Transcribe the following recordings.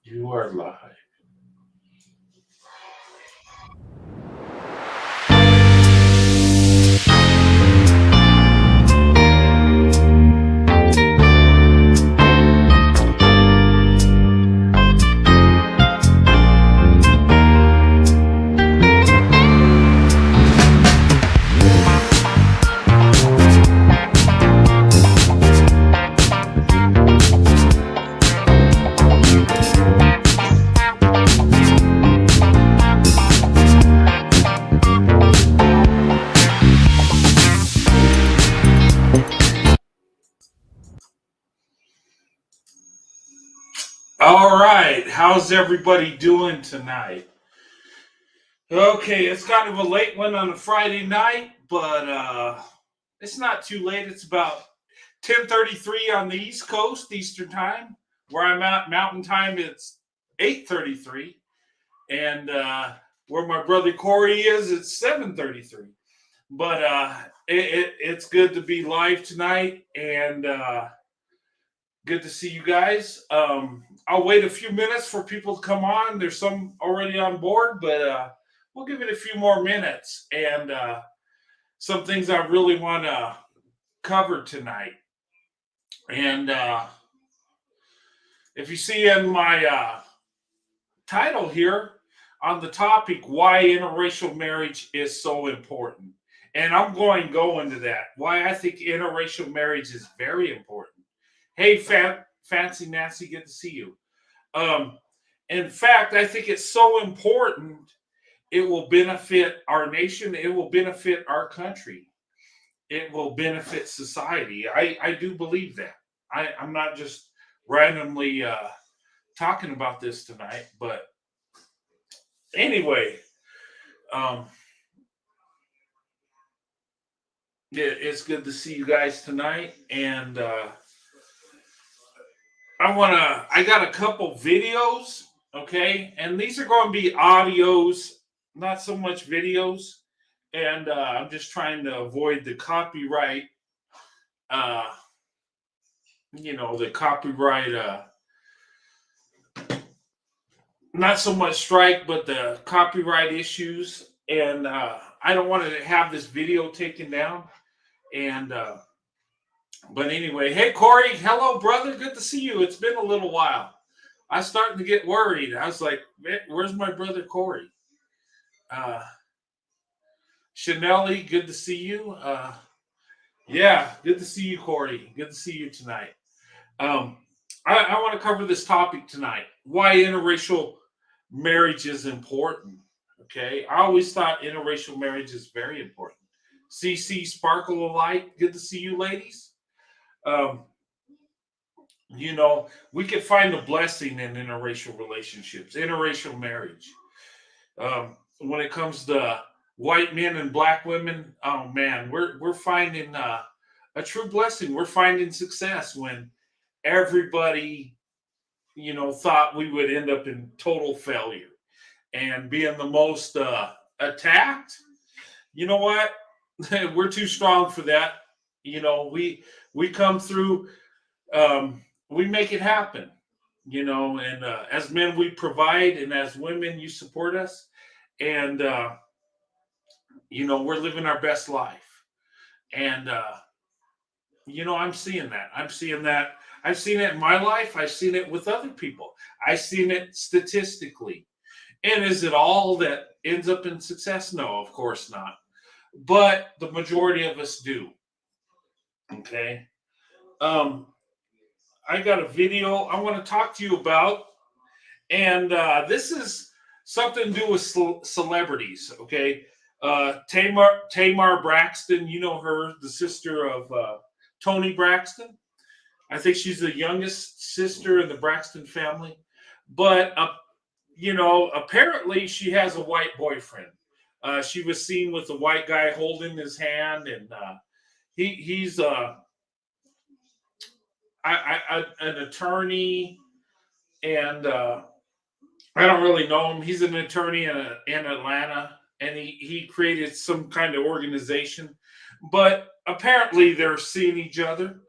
You are live. All right, how's everybody doing tonight? Okay, it's kind of a late one on a Friday night, but it's not too late. It's about 10:33 on the East Coast, Eastern Time. Where I'm at, Mountain Time, it's 8:33, and where my brother Corey is, it's 7:33. But it's good to be live tonight, and good to see you guys. I'll wait a few minutes for people to come on. There's some already on board, but we'll give it a few more minutes and some things I really want to cover tonight. And if you see in my title here on the topic, why interracial marriage is so important. And I'm going to go into that. Why I think interracial marriage is very important. Hey, Fancy Nancy, good to see you. Um, in fact, I think it's so important. It will benefit our nation. It will benefit our country. It will benefit society. I do believe that. I'm not just randomly talking about this tonight, but anyway, um, it's good to see you guys tonight. And I got a couple videos, okay? And these are going to be audios, not so much videos. And I'm just trying to avoid the copyright, uh, the copyright, not so much strike, but the copyright issues. And I don't want to have this video taken down. And, but anyway, hey, Corey, hello, brother. Good to see you. It's been a little while. I was starting to get worried. I was like, where's my brother Corey? Uh, Chanelli, good to see you. Yeah, good to see you, Corey. Good to see you tonight. Um, I want to cover this topic tonight. Why interracial marriage is important. Okay, I always thought interracial marriage is very important. CC Sparkle of Light, good to see you, ladies. Um, we can find a blessing in interracial relationships, interracial marriage. When it comes to white men and black women, oh man, we're finding a true blessing. We're finding success when everybody, thought we would end up in total failure and being the most attacked. You know what? We're too strong for that. We come through. We make it happen. And as men we provide, and as women you support us, and we're living our best life. And I'm seeing that. I'm seeing that. I've seen it in my life. I've seen it with other people. I've seen it statistically. And is it all that ends up in success? No, of course not. But the majority of us do. Okay. Um, I got a video I want to talk to you about, and this is something to do with celebrities. Okay. Tamar Braxton, you know her, the sister of Tony Braxton. I think she's the youngest sister in the Braxton family. But apparently she has a white boyfriend. She was seen with a white guy holding his hand, and he's an attorney, and I don't really know him. He's an attorney in Atlanta, and he created some kind of organization. But apparently they're seeing each other.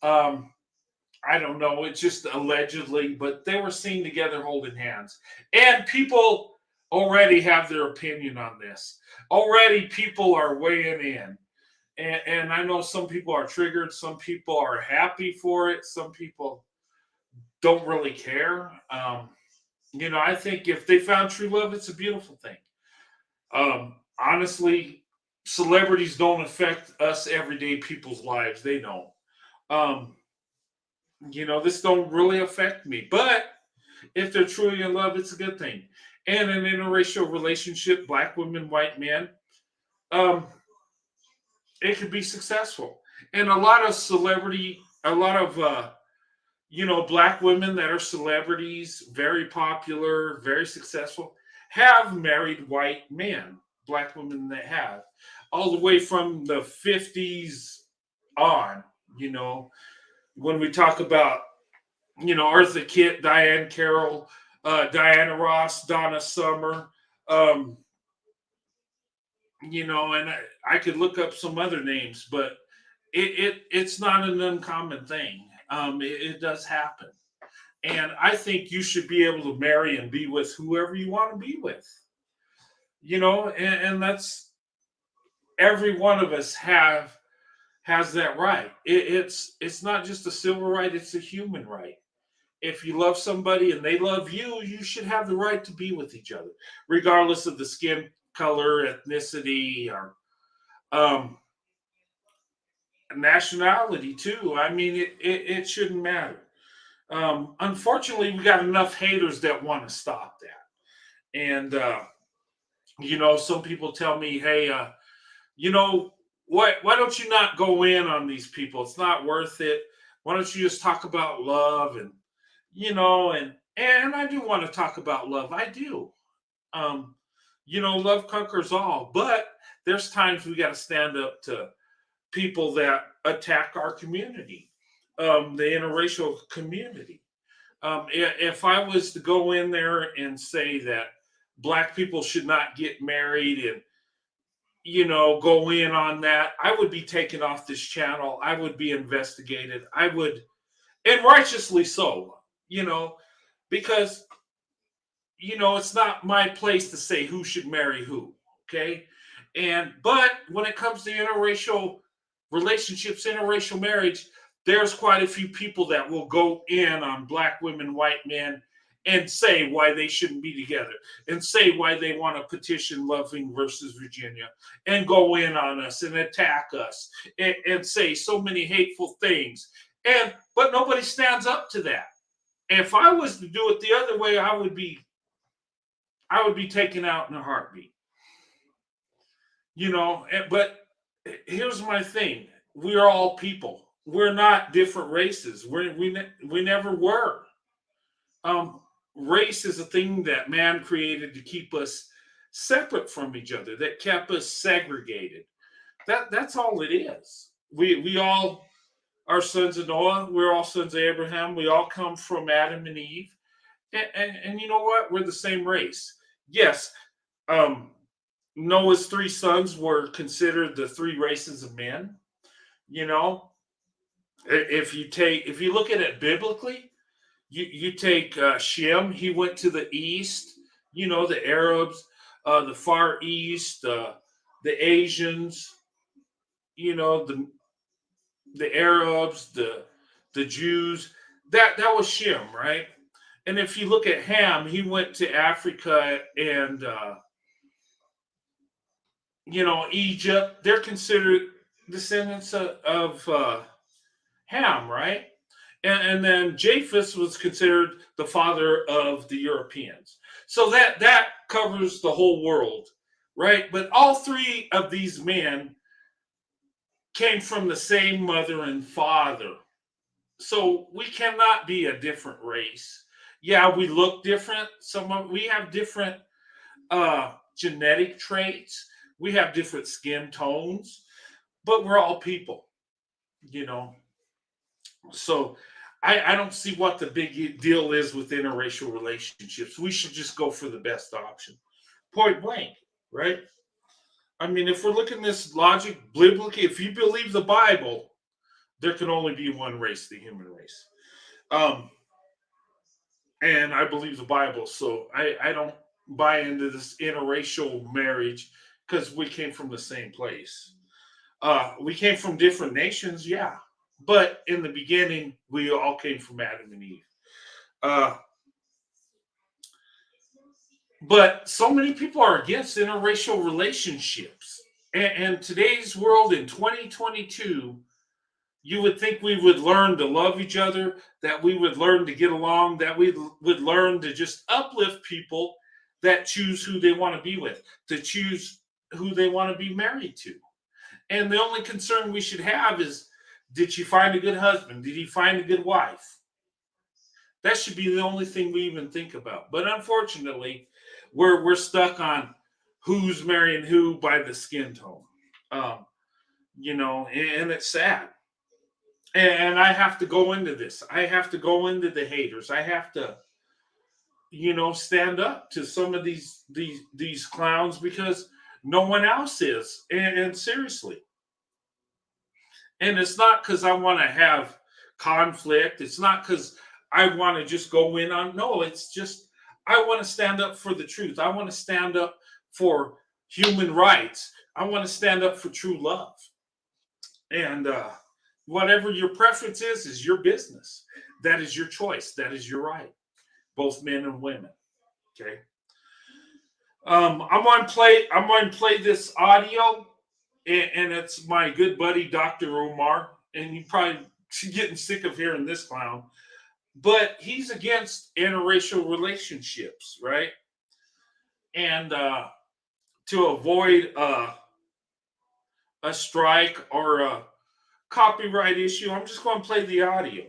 Um, I don't know, it's just allegedly, but they were seen together holding hands. And people already have their opinion on this. Already people are weighing in. And I know some people are triggered, some people are happy for it, some people don't really care. I think if they found true love, it's a beautiful thing. Honestly, celebrities don't affect us everyday people's lives. They don't. Um, this don't really affect me. But if they're truly in love, it's a good thing. And an interracial relationship, black women, white men, um, it could be successful. And a lot of black women that are celebrities, very popular, very successful, have married white men, black women that have, all the way from the 50s on, you know, when we talk about, Eartha Kitt, Diane Carroll, Diana Ross, Donna Summer, um, and I could look up some other names, but it's not an uncommon thing. It does happen. And I think you should be able to marry and be with whoever you want to be with. And that's every one of us have has that right. It's not just a civil right, it's a human right. If you love somebody and they love you, you should have the right to be with each other, regardless of the skin color, ethnicity, or um, nationality too. I mean, it shouldn't matter. Unfortunately, we got enough haters that want to stop that. And some people tell me, "Hey, why don't you not go in on these people? It's not worth it. Why don't you just talk about love?" And and I do want to talk about love. I do. Um, love conquers all. But there's times we got to stand up to people that attack our community, the interracial community. If I was to go in there and say that black people should not get married and go in on that, I would be taken off this channel. I would be investigated. I would, and righteously so, because it's not my place to say who should marry who. Okay, but when it comes to interracial relationships, interracial marriage, there's quite a few people that will go in on black women, white men, and say why they shouldn't be together, and say why they want to petition Loving versus Virginia, and go in on us and attack us, and say so many hateful things. But nobody stands up to that. If I was to do it the other way, I would be taken out in a heartbeat. But here's my thing: we're all people. We're not different races. We never were. Um, Race is a thing that man created to keep us separate from each other, that kept us segregated. That's all it is. We all are sons of Noah. We're all sons of Abraham. We all come from Adam and Eve. And you know what? We're the same race. Yes, um, Noah's three sons were considered the three races of men. You know, if you look at it biblically, you take Shem. He went to the east. The Arabs, the Far East, the Asians. The Arabs, the Jews. That was Shem, right? And if you look at Ham, he went to Africa and Egypt. They're considered descendants of Ham, right? And then Japheth was considered the father of the Europeans. So that covers the whole world, right? But all three of these men came from the same mother and father. So we cannot be a different race. Yeah, we look different. We have different genetic traits. We have different skin tones, but we're all people, you know. So I don't see what the big deal is with interracial relationships. We should just go for the best option, point blank, right? I mean, if we're looking at this logic biblically, if you believe the Bible, there can only be one race, the human race. And I believe the Bible, so I don't buy into this interracial marriage because we came from the same place. We came from different nations, yeah, but in the beginning, we all came from Adam and Eve. Uh, but so many people are against interracial relationships. And today's world in 2022, you would think we would learn to love each other, that we would learn to get along, that we would learn to just uplift people that choose who they want to be with, to choose who they want to be married to. And the only concern we should have is, did she find a good husband? Did he find a good wife? That should be the only thing we even think about. But unfortunately, we're stuck on who's marrying who by the skin tone. Um, and it's sad. And I have to go into this. I have to go into the haters. I have to, stand up to some of these clowns because no one else is. And seriously, and it's not because I want to have conflict. It's not because I want to just go in on. No, it's just I want to stand up for the truth. I want to stand up for human rights. I want to stand up for true love. And whatever your preference is your business. That is your choice. That is your right. Both men and women. Okay. I'm going to play this audio, and it's my good buddy Dr. Omar, and you probably getting sick of hearing this clown, but he's against interracial relationships, right? And to avoid a strike or a copyright issue, I'm just going to play the audio.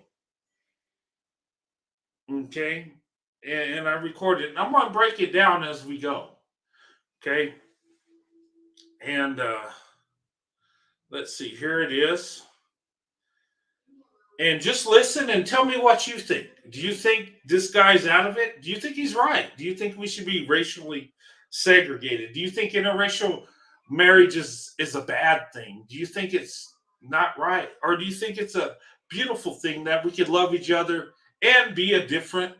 Okay. And I recorded it. And I'm going to break it down as we go. Okay. And let's see. Here it is. And just listen and tell me what you think. Do you think this guy's out of it? Do you think he's right? Do you think we should be racially segregated? Do you think interracial marriage is a bad thing? Do you think it's not right? Or do you think it's a beautiful thing that we could love each other and be a different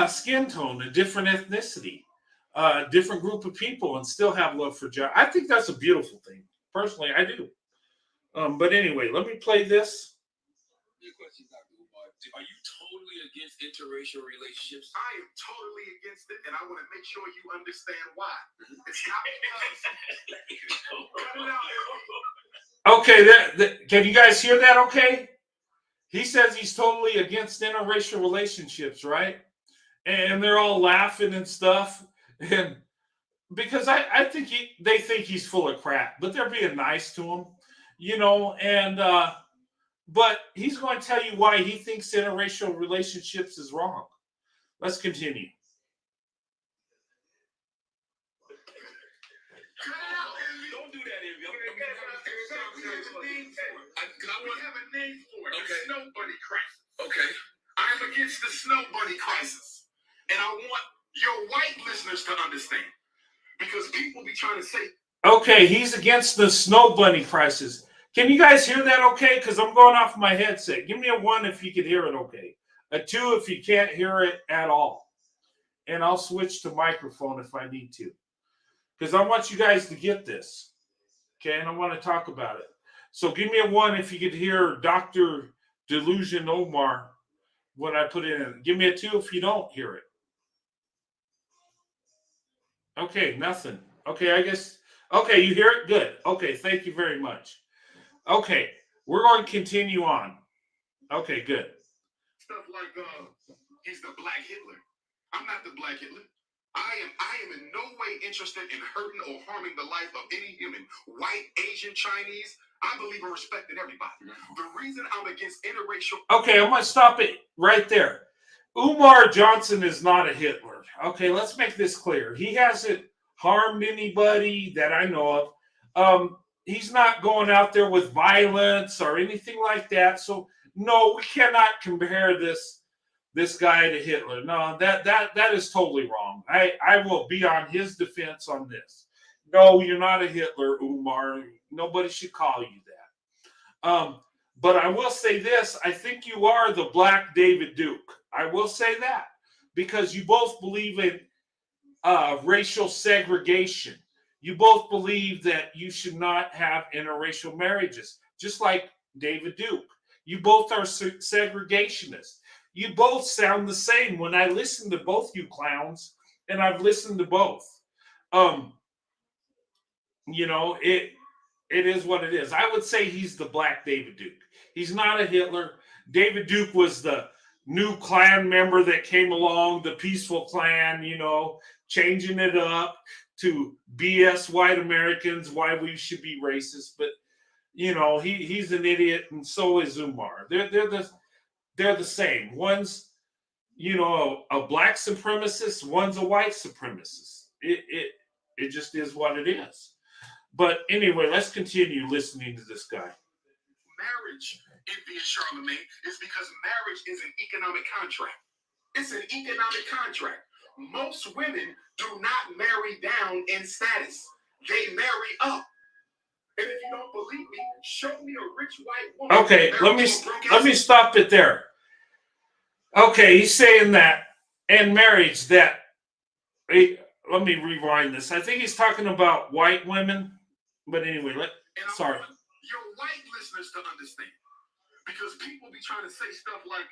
skin tone, a different ethnicity, a different group of people, and still have love for God? I think that's a beautiful thing. Personally, I do. But anyway, let me play this. Your question, Dr. Umar. Are you totally against interracial relationships? I am totally against it, and I want to make sure you understand why. It's not because. Okay, can you guys hear that? Okay, he says he's totally against interracial relationships, right? And they're all laughing and stuff, and because I think they think he's full of crap, but they're being nice to him, and. But he's going to tell you why he thinks interracial relationships is wrong. Let's continue. Don't do that, Envy. We have a name for it. Okay. The snow bunny crisis. Okay. I'm against the snow bunny crisis. And I want your white listeners to understand. Because people be trying to say. Okay, he's against the snow bunny crisis. Can you guys hear that okay? Because I'm going off my headset. Give me a 1 if you can hear it okay. A 2 if you can't hear it at all. And I'll switch to microphone if I need to. Because I want you guys to get this. Okay, and I want to talk about it. So give me a 1 if you could hear Dr. Delusion Omar when I put it in. Give me a 2 if you don't hear it. Okay, nothing. Okay, I guess. Okay, you hear it? Good. Okay, thank you very much. Okay, we're going to continue on. Okay, good. Stuff like he's the Black Hitler. I'm not the Black Hitler. I am in no way interested in hurting or harming the life of any human, white, Asian, Chinese. I believe in respecting everybody. The reason I'm against interracial. Okay, I'm going to stop it right there. Umar Johnson is not a Hitler. Okay, let's make this clear. He hasn't harmed anybody that I know of. He's not going out there with violence or anything like that. So no, we cannot compare this guy to Hitler. No, that is totally wrong. I will be on his defense on this. No, you're not a Hitler, Umar. Nobody should call you that. But I will say this, I think you are the black David Duke. I will say that because you both believe in racial segregation. You both believe that you should not have interracial marriages, just like David Duke. You both are segregationists. You both sound the same when I listen to both you clowns, and I've listened to both. Um, you know, it is what it is. I would say he's the black David Duke. He's not a Hitler. David Duke was the new Klan member that came along, the peaceful Klan, you know, changing it up to BS white Americans, why we should be racist. But, you know, he's an idiot, and so is Umar. They're the same. One's, you know, a black supremacist, one's a white supremacist. It just is what it is. But anyway, let's continue listening to this guy. Marriage, Envy and Charlemagne, is because marriage is an economic contract. It's an economic contract. Most women do not marry down in status. They marry up. And if you don't believe me, show me a rich white woman. Okay, let me stop it there. Okay, he's saying that in marriage that let me rewind this. I think he's talking about white women. But anyway, sorry. Your white listeners to understand. Because people be trying to say stuff like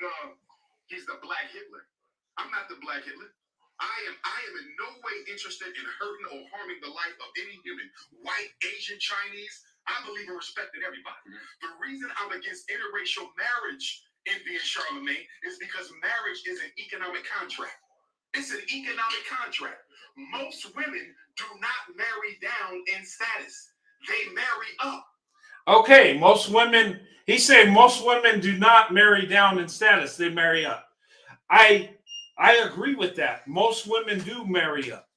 he's the black Hitler. I'm not the black Hitler. I am in no way interested in hurting or harming the life of any human. White, Asian, Chinese. I believe in respecting everybody. The reason I'm against interracial marriage, Envy and Charlemagne, is because marriage is an economic contract. It's an economic contract. Most women do not marry down in status. They marry up. Okay, most women, he's saying most women do not marry down in status. They marry up. I agree with that. Most women do marry up,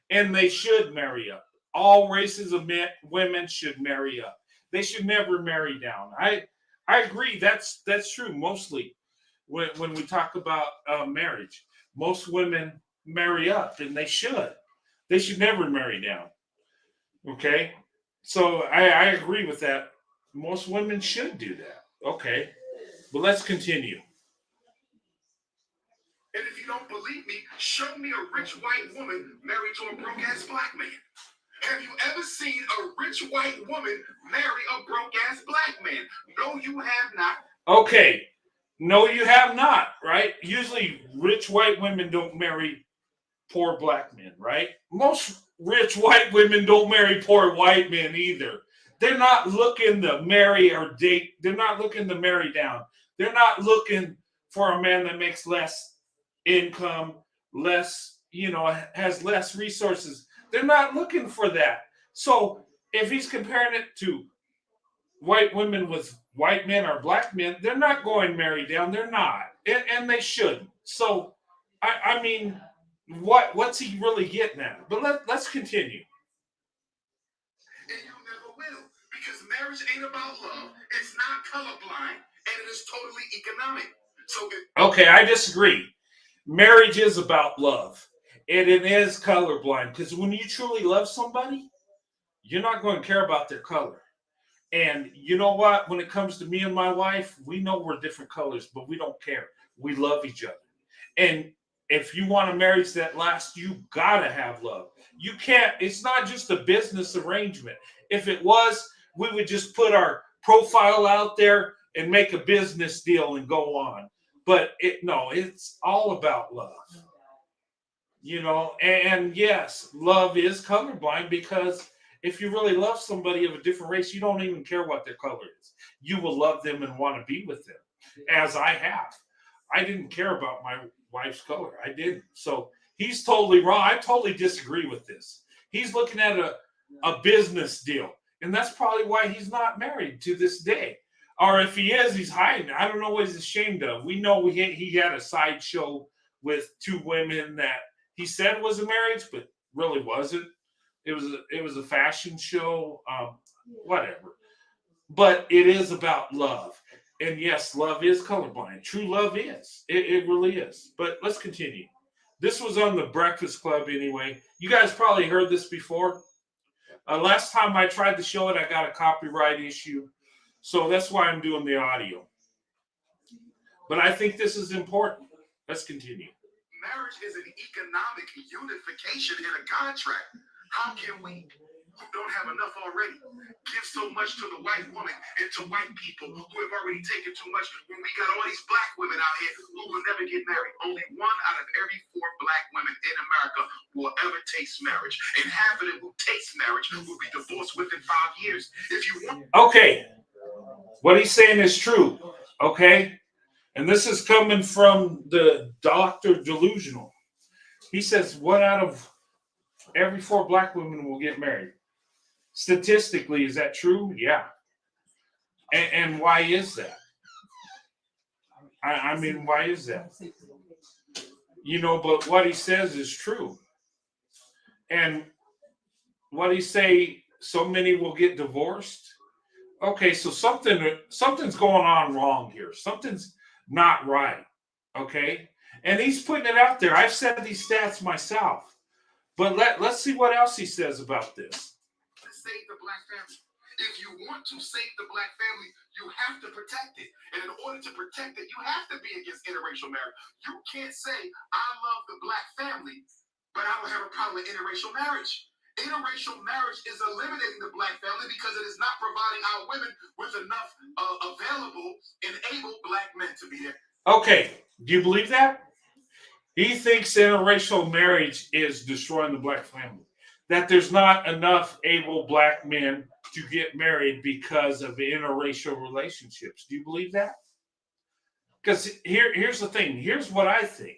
and they should marry up. All races of women should marry up. They should never marry down. I agree. That's true. Mostly when we talk about marriage, most women marry up, and they should. They should never marry down. Okay, so I agree with that. Most women should do that. Okay, but let's continue. And if you don't believe me, show me a rich white woman married to a broke-ass black man. Have you ever seen a rich white woman marry a broke-ass black man? No, you have not. Okay, no, you have not, right? Usually rich white women don't marry poor black men, right? Most rich white women don't marry poor white men either. They're not looking to marry or date. They're not looking to marry down. They're not looking for a man that makes less income, less, you know, has less resources. They're not looking for that. So if he's comparing it to white women with white men or black men, they're not going marry down. They're not, and they shouldn't. So, I mean, what's he really getting at? But let's continue. And you never will, because marriage ain't about love. It's not colorblind, and it is totally economic. So okay, I disagree. Marriage is about love, and it is colorblind, because when you truly love somebody, you're not going to care about their color. And you know what? When it comes to me and my wife, we know we're different colors, but we don't care. We love each other. And if you want a marriage that lasts, you gotta have love. You can't, it's not just a business arrangement. If it was, we would just put our profile out there and make a business deal and go on. But it's all about love. You know, and yes, love is colorblind, because if you really love somebody of a different race, you don't even care what their color is. You will love them and want to be with them, as I have. I didn't care about my wife's color. I didn't. So he's totally wrong. I totally disagree with this. He's looking at a business deal, and that's probably why he's not married to this day. Or if he is, he's hiding. I don't know what he's ashamed of. We know he had a sideshow with two women that he said was a marriage, but really wasn't. It was a fashion show, whatever. But it is about love. And yes, love is colorblind. True love is. It really is. But let's continue. This was on the Breakfast Club anyway. You guys probably heard this before. Last time I tried to show it, I got a copyright issue. So that's why I'm doing the audio. But I think this is important. Let's continue. Marriage is an economic unification and a contract. How can we, who don't have enough already, give so much to the white woman and to white people who have already taken too much when we got all these black women out here who will never get married? Only 1 out of every 4 black women in America will ever taste marriage. And half of them who taste marriage will be divorced within 5 years. If you want. Okay. What he's saying is true. Okay. And this is coming from the Dr. Delusional. He says 1 out of every 4 black women will get married. Statistically, is that true? Yeah. And why is that? I mean, why is that? You know, but what he says is true. And what he say, so many will get divorced. Okay, so something's going on wrong here. Something's not right. Okay? And he's putting it out there. I've said these stats myself. But let's see what else he says about this. Save the black family. If you want to save the black family, you have to protect it. And in order to protect it, you have to be against interracial marriage. You can't say, I love the black family, but I don't have a problem with interracial marriage. Interracial marriage is eliminating the black family because it is not providing our women with enough available and able black men to be there. Okay, do you believe that? He thinks interracial marriage is destroying the black family. That there's not enough able black men to get married because of interracial relationships. Do you believe that? Because here's the thing. Here's what I think.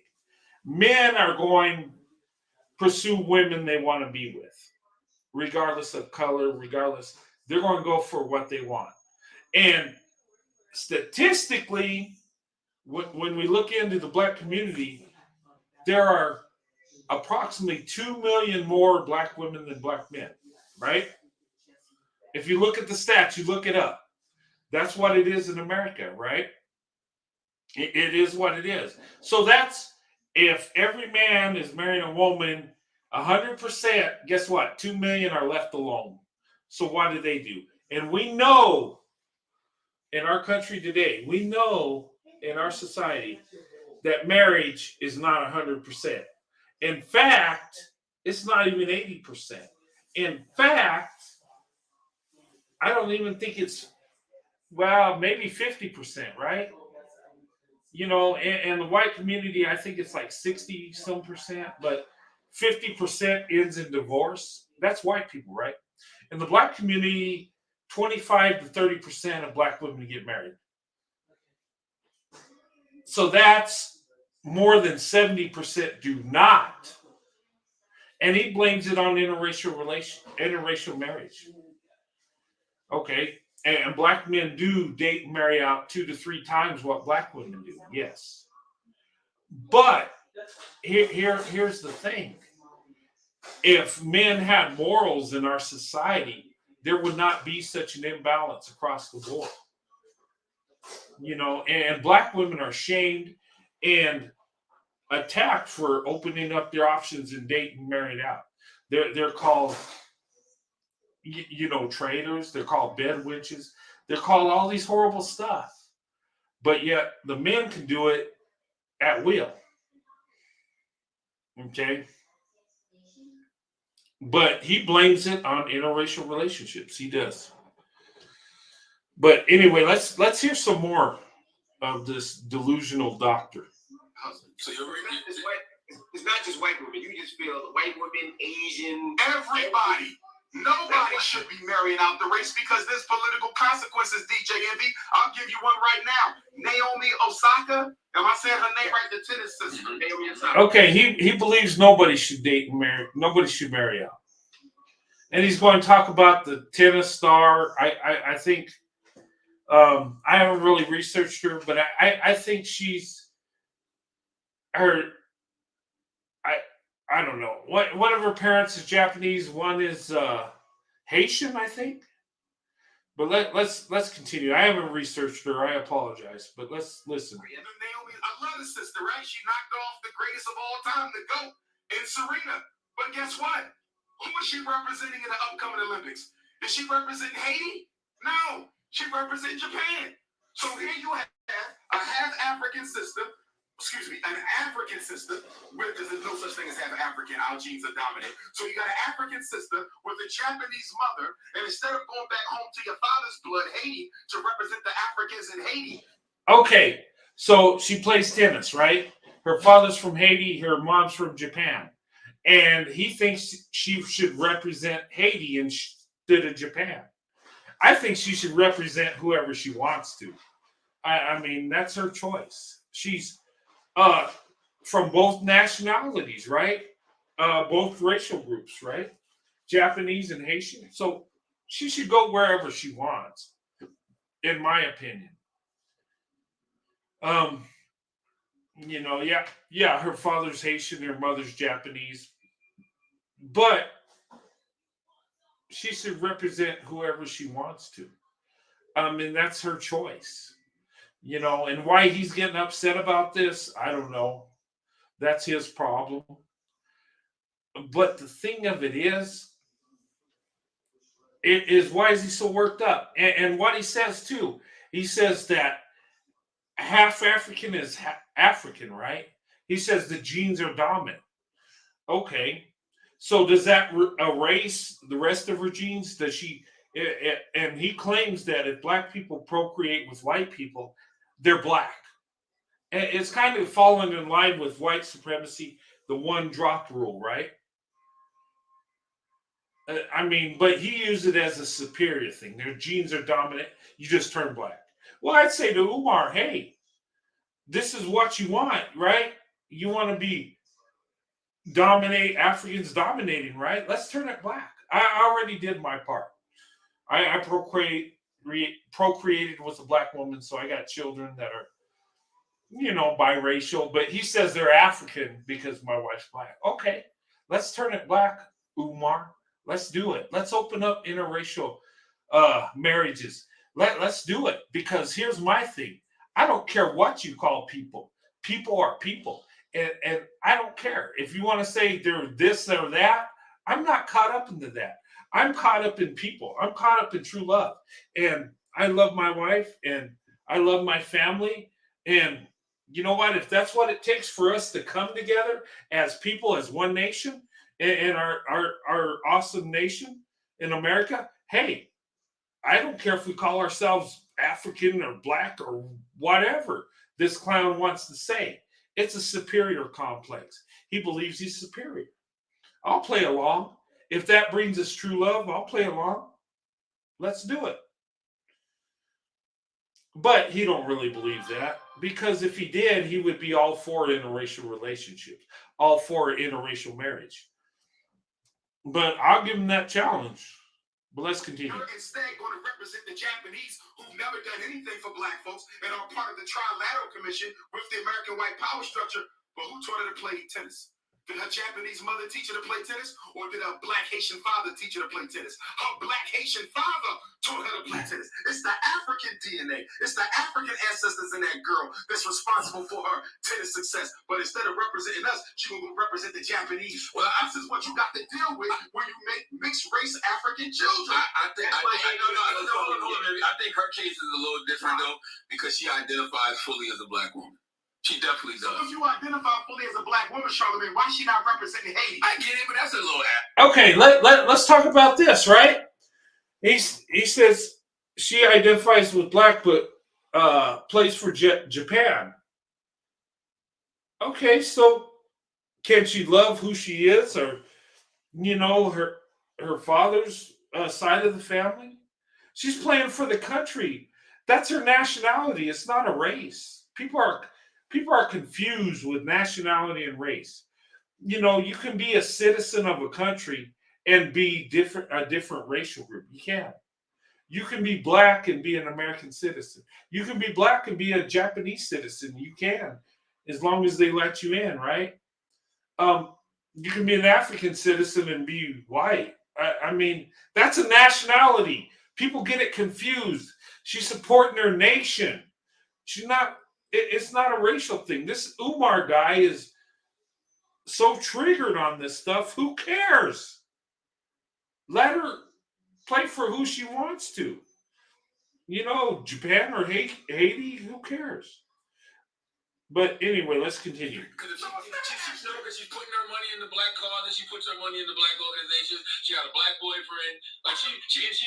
Men are going to pursue women they want to be with, regardless of color, regardless. They're going to go for what they want. And statistically, when we look into the black community, there are approximately 2 million more black women than black men, right? If you look at the stats, you look it up. That's what it is in America, right? It is what it is. So that's, if every man is marrying a woman 100%, guess what? 2 million are left alone. So what do? And we know in our country today, we know in our society that marriage is not 100%. In fact, it's not even 80%. In fact, I don't even think it's, well, maybe 50%, right? You know, and the white community, I think it's like 60 some percent, but 50% ends in divorce. That's white people, right? In the black community, 25 to 30% of black women get married. So that's more than 70% do not. And he blames it on interracial marriage. Okay. And black men do date and marry out 2 to 3 times what black women do. Yes. But here's the thing. If men had morals in our society, there would not be such an imbalance across the board. You know, and black women are shamed and attacked for opening up their options and dating and married out. They're called, you know, traitors. They're called bed witches. They're called all these horrible stuff. But yet the men can do it at will. Okay. But he blames it on interracial relationships. He does. But anyway, let's hear some more of this delusional doctor. So you're it's not just white women. You just feel white women, Asian, Everybody. Nobody should be marrying out the race because there's political consequences, DJ Envy. I'll give you one right now. Naomi Osaka. Am I saying her name right? The tennis sister. Naomi Osaka. Okay, he believes nobody should date and marry. Nobody should marry out. And he's going to talk about the tennis star. I think I haven't really researched her, but I think she's her. I don't know. One of her parents is Japanese. One is Haitian, I think. But let's continue. I haven't researched her. I apologize, but let's listen. Naomi, I love the sister, right? She knocked off the greatest of all time, the GOAT, in Serena. But guess what? Who is she representing in the upcoming Olympics? Is she representing Haiti? No. She represents Japan. So here you have a half African sister, an African sister, because there's no such thing as half African. Our genes are dominant. So you got an African sister with a Japanese mother, and instead of going back home to your father's blood, Haiti, to represent the Africans in Haiti. Okay, so she plays tennis, right? Her father's from Haiti, her mom's from Japan. And he thinks she should represent Haiti instead of Japan. I think she should represent whoever she wants to. I mean, that's her choice. She's from both nationalities, right? Both racial groups, right? Japanese and Haitian. So she should go wherever she wants, in my opinion. Um, yeah, her father's Haitian, her mother's Japanese, but she should represent whoever she wants to. And that's her choice. And why he's getting upset about this, I don't know. That's his problem. But the thing of it is why is he so worked up? And what he says too, he says that half African is African, right? He says the genes are dominant. Okay, so does that erase the rest of her genes? Does she? And he claims that if black people procreate with white people, they're black. And it's kind of falling in line with white supremacy, the one drop rule, right? I mean, but he used it as a superior thing. Their genes are dominant. You just turn black. Well, I'd say to Umar, hey, this is what you want, right? You want to be Africans dominating, right? Let's turn it black. I already did my part. I procreated with a black woman, so I got children that are, biracial. But he says they're African because my wife's black. Okay, let's turn it black, Umar. Let's do it. Let's open up interracial marriages. Let's do it, because here's my thing. I don't care what you call people. People are people. And I don't care. If you want to say they're this or that, I'm not caught up into that. I'm caught up in people. I'm caught up in true love. And I love my wife and I love my family. And you know what? If that's what it takes for us to come together as people, as one nation, in our awesome nation in America, hey, I don't care if we call ourselves African or black or whatever this clown wants to say. It's a superior complex. He believes he's superior. I'll play along. If that brings us true love, I'll play along. Let's do it. But he don't really believe that, because if he did, he would be all for interracial relationships, all for interracial marriage. But I'll give him that challenge. But let's continue. You're instead going to represent the Japanese, who've never done anything for black folks and are part of the Trilateral Commission with the American white power structure. But who taught her to play tennis? Did her Japanese mother teach her to play tennis? Or did her black Haitian father teach her to play tennis? Her black Haitian father taught her to play tennis. It's the African DNA. It's the African ancestors in that girl that's responsible for her tennis success. But instead of representing us, she will represent the Japanese. Well, this is what you got to deal with when you make mixed race African children. I think her case is a little different though, because she identifies fully as a black woman. She definitely does. So if you identify fully as a black woman, Charlamagne, why is she not representing Haiti? I get it, but that's a little Okay, let's talk about this, right? He says she identifies with black, but plays for Japan. Okay, so can she love who she is, or her father's side of the family? She's playing for the country. That's her nationality. It's not a race. People are confused with nationality and race. You can be a citizen of a country and be a different racial group. You can. You can be black and be an American citizen. You can be black and be a Japanese citizen. You can, as long as they let you in, right? You can be an African citizen and be white. I mean, that's a nationality. People get it confused. She's supporting her nation. She's not. It's not a racial thing. This Umar guy is so triggered on this stuff. Who cares? Let her play for who she wants to. Japan or Haiti, who cares? But anyway, let's continue. Because she's putting her money in the black cause, and she puts her money in the black organizations. She got a black boyfriend. Like she stands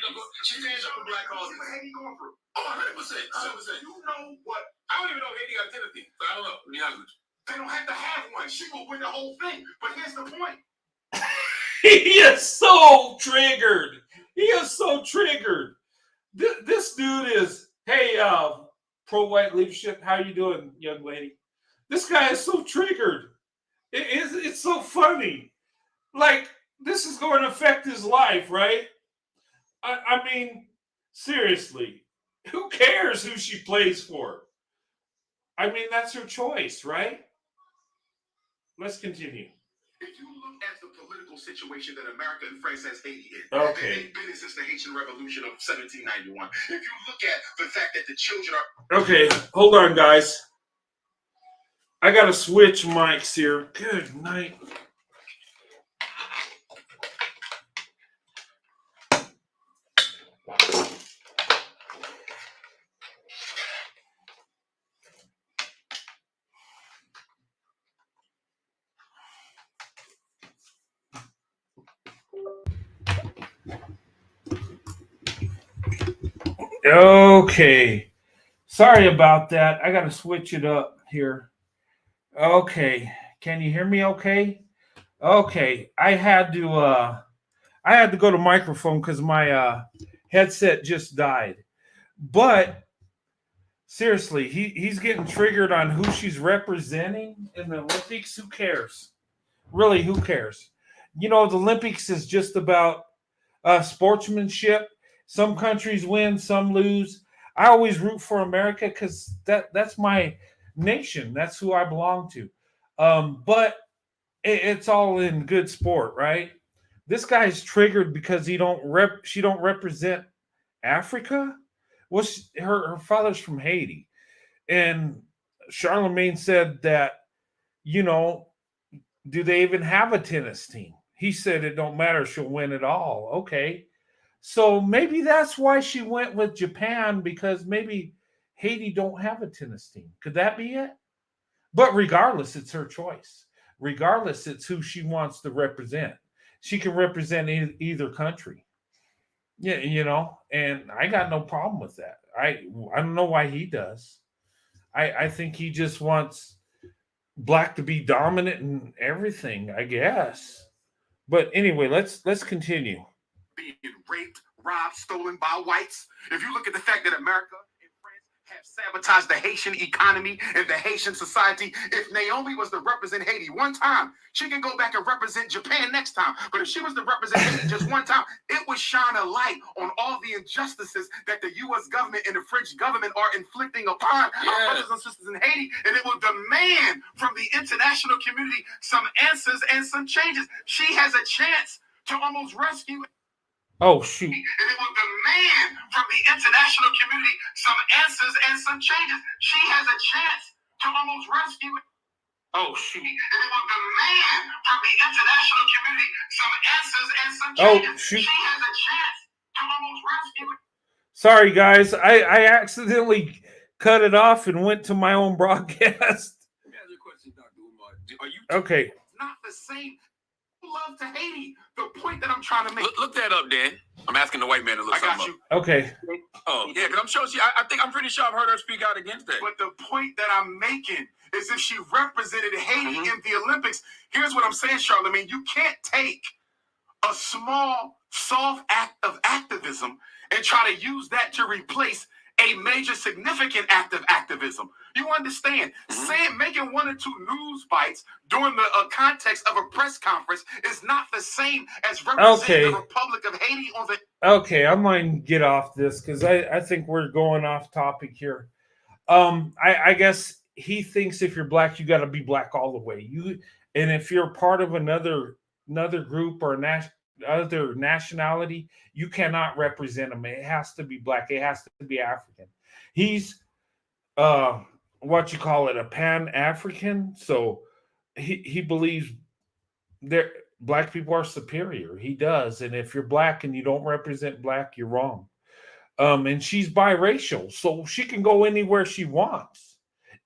up. She stands up for black causes. What Haiti going through? Oh, 100%. 100%. You know what? I don't even know if Haiti got a Timothy. So I don't know. To be honest with you. They don't have to have one. She will win the whole thing. But here's the point. He is so triggered. This dude is, hey, pro-white leadership, how you doing, young lady? This guy is so triggered. It's so funny. Like, this is going to affect his life, right? I mean, seriously, who cares who she plays for? I mean, that's her choice, right? Let's continue. If you look at the political situation that America and France has Haiti in, Okay. they've been in since the Haitian Revolution of 1791. If you look at the fact that the children are... Okay, hold on, guys. I got to switch mics here. Good night. Okay. Sorry about that. I got to switch it up here. Okay. Can you hear me okay? Okay. I had to go to microphone cuz my headset just died. But seriously, he's getting triggered on who she's representing in the Olympics. Who cares? Really, who cares? The Olympics is just about sportsmanship. Some countries win, some lose. I always root for America because that's my nation. That's who I belong to. But it's all in good sport, right? This guy's triggered because she don't represent Africa. Well, her father's from Haiti, and Charlemagne said that, do they even have a tennis team? He said it don't matter, she'll win it all. Okay. So maybe that's why she went with Japan, because maybe Haiti don't have a tennis team. Could that be it? But regardless, it's her choice. Regardless, it's who she wants to represent. She can represent either country. Yeah, and I got no problem with that. I don't know why he does. I think he just wants black to be dominant in everything, I guess. But anyway, let's continue. Being raped, robbed, stolen by whites. If you look at the fact that America and France have sabotaged the Haitian economy and the Haitian society, if Naomi was to represent Haiti one time, she can go back and represent Japan next time. But if she was to represent Haiti just one time, it would shine a light on all the injustices that the U.S. government and the French government are inflicting upon our brothers and sisters in Haiti, and it will demand from the international community some answers and some changes. She has a chance to almost rescue. Oh, shoot. And it will demand from the international community some answers and some changes. She has a chance to almost rescue it. Oh, shoot. And it will demand from the international community some answers and some changes. Oh, shoot. She has a chance to almost rescue it. Sorry, guys. I accidentally cut it off and went to my own broadcast. Let me ask you a question, Dr. Umar. Are you Okay. It's not the same love to Haiti. The point that I'm trying to make. Look that up, Dan. I'm asking the white man to look I got something you. up. Okay. Oh, yeah, because I'm sure I'm pretty sure I've heard her speak out against that. But the point that I'm making is if she represented Haiti in the Olympics, here's what I'm saying, Charlemagne. You can't take a small, soft act of activism and try to use that to replace a major, significant act of activism. You understand? Saying, making one or two news bites during the context of a press conference is not the same as representing the Republic of Haiti on the... Okay, I'm going to get off this because I think we're going off topic here. I guess he thinks if you're black, you got to be black all the way. And if you're part of another group or other nationality, you cannot represent them. It has to be black. It has to be African. He's a Pan-African. So he believes black people are superior. He does. And if you're black and you don't represent black, you're wrong. And she's biracial, so she can go anywhere she wants,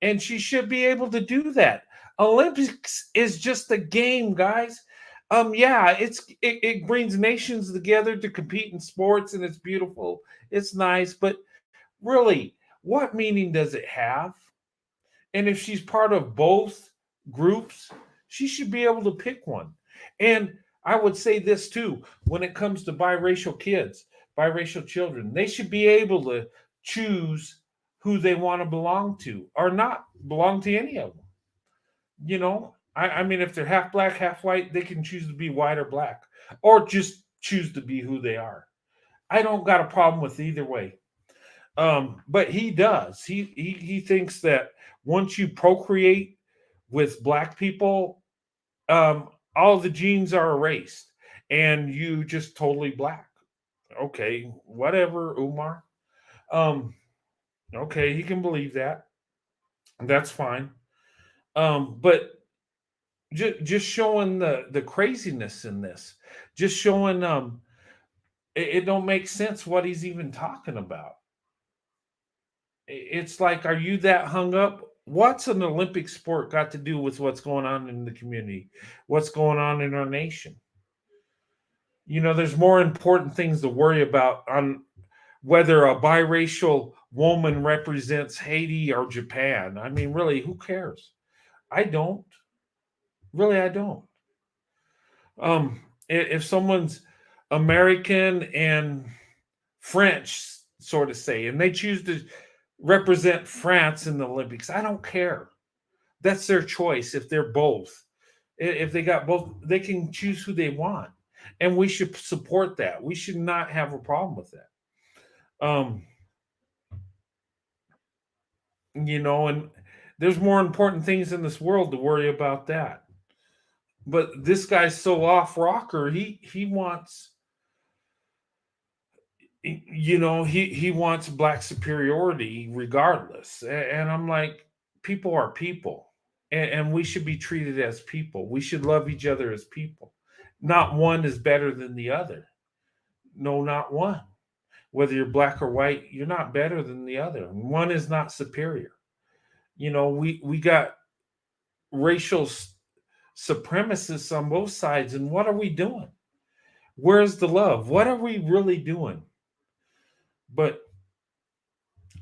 and she should be able to do that. Olympics is just a game, guys. Yeah, it brings nations together to compete in sports, and it's beautiful. It's nice, but really, what meaning does it have? And if she's part of both groups, she should be able to pick one. And I would say this too, when it comes to biracial kids, biracial children, they should be able to choose who they want to belong to or not belong to any of them. I mean, if they're half black, half white, they can choose to be white or black or just choose to be who they are. I don't got a problem with either way. But he does. He thinks that once you procreate with black people, all the genes are erased and you just totally black. Okay, whatever, Umar. Um, okay, he can believe that. That's fine. But just showing the craziness in this, just showing it don't make sense what he's even talking about. It's like, are you that hung up? What's an Olympic sport got to do with what's going on in the community? What's going on in our nation? There's more important things to worry about on whether a biracial woman represents Haiti or Japan. I mean, really, who cares? I don't. Really, I don't. If someone's American and French, sort of say, and they choose to represent France in the Olympics, I don't care. That's their choice. If they're both, if they got both, they can choose who they want, and we should support that. We should not have a problem with that. And there's more important things in this world to worry about that. But this guy's so off rocker. He wants, he wants black superiority regardless. And I'm like, people are people, and we should be treated as people. We should love each other as people. Not one is better than the other. No, not one. Whether you're black or white, you're not better than the other. One is not superior. We got racial supremacists on both sides, and what are we doing? Where's the love? What are we really doing? But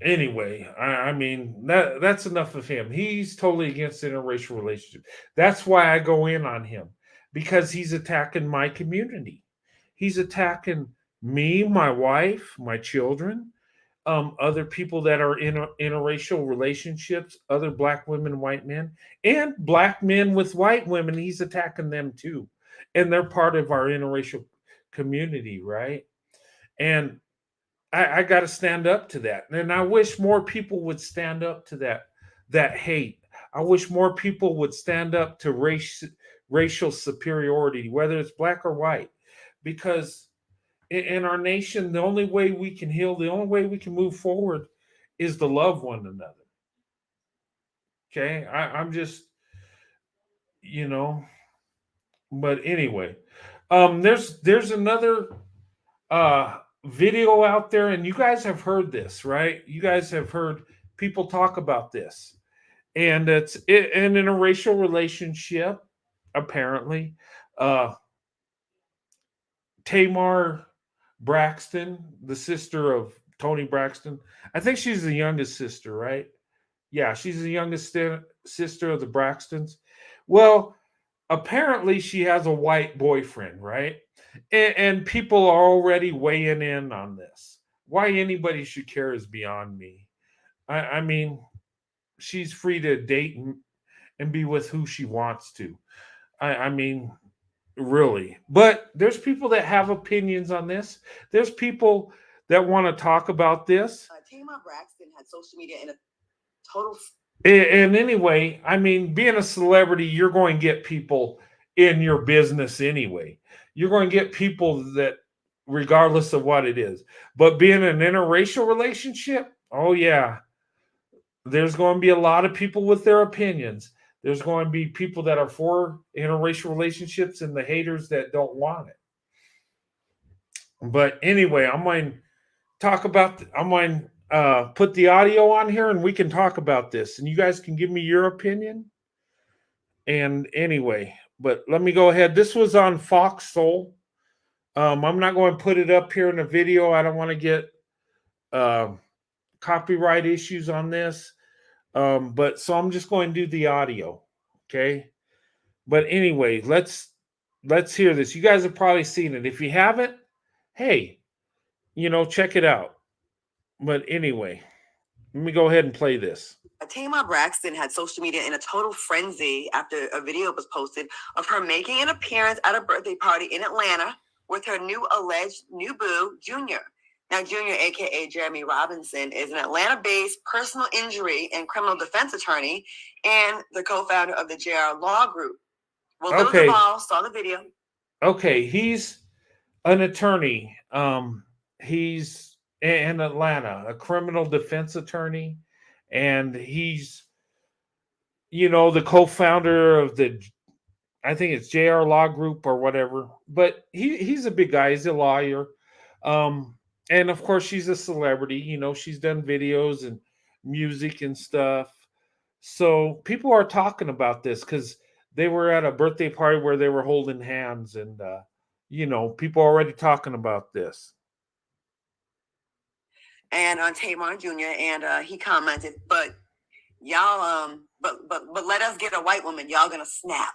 anyway, I mean, that's enough of him. He's totally against interracial relationships. That's why I go in on him, because he's attacking my community. He's attacking me, my wife, my children, other people that are in interracial relationships, other black women, white men, and black men with white women. He's attacking them too, and they're part of our interracial community, right? And I got to stand up to that. And I wish more people would stand up to that hate. I wish more people would stand up to racial superiority, whether it's black or white, because in our nation, the only way we can heal, the only way we can move forward is to love one another. Okay, I'm just, but anyway, there's another video out there, and you guys have heard this, right? You guys have heard people talk about this, and and in a racial relationship, apparently, Tamar Braxton, the sister of Tony Braxton, I think she's the youngest sister, right? Yeah, she's the youngest sister of the Braxtons. Well, apparently she has a white boyfriend, right? And people are already weighing in on this. Why anybody should care is beyond me. I mean, she's free to date and be with who she wants to. I mean, really. But there's people that have opinions on this. There's people that want to talk about this. Tamar Braxton had social media in a total. And anyway, I mean, being a celebrity, you're going to get people in your business anyway. You're going to get people that, regardless of what it is. But being an interracial relationship, oh yeah, there's going to be a lot of people with their opinions. There's going to be people that are for interracial relationships and the haters that don't want it. But anyway, I'm going to talk about. I'm going to put the audio on here, and we can talk about this, and you guys can give me your opinion. And anyway, but let me go ahead. This was on Fox Soul. I'm not going to put it up here in the video. I don't want to get copyright issues on this. But so I'm just going to do the audio. Okay. But anyway, let's hear this. You guys have probably seen it. If you haven't, hey, check it out. But anyway, let me go ahead and play this. Tamar Braxton had social media in a total frenzy after a video was posted of her making an appearance at a birthday party in Atlanta with her alleged new boo, Junior. Now, Junior, aka Jeremy Robinson, is an Atlanta-based personal injury and criminal defense attorney and the co-founder of the JR Law Group. Well, Lil Duval saw the video. Okay, he's an attorney. He's in Atlanta, a criminal defense attorney, and he's, the co-founder of I think it's JR Law Group or whatever. But he's a big guy. He's a lawyer. And of course, she's a celebrity. She's done videos and music and stuff. So people are talking about this because they were at a birthday party where they were holding hands, and people are already talking about this. And on Tamar Jr. and he commented, "But y'all, but let us get a white woman. Y'all gonna snap."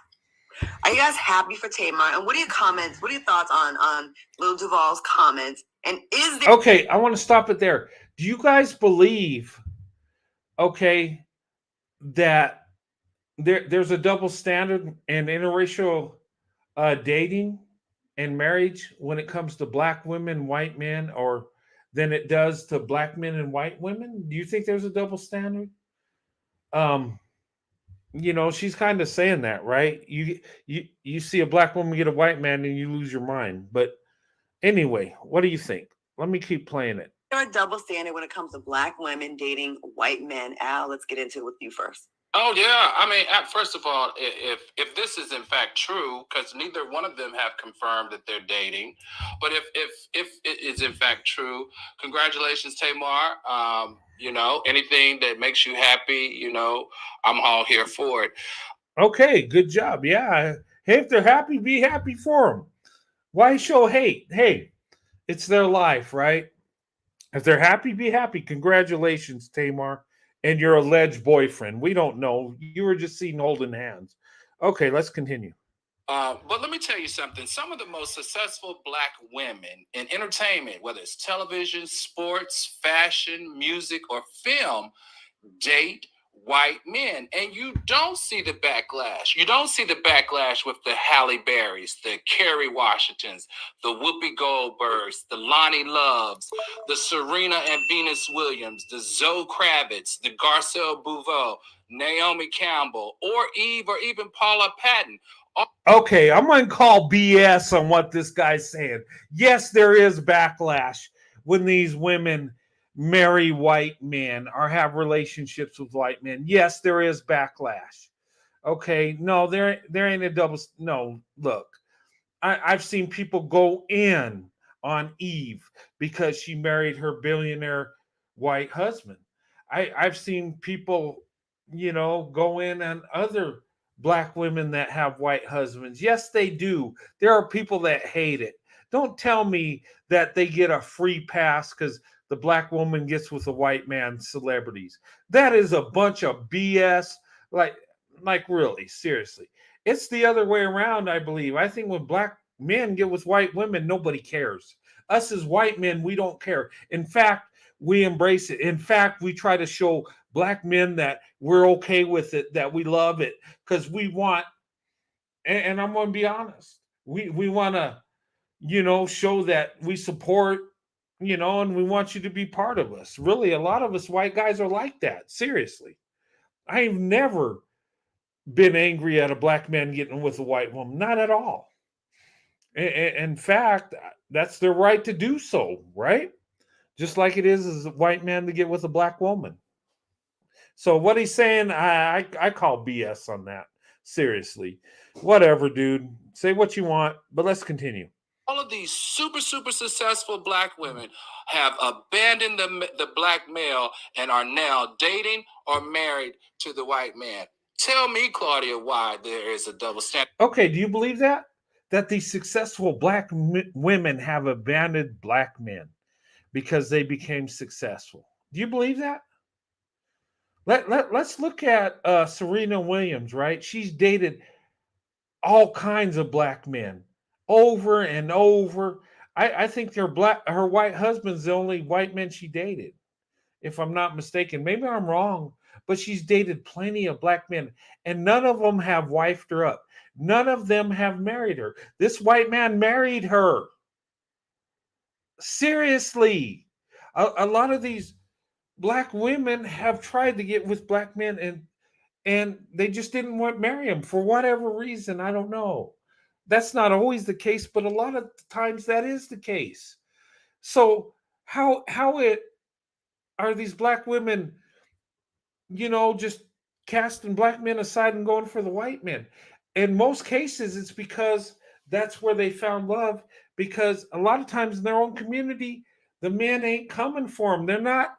Are you guys happy for Tamar? And what are your comments? What are your thoughts on Lil Duval's comments? And is there Okay, I want to stop it there. Do you guys believe, that there's a double standard in interracial dating and marriage when it comes to black women, white men, or than it does to black men and white women? Do you think there's a double standard? She's kind of saying that, right? You see a black woman get a white man and you lose your mind. But anyway, what do you think? Let me keep playing it. There a double standard when it comes to black women dating white men? Al, let's get into it with you first. Oh yeah, I mean, first of all, if this is in fact true, because neither one of them have confirmed that they're dating, but if it is in fact true, congratulations, Tamar. Anything that makes you happy, I'm all here for it. Okay, good job. Yeah, hey, if they're happy, be happy for them. Why show hate? Hey, it's their life, right? If they're happy, be happy. Congratulations, Tamar, and your alleged boyfriend. We don't know. You were just seen holding hands. Okay, let's continue. But let me tell you something. Some of the most successful black women in entertainment, whether it's television, sports, fashion, music, or film, date white men. And you don't see the backlash. You don't see the backlash with the Halle Berrys, the Kerry Washingtons, the Whoopi Goldbergs, the Lonnie Loves, the Serena and Venus Williams, the Zoe Kravitz, the Garcelle Bouveau, Naomi Campbell, or Eve, or even Paula Patton. Okay, I'm going to call BS on what this guy's saying. Yes, there is backlash when these women marry white men or have relationships with white men. Yes, there is backlash. Okay, no, there ain't a double. No, look, I've seen people go in on Eve because she married her billionaire white husband. I've seen people, go in on other black women that have white husbands. Yes, they do. There are people that hate it. Don't tell me that they get a free pass because the black woman gets with a white man, celebrities. That is a bunch of BS. Like really, seriously. It's the other way around, I believe. I think when black men get with white women, nobody cares. Us as white men, we don't care. In fact, we embrace it. In fact, we try to show black men that we're okay with it, that we love it, because we want, and I'm going to be honest, we want to, show that we support, and we want you to be part of us. Really, a lot of us white guys are like that. Seriously. I've never been angry at a black man getting with a white woman. Not at all. In fact, that's their right to do so, right? Just like it is as a white man to get with a black woman. So what he's saying, I call BS on that. Seriously. Whatever, dude. Say what you want, but let's continue. All of these super successful black women have abandoned the black male and are now dating or married to the white man. Tell me, Claudia, why there is a double standard. Okay, do you believe that? That these successful black women have abandoned black men because they became successful. Do you believe that? Let's look at Serena Williams, right? She's dated all kinds of black men over and over. I think her white husband's the only white man she dated, if I'm not mistaken. Maybe I'm wrong, but she's dated plenty of black men, and none of them have wifed her up. None of them have married her. This white man married her. Seriously. A lot of these black women have tried to get with black men, and they just didn't want to marry them for whatever reason. I don't know. That's not always the case, but a lot of times that is the case. So how it are these black women, just casting black men aside and going for the white men? In most cases, it's because that's where they found love. Because a lot of times in their own community, the men ain't coming for them. They're not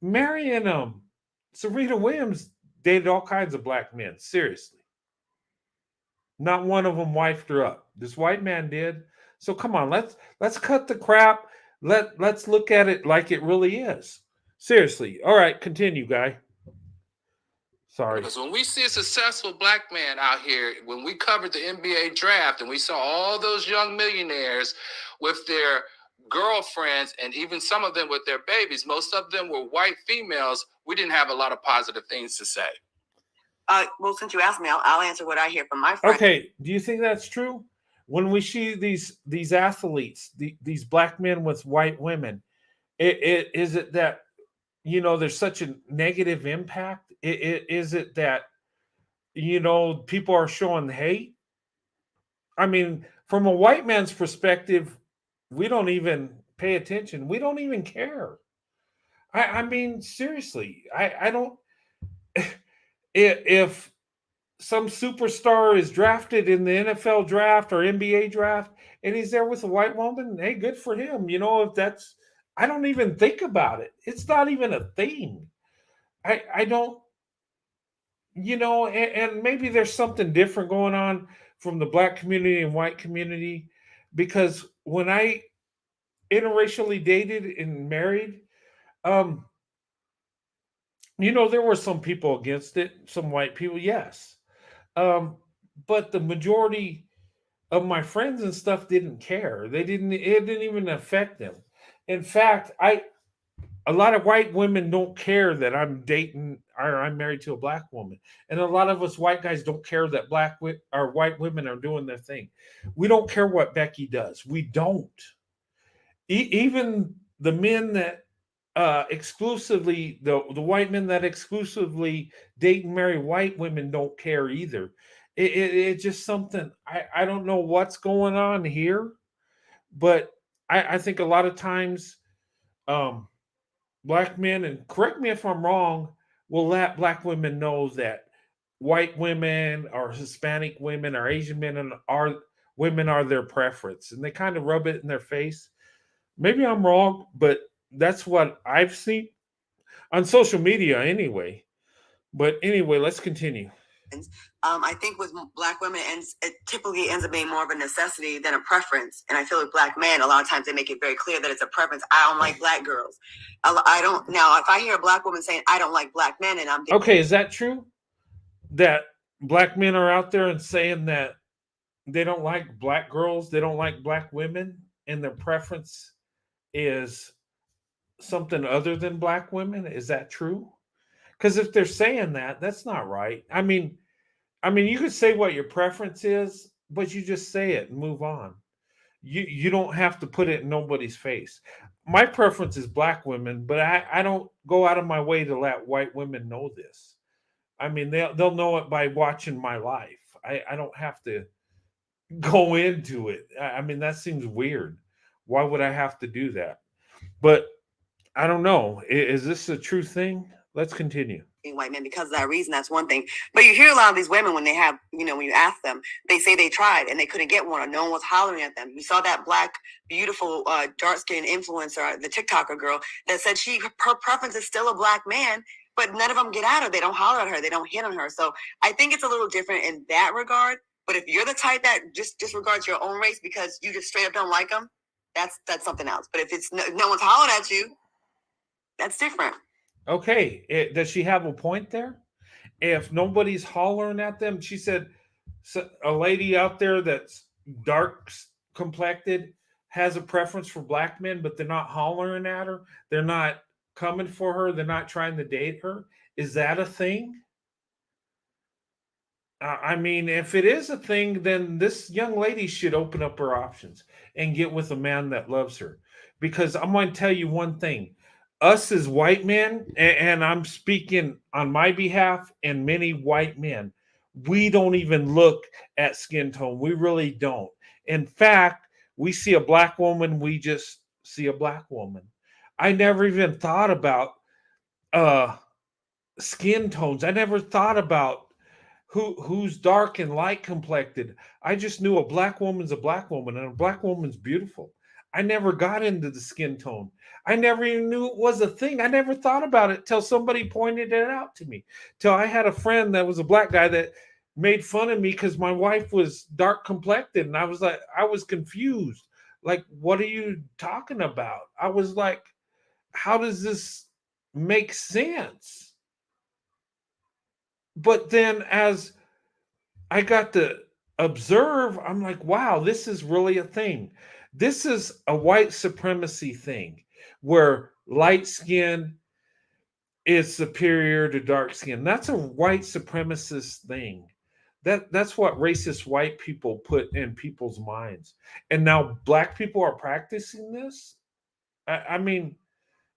marrying them. Serena Williams dated all kinds of black men. Seriously. Not one of them wifed her up. This white man did. So come on, let's cut the crap. Let's look at it like it really is. Seriously. All right, continue, guy. Sorry. Because when we see a successful black man out here, when we covered the NBA draft and we saw all those young millionaires with their girlfriends and even some of them with their babies, most of them were white females, we didn't have a lot of positive things to say. Well, since you asked me, I'll answer what I hear from my friends. Okay, do you think that's true? When we see these athletes, these black men with white women, is it that there's such a negative impact? Is it that people are showing hate? I mean, from a white man's perspective, we don't even pay attention. We don't even care. I mean, seriously, I don't. If some superstar is drafted in the NFL draft or NBA draft and he's there with a white woman, hey, good for him. If that's, I don't even think about it. It's not even a thing. I don't, and maybe there's something different going on from the black community and white community, because when I interracially dated and married, there were some people against it, some white people, yes. But the majority of my friends and stuff didn't care. It didn't even affect them. In fact, a lot of white women don't care that I'm dating or I'm married to a black woman. And a lot of us white guys don't care that white women are doing their thing. We don't care what Becky does. We don't. Even the men that exclusively, the white men that exclusively date and marry white women don't care either. It's just something, I don't know what's going on here, but I think a lot of times black men, and correct me if I'm wrong, will let black women know that white women or Hispanic women or Asian men are their preference, and they kind of rub it in their face. Maybe I'm wrong, but that's what I've seen on social media anyway. But anyway, let's continue. I think with black women, it typically ends up being more of a necessity than a preference. And I feel with black men, a lot of times they make it very clear that it's a preference. I don't like black girls. I don't. Now, if I hear a black woman saying, I don't like black men, and I'm... Okay, is that true? That black men are out there and saying that they don't like black girls, they don't like black women, and their preference is something other than black women? Is that true? Because if they're saying that, that's not right. I mean, you could say what your preference is, but you just say it and move on. You don't have to put it in nobody's face. My preference is black women, but I don't go out of my way to let white women know this. I mean, they'll know it by watching my life. I don't have to go into it. I mean, that seems weird. Why would I have to do that? But I don't know. Is this a true thing? Let's continue. white men because of that reason. That's one thing. But you hear a lot of these women when they have, when you ask them, they say they tried and they couldn't get one, or no one was hollering at them. You saw that black, beautiful, dark-skinned influencer, the TikToker girl, that said her preference is still a black man, but none of them get at her. They don't holler at her. They don't hit on her. So I think it's a little different in that regard. But if you're the type that just disregards your own race because you just straight up don't like them, that's something else. But if it's no one's hollering at you, that's different. Okay, does she have a point there? If nobody's hollering at them, she said a lady out there that's dark complected has a preference for black men, but they're not hollering at her. They're not coming for her. They're not trying to date her. Is that a thing? I mean, if it is a thing, then this young lady should open up her options and get with a man that loves her. Because I'm going to tell you one thing. Us as white men, and I'm speaking on my behalf and many white men, we don't even look at skin tone. We really don't. In fact, we see a black woman, we just see a black woman. I never even thought about skin tones. I never thought about who's dark and light complected. I just knew a black woman's a black woman, and a black woman's beautiful. I never got into the skin tone. I never even knew it was a thing. I never thought about it till somebody pointed it out to me. Till I had a friend that was a black guy that made fun of me because my wife was dark complected, and I was confused. Like, what are you talking about? I was like, how does this make sense? But then as I got to observe, I'm like, wow, this is really a thing. This is a white supremacy thing where light skin is superior to dark skin. That's a white supremacist thing. That's what racist white people put in people's minds. And now black people are practicing this. I mean,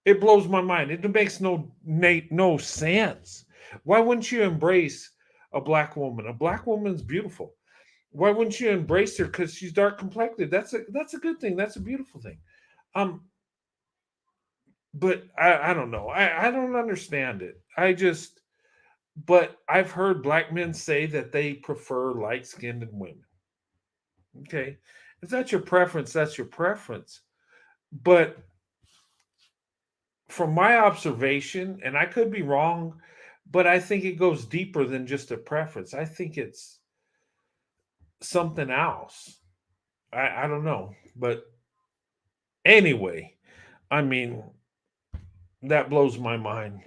it blows my mind. It makes no sense. Why wouldn't you embrace a black woman? A black woman's beautiful. Why wouldn't you embrace her because she's dark complected? That's a good thing. That's a beautiful thing. But I don't know. I don't understand it. But I've heard black men say that they prefer light-skinned women. Okay. If that's your preference, that's your preference. But from my observation, and I could be wrong, but I think it goes deeper than just a preference. I think it's something else. I don't know. But anyway, I mean, that blows my mind.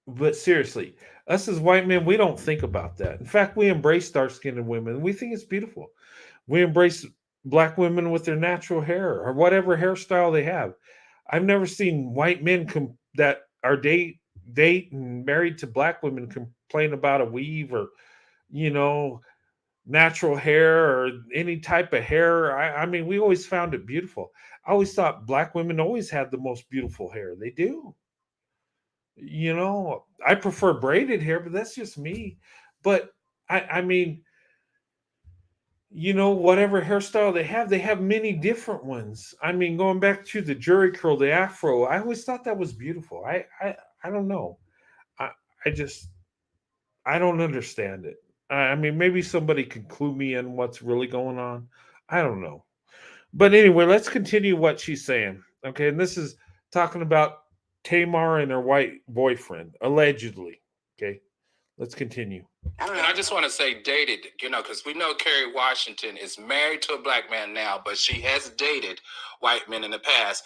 But seriously, us as white men, we don't think about that. In fact, we embrace dark skinned women. We think it's beautiful. We embrace black women with their natural hair or whatever hairstyle they have. I've never seen white men that are date and married to black women complain about a weave or, natural hair or any type of hair. I mean, we always found it beautiful. I always thought black women always had the most beautiful hair. They do. I prefer braided hair, but that's just me. But I mean, whatever hairstyle they have many different ones. I mean, going back to the jerry curl, the afro, I always thought that was beautiful. I don't know. I I don't understand it. I mean, maybe somebody could clue me in what's really going on. I don't know. But anyway, let's continue what she's saying. Okay, and this is talking about Tamar and her white boyfriend, allegedly. Okay, let's continue. And I just want to say dated, because we know Kerry Washington is married to a black man now, but she has dated white men in the past.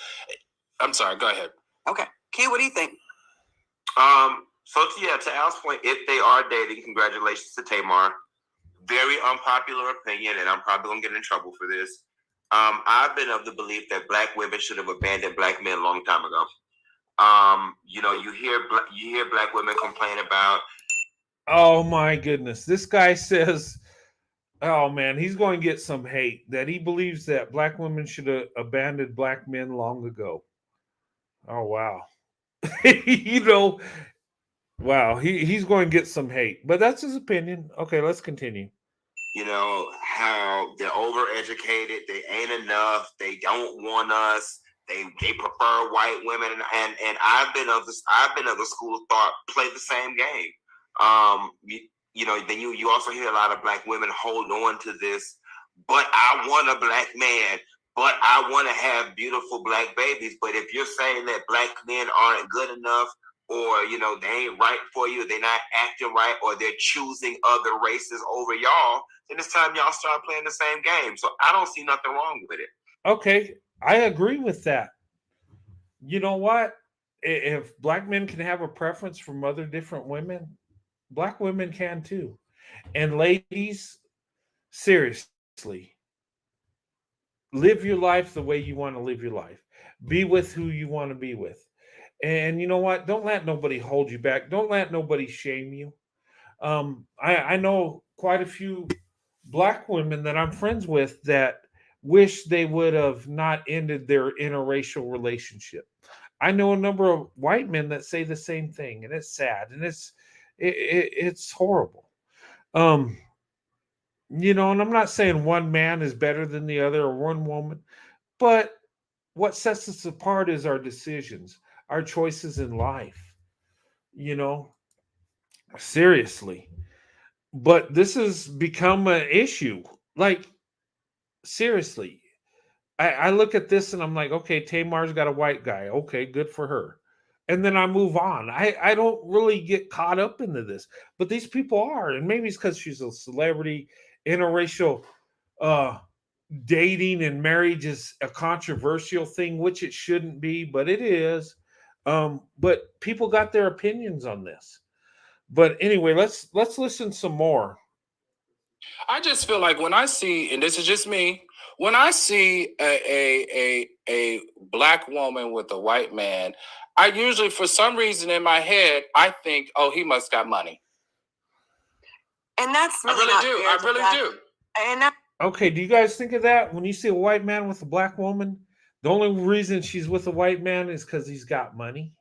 I'm sorry, go ahead. Okay. Q, what do you think? To Al's point, if they are dating, congratulations to Tamar. Very unpopular opinion, and I'm probably gonna get in trouble for this. I've been of the belief that black women should have abandoned black men a long time ago. You hear black women complain about. Oh my goodness, this guy says, "Oh man, he's going to get some hate that he believes that black women should have abandoned black men long ago." Oh wow, wow, he's going to get some hate, but that's his opinion. Okay, let's continue. How they're overeducated, they ain't enough, they don't want us, they prefer white women, and I've been of the school of thought, play the same game. Then you also hear a lot of black women hold on to this, but I want a black man, but I want to have beautiful black babies. But if you're saying that black men aren't good enough, or they ain't right for you, they're not acting right, or they're choosing other races over y'all, then it's time y'all start playing the same game. So I don't see nothing wrong with it. Okay, I agree with that. You know what? If black men can have a preference from other different women, black women can too. And ladies, seriously, live your life the way you want to live your life. Be with who you want to be with. And you know what? Don't let nobody hold you back. Don't let nobody shame you. I know quite a few black women that I'm friends with that wish they would have not ended their interracial relationship. I know a number of white men that say the same thing, and it's sad and it's horrible. Um, and I'm not saying one man is better than the other or one woman, but what sets us apart is our decisions, our choices in life. You know, seriously. But this has become an issue. Like, seriously. I look at this and I'm like, okay, Tamar's got a white guy. Okay, good for her. And then I move on. I don't really get caught up into this. But these people are. And maybe it's because she's a celebrity, interracial uh dating and marriage is a controversial thing, which it shouldn't be, but it is. But people got their opinions on this. But anyway, let's listen some more. I just feel like when I see, and this is just me, when I see a black woman with a white man, I usually, for some reason in my head, I think, oh, he must got money. And that's I really do. I really do. And that, Okay, do you guys think of that when you see a white man with a black woman? The only reason she's with a white man is because he's got money.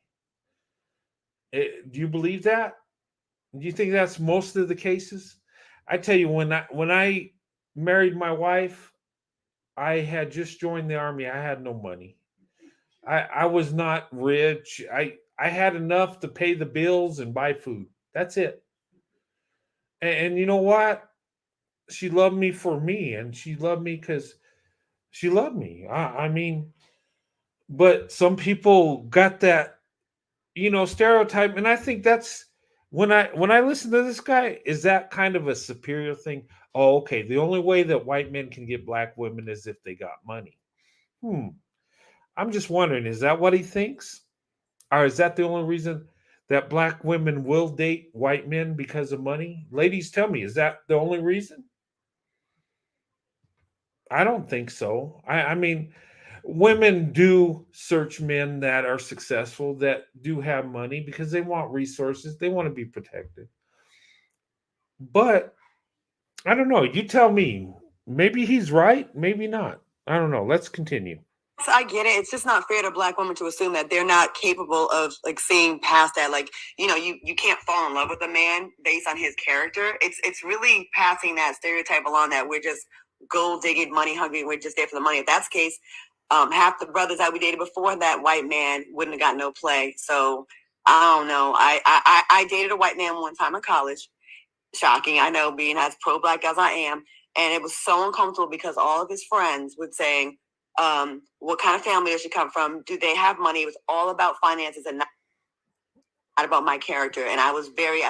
Do you believe that? Do you think that's most of the cases? I tell you, when I married my wife, I had just joined the army. I had no money. I was not rich. I had enough to pay the bills and buy food. That's it. And you know what? She loved me for me, and she loved me because she loved me. I mean, but some people got that, stereotype, and I think that's when I listen to this guy, is that kind of a superior thing? Oh, okay. The only way that white men can get black women is if they got money. Hmm. I'm just wondering, is that what he thinks? Or is that the only reason that black women will date white men because of money? Ladies, tell me, is that the only reason? I don't think so. I mean, women do search men that are successful, that do have money because they want resources, they want to be protected. But I don't know. You tell me. Maybe he's right, maybe not. I don't know. Let's continue. I get it. It's just not fair to black women to assume that they're not capable of like seeing past that. Like, you can't fall in love with a man based on his character. It's really passing that stereotype along that we're just gold digging, money hungry, we're just there for the money. If that's the case, half the brothers that we dated before that white man wouldn't have got no play. So I don't know. I dated a white man one time in college. Shocking, I know, being as pro-black as I am. And it was so uncomfortable because all of his friends would saying, what kind of family does she come from? Do they have money? It was all about finances and not about my character. And I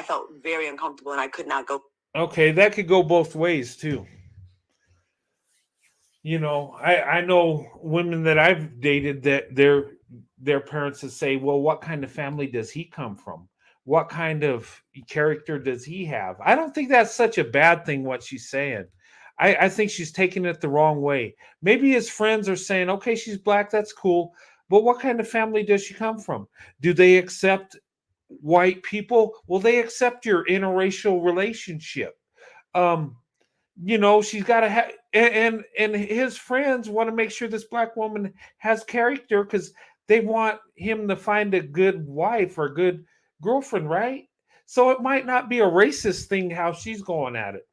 felt very uncomfortable and I could not go. Okay, that could go both ways too. I know women that I've dated that their parents would say, well, what kind of family does he come from? What kind of character does he have? I don't think that's such a bad thing, what she's saying. I think she's taking it the wrong way. Maybe his friends are saying, okay, she's black, that's cool. But what kind of family does she come from? Do they accept white people? Will they accept your interracial relationship? She's got to have, and his friends want to make sure this black woman has character because they want him to find a good wife or good girlfriend, right? So it might not be a racist thing how she's going at it.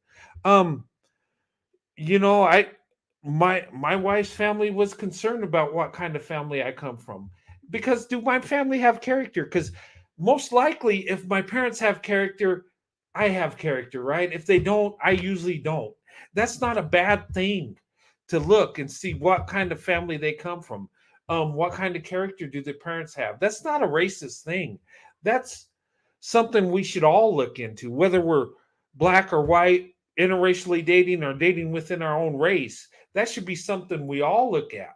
I my wife's family was concerned about what kind of family I come from. Because do my family have character? Because most likely, if my parents have character, I have character, right? If they don't, I usually don't. That's not a bad thing to look and see what kind of family they come from. What kind of character do the parents have? That's not a racist thing. That's something we should all look into, whether we're black or white, interracially dating or dating within our own race. That should be something we all look at,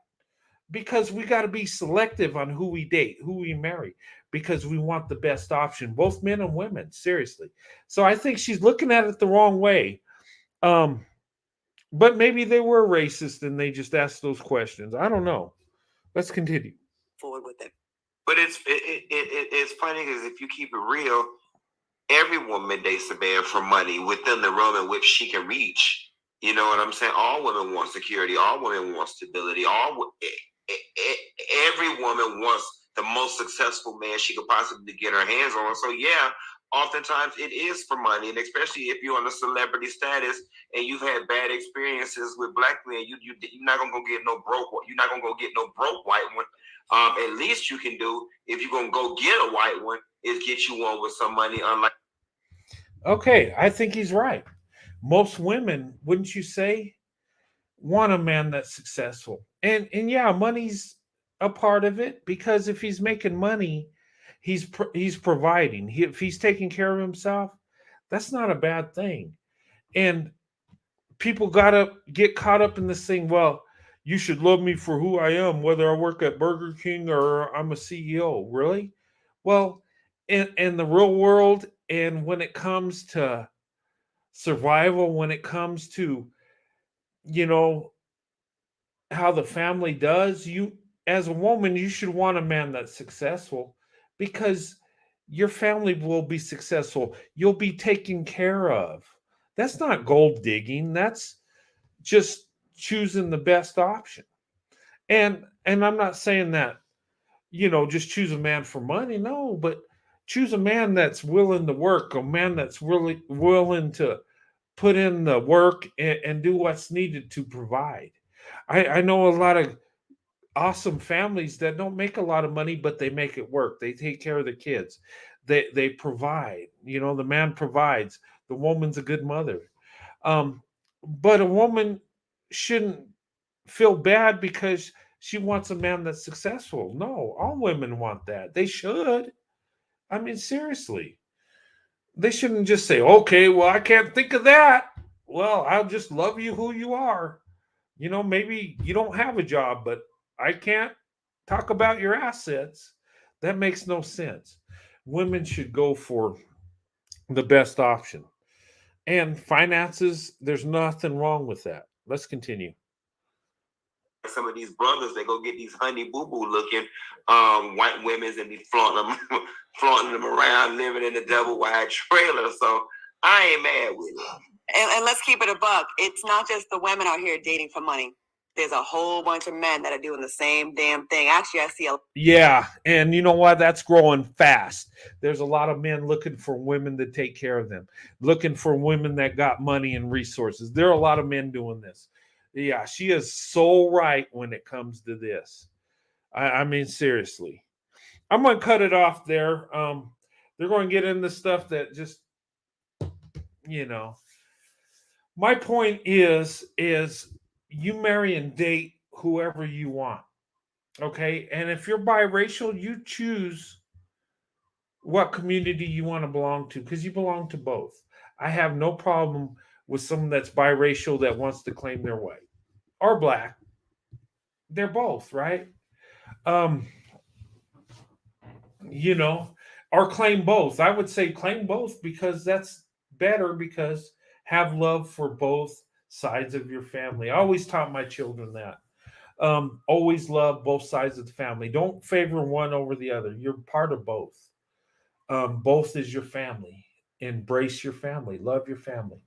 because we got to be selective on who we date, who we marry, because we want the best option, both men and women, seriously. So I think she's looking at it the wrong way. Um, but maybe they were racist and they just asked those questions. I don't know. Let's continue. Forward with it. But it's funny because if you keep it real, every woman dates a man for money within the realm in which she can reach. You know what I'm saying? All women want security. All women want stability. Every woman wants the most successful man she could possibly get her hands on. So yeah, oftentimes it is for money, and especially if you're on a celebrity status and you've had bad experiences with black men, you're not gonna go get no broke. You're not gonna go get no broke white one. At least you can do, if you're gonna go get a white one, is get you one with some money. Unlike, Okay, I think he's right. Most women, wouldn't you say, want a man that's successful. And yeah, money's a part of it, because if he's making money, he's providing. If he's taking care of himself, that's not a bad thing. And people gotta get caught up in this thing. Well, you should love me for who I am, whether I work at Burger King or I'm a CEO. Really? Well, in the real world, and when it comes to survival, when it comes to, you know, how the family does, you, as a woman, you should want a man that's successful, because your family will be successful. You'll be taken care of. That's not gold digging. That's just choosing the best option. And I'm not saying that, just choose a man for money. No, but choose a man that's willing to work, a man that's really willing to put in the work and do what's needed to provide. I know a lot of awesome families that don't make a lot of money, but they make it work. They take care of the kids. They provide. The man provides. The woman's a good mother. But a woman shouldn't feel bad because she wants a man that's successful. No, all women want that. They should. I mean, seriously. They shouldn't just say, okay, well, I can't think of that. Well, I'll just love you who you are. Maybe you don't have a job, but I can't talk about your assets. That makes no sense. Women should go for the best option. And finances, there's nothing wrong with that. Let's continue. some of these brothers, they go get these honey boo boo looking white women's and be flaunting them around, living in the double wide trailer. So I ain't mad with it. And let's keep it a buck. It's not just the women out here dating for money. There's a whole bunch of men that are doing the same damn thing. Actually, I see a Yeah, and you know what? That's growing fast. There's a lot of men looking for women to take care of them, looking for women that got money and resources. There are a lot of men doing this. Yeah, she is so right when it comes to this. I mean, seriously. I'm going to cut it off there. They're going to get into stuff that just, my point is you marry and date whoever you want. Okay. And if you're biracial, you choose what community you want to belong to, because you belong to both. I have no problem with someone that's biracial that wants to claim they're white or black. They're both, right? Or claim both. I would say claim both, because that's better, because have love for both sides of your family. I always taught my children that. Always love both sides of the family. Don't favor one over the other. You're part of both. Both is your family. Embrace your family. Love your family.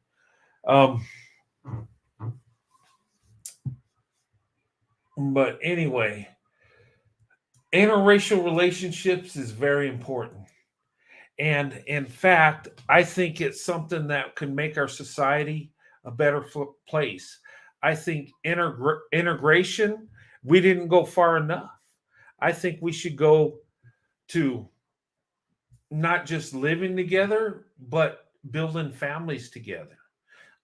But anyway, interracial relationships is very important. And in fact, I think it's something that can make our society a better place. I think integration, we didn't go far enough. I think we should go to not just living together, but building families together.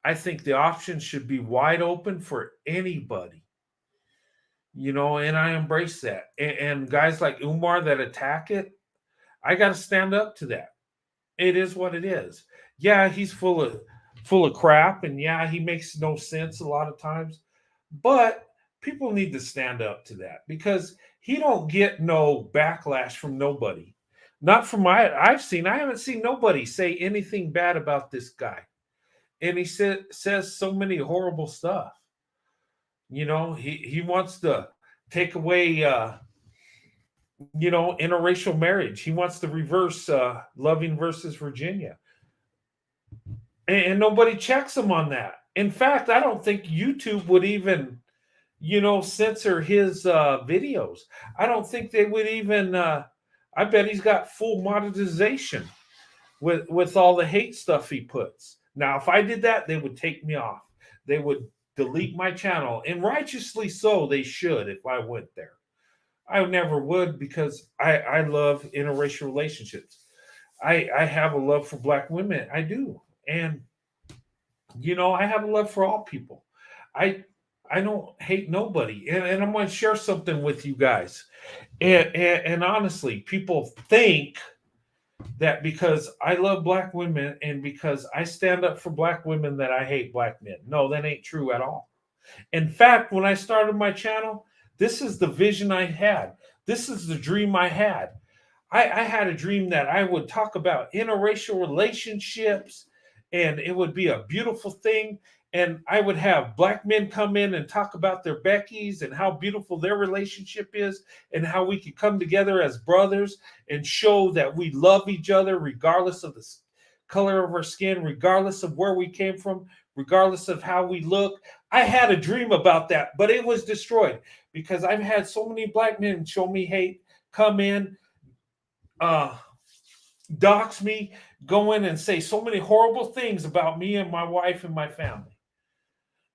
I think the options should be wide open for anybody, and I embrace that. And guys like Umar that attack it, I got to stand up to that. It is what it is. Yeah, he's full of crap, and yeah, he makes no sense a lot of times. But people need to stand up to that because he don't get no backlash from nobody. Not from I've seen. I haven't seen nobody say anything bad about this guy, and he says so many horrible stuff. He wants to take away interracial marriage. He wants to reverse Loving versus Virginia. And nobody checks him on that. In fact, I don't think YouTube would even, censor his videos. I don't think they would even, I bet he's got full monetization with all the hate stuff he puts. Now, if I did that, they would take me off. They would delete my channel. And righteously so, they should if I went there. I never would because I love interracial relationships. I have a love for Black women. I do. And, I have a love for all people. I don't hate nobody. And I'm going to share something with you guys. And honestly, people think that because I love Black women and because I stand up for Black women that I hate Black men. No, that ain't true at all. In fact, when I started my channel, this is the vision I had. This is the dream I had. I had a dream that I would talk about interracial relationships and it would be a beautiful thing. And I would have Black men come in and talk about their Beckys and how beautiful their relationship is and how we could come together as brothers and show that we love each other regardless of the color of our skin, regardless of where we came from, regardless of how we look. I had a dream about that, but it was destroyed because I've had so many Black men show me hate, come in, dox me, go in and say so many horrible things about me and my wife and my family.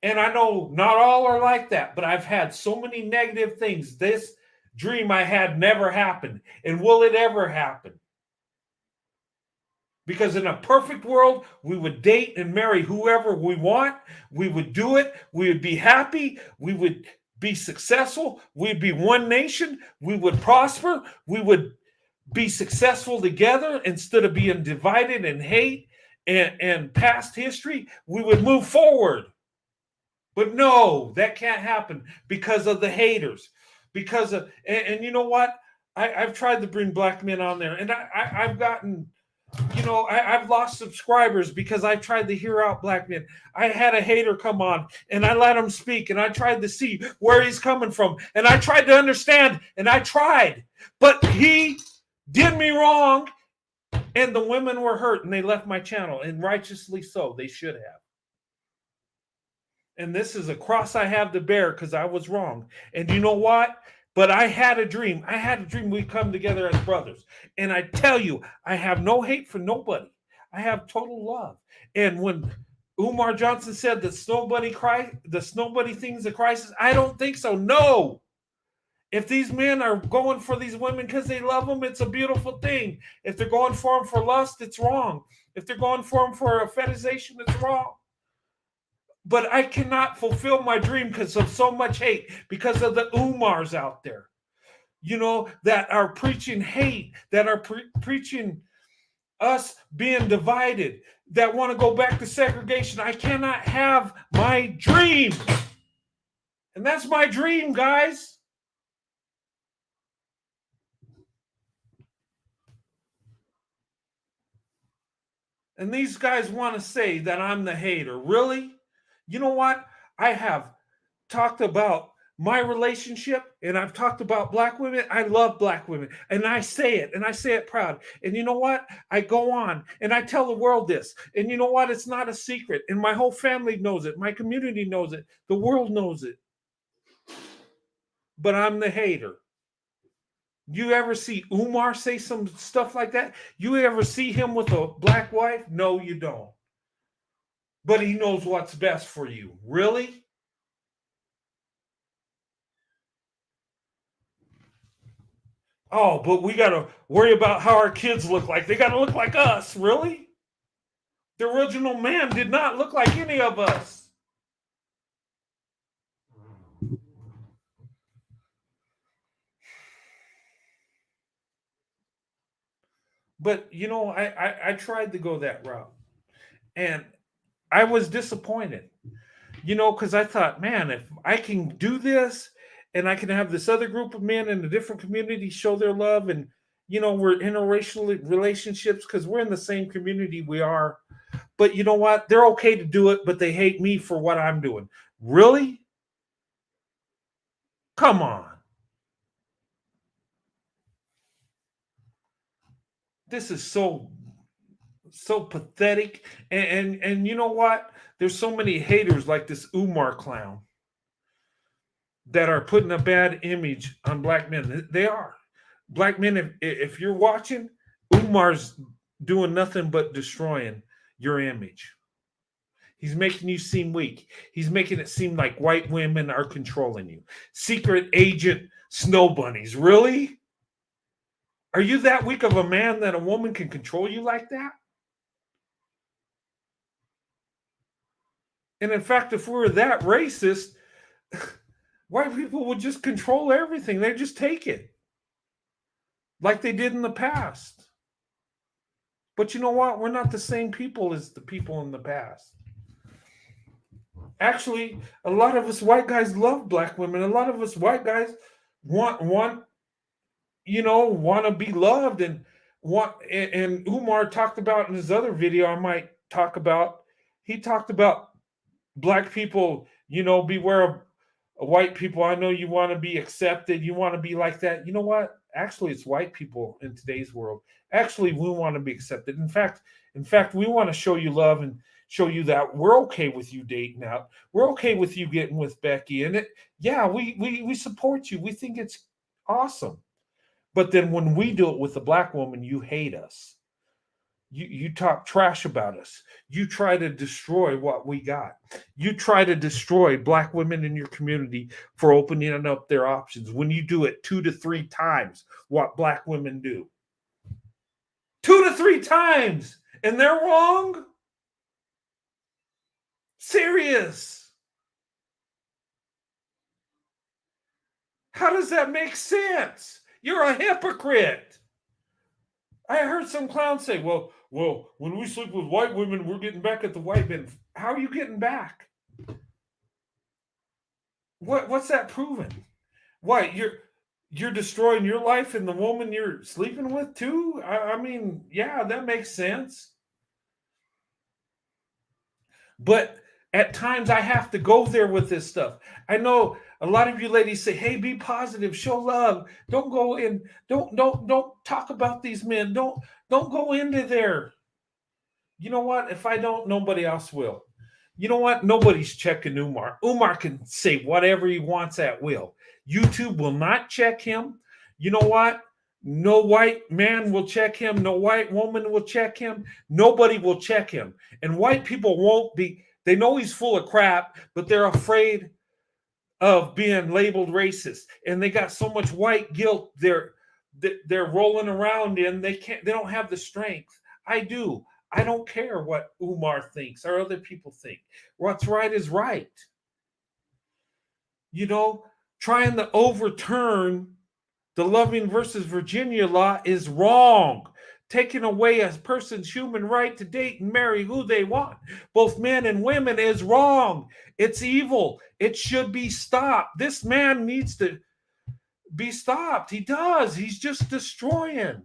And I know not all are like that, but I've had so many negative things. This dream I had never happened. And will it ever happen? Because in a perfect world, we would date and marry whoever we want. We would do it. We would be happy. We would be successful. We'd be one nation. We would prosper. We would be successful together instead of being divided and hate and past history. We would move forward. But no, that can't happen because of the haters. Because of, and you know what? I've tried to bring Black men on there, and I've gotten, I've lost subscribers because I tried to hear out Black men. I had a hater come on, and I let him speak, and I tried to see where he's coming from, and I tried to understand, and I tried. But he did me wrong, and the women were hurt, and they left my channel, and righteously so. They should have. And this is a cross I have to bear because I was wrong. And you know what? But I had a dream. I had a dream we'd come together as brothers. And I tell you, I have no hate for nobody. I have total love. And when Umar Johnson said the snow bunny thing's a crisis, I don't think so. No. If these men are going for these women because they love them, it's a beautiful thing. If they're going for them for lust, it's wrong. If they're going for them for a fetishization, it's wrong. But I cannot fulfill my dream because of so much hate, because of the Umars out there, that are preaching hate, that are preaching us being divided, that want to go back to segregation. I cannot have my dream. And that's my dream, guys. And these guys want to say that I'm the hater. Really? You know what? I have talked about my relationship and I've talked about Black women. I love Black women and I say it and I say it proud. And you know what? I go on and I tell the world this. And you know what? It's not a secret. And my whole family knows it. My community knows it. The world knows it. But I'm the hater. You ever see Umar say some stuff like that? You ever see him with a Black wife? No, you don't. But he knows what's best for you. Really? Oh, but we got to worry about how our kids look like. They got to look like us. Really? The original man did not look like any of us. But, you know, I tried to go that route. And I was disappointed, you know, because I thought, man, if I can do this and I can have this other group of men in a different community show their love, and, you know, we're interracial relationships because we're in the same community we are. But you know what? They're okay to do it, but they hate me for what I'm doing. Really? Come on. This is so pathetic. And you know what? There's so many haters like this Umar clown that are putting a bad image on black men. They are. Black men, if you're watching, Umar's doing nothing but destroying your image. He's making you seem weak. He's making it seem like white women are controlling you. Secret agent snow bunnies. Really? Are you that weak of a man that a woman can control you like that? And in fact, if we were that racist, white people would just control everything. They just take it like they did in the past. But you know what? We're not the same people as the people in the past. Actually, a lot of us white guys love black women. A lot of us white guys want to be loved, and Umar talked about in his other video I might talk about. He talked about black people, you know, beware of white people. I know you want to be accepted. You want to be like that. You know what? Actually, it's white people in today's world. Actually, we want to be accepted. In fact, we want to show you love and show you that we're okay with you dating out. We're okay with you getting with Becky. And we support you. We think it's awesome. But then when we do it with a black woman, you hate us. You talk trash about us. You try to destroy what we got. You try to destroy black women in your community for opening up their options when you do it 2 to 3 times what black women do. 2 to 3 times. And they're wrong? Serious. How does that make sense? You're a hypocrite. I heard some clown say, well, when we sleep with white women, we're getting back at the white men. How are you getting back? What's that proving? What, you're destroying your life and the woman you're sleeping with too? I mean, yeah, that makes sense. But at times I have to go there with this stuff. I know a lot of you ladies say, hey, be positive, show love. Don't go in, don't talk about these men. Don't go into there. You know what? If I don't, nobody else will. You know what? Nobody's checking Umar. Umar can say whatever he wants at will. YouTube will not check him. You know what? No white man will check him. No white woman will check him. Nobody will check him. And white people won't be. They know he's full of crap, but they're afraid of being labeled racist. And they got so much white guilt they're rolling around in. They don't have the strength. I do. I don't care what Umar thinks or other people think. What's right is right. You know, trying to overturn the Loving versus Virginia law is wrong. Taking away a person's human right to date and marry who they want, both men and women, is wrong. It's evil. It should be stopped. This man needs to be stopped. He does. He's just destroying.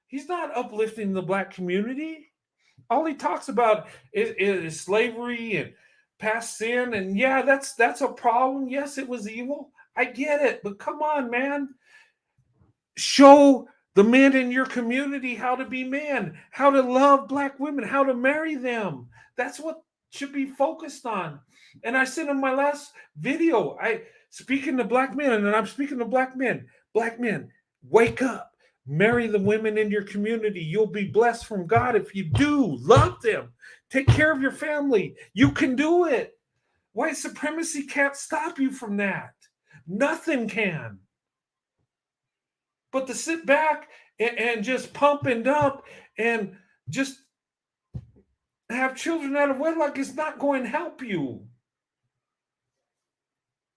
He's not uplifting the black community. All he talks about is slavery and past sin. And yeah, that's a problem. Yes, it was evil. I get it. But come on, man. Show the men in your community how to be men, how to love black women, how to marry them. That's what should be focused on. And I said in my last video, speaking to black men, and I'm speaking to black men, wake up, marry the women in your community. You'll be blessed from God if you do. Love them. Take care of your family. You can do it. White supremacy can't stop you from that. Nothing can. But to sit back and just pump and dump and just have children out of wedlock is not going to help you.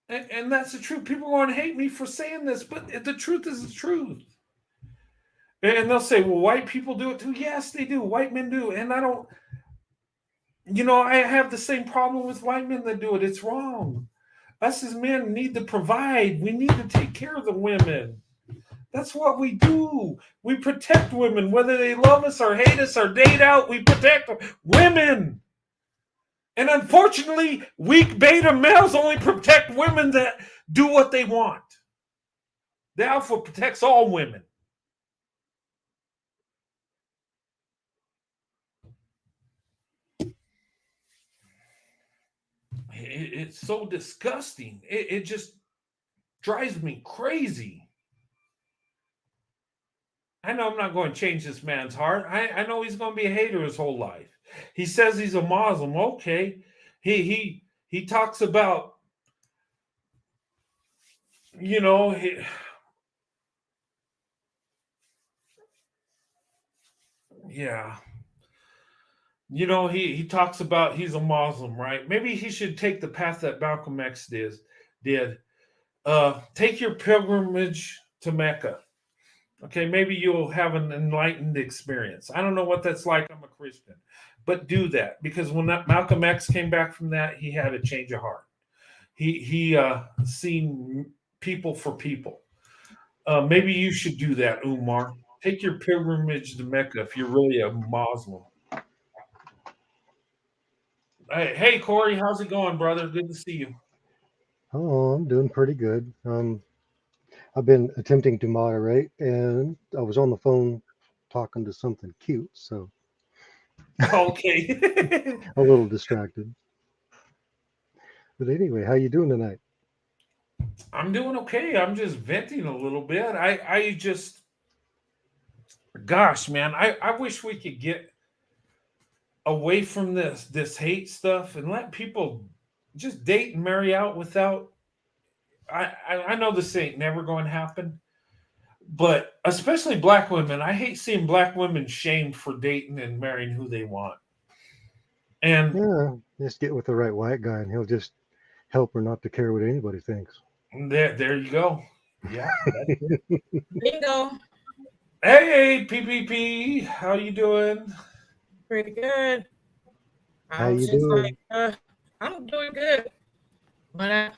And that's the truth. People are going to hate me for saying this, but the truth is the truth. And they'll say, well, white people do it too. Yes, they do. White men do. And I don't, I have the same problem with white men that do it. It's wrong. Us as men need to provide. We need to take care of the women. That's what we do. We protect women, whether they love us or hate us or date out. We protect women. And unfortunately, weak beta males only protect women that do what they want. The alpha protects all women. It's so disgusting. It just drives me crazy. I know I'm not going to change this man's heart. I know he's going to be a hater his whole life. He says he's a Muslim. Okay. He talks about, he talks about he's a Muslim, right? Maybe he should take the path that Malcolm X did. Take your pilgrimage to Mecca. Okay, maybe you'll have an enlightened experience. I don't know what that's like. I'm a Christian. But do that, because when Malcolm X came back from that, he had a change of heart. He seen people for people. Maybe you should do that, Umar. Take your pilgrimage to Mecca if you're really a Muslim. Hey, Corey, how's it going, brother? Good to see you. Oh, I'm doing pretty good. I've been attempting to moderate, and I was on the phone talking to something cute, so Okay. a little distracted. But anyway, how you doing tonight? I'm doing okay. I'm just venting a little bit. I just, gosh, man, I wish we could get away from this hate stuff and let people just date and marry out without. I know this ain't never going to happen, but especially black women. I hate seeing black women shamed for dating and marrying who they want. And Yeah, just get with the right white guy, and he'll just help her not to care what anybody thinks. there you go. Yeah. Bingo. Hey, PPP, how you doing? Pretty good. How I'm you just doing? I'm doing good. But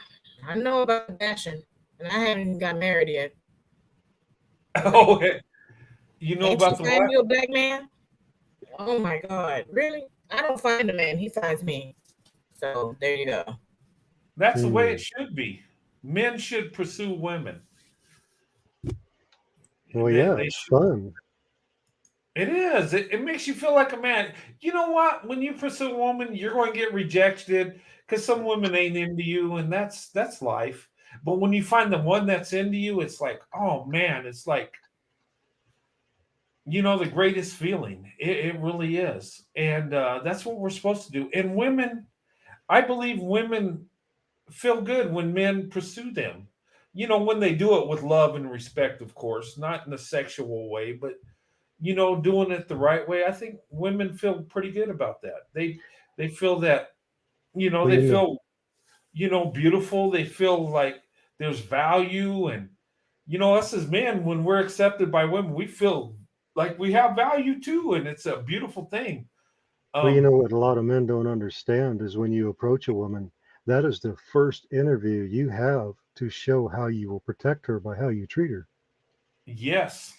I know about dashing, and I haven't even got married yet. Oh, you know Can't you about the find what? me a black man? Oh my God, really? I don't find a man; he finds me. So there you go. That's the way it should be. Men should pursue women. Well, yeah, They it's should. fun. It is. It makes you feel like a man. You know what? When you pursue a woman, you're going to get rejected because some women ain't into you, and that's life. But when you find the one that's into you, it's like, oh man, it's like, the greatest feeling. It really is, and that's what we're supposed to do. And women, I believe women feel good when men pursue them. When they do it with love and respect, of course, not in a sexual way, but doing it the right way. I think women feel pretty good about that. They feel that, Well, they feel, beautiful. They feel like there's value. And, us as men, when we're accepted by women, we feel like we have value too. And it's a beautiful thing. Well, what a lot of men don't understand is when you approach a woman, that is the first interview you have to show how you will protect her by how you treat her. Yes.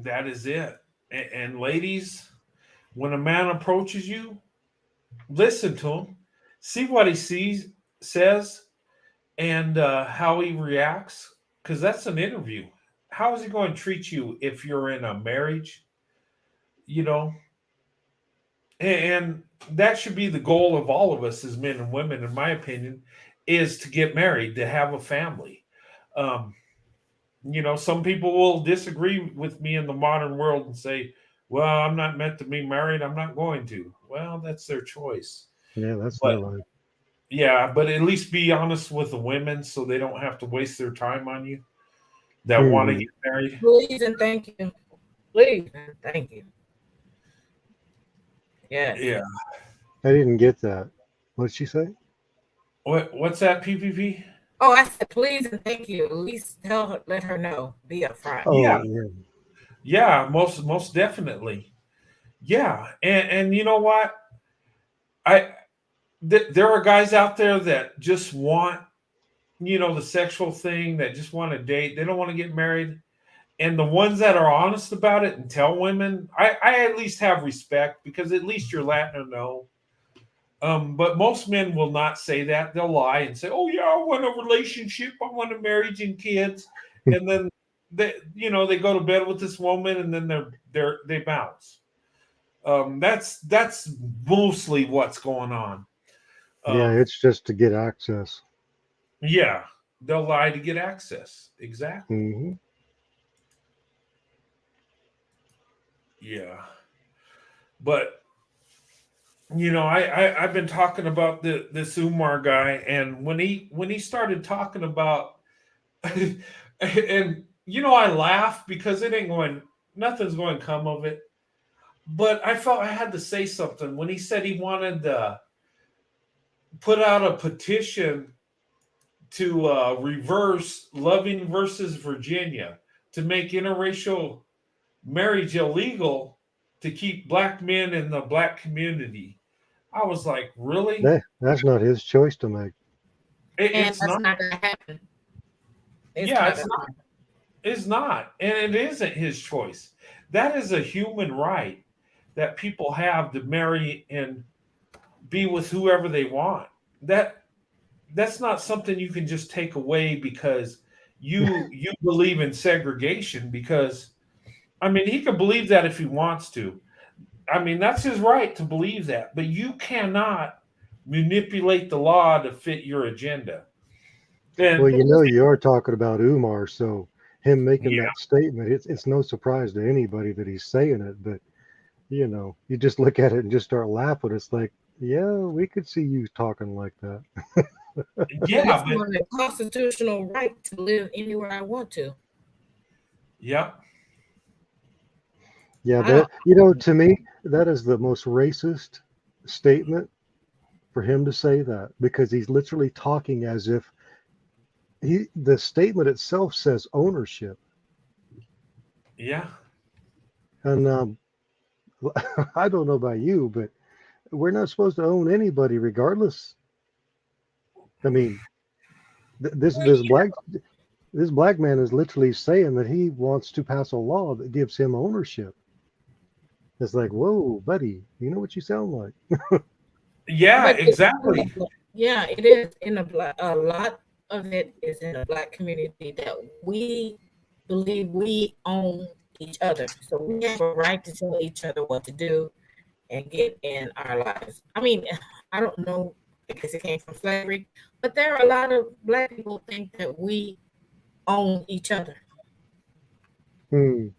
That is it. And ladies, when a man approaches you, listen to him, see what he says, and how he reacts, because that's an interview. How is he going to treat you if you're in a marriage? And that should be the goal of all of us as men and women, in my opinion, is to get married, to have a family. Some people will disagree with me in the modern world and say, well, I'm not meant to be married, I'm not going to. Well, that's their choice. Yeah, that's But their life. yeah, but at least be honest with the women so they don't have to waste their time on you. that want to get married. Please and thank you. Please and thank you. Yes. Yeah. I didn't get that. What'd she say? What's that, PPP? Oh, I said please and thank you. At least tell her, let her know. Be upfront. Yeah. Oh, yeah. Yeah, most definitely. Yeah. And you know what? There are guys out there that just want, the sexual thing, that just want to date. They don't want to get married. And the ones that are honest about it and tell women, I at least have respect, because at least you're letting her know. But most men will not say that. They'll lie and say, "Oh yeah, I want a relationship, I want a marriage and kids," and then they go to bed with this woman, and then they bounce. That's mostly what's going on. Yeah, it's just to get access. Yeah, they'll lie to get access. Exactly. Mm-hmm. Yeah, but I've been talking about this Umar guy, and when he started talking about, and I laugh because nothing's going to come of it. But I felt I had to say something when he said he wanted to put out a petition to reverse Loving versus Virginia, to make interracial marriage illegal, to keep black men in the black community. I was like, really? That's not his choice to make. It's that's not. not going to happen. It's not. It's not. And it isn't his choice. That is a human right that people have to marry and be with whoever they want. That's not something you can just take away because you believe in segregation. Because he can believe that if he wants to. That's his right to believe that, but you cannot manipulate the law to fit your agenda. And Well, you are talking about Umar, so him making that statement, it's no surprise to anybody that he's saying it. But you just look at it and just start laughing. It's like, yeah, we could see you talking like that. yeah, it's my constitutional right to live anywhere I want to. Yeah. Yeah, to me, that is the most racist statement for him to say that, because he's literally talking as if the statement itself says ownership. Yeah. And I don't know about you, but we're not supposed to own anybody regardless. This black man is literally saying that he wants to pass a law that gives him ownership. It's like, whoa, buddy, you know what you sound like. Yeah, exactly. Yeah, it is in a lot of it is in the black community that we believe we own each other. So we have a right to tell each other what to do and get in our lives. I don't know because it came from slavery, but there are a lot of black people who think that we own each other. Weird.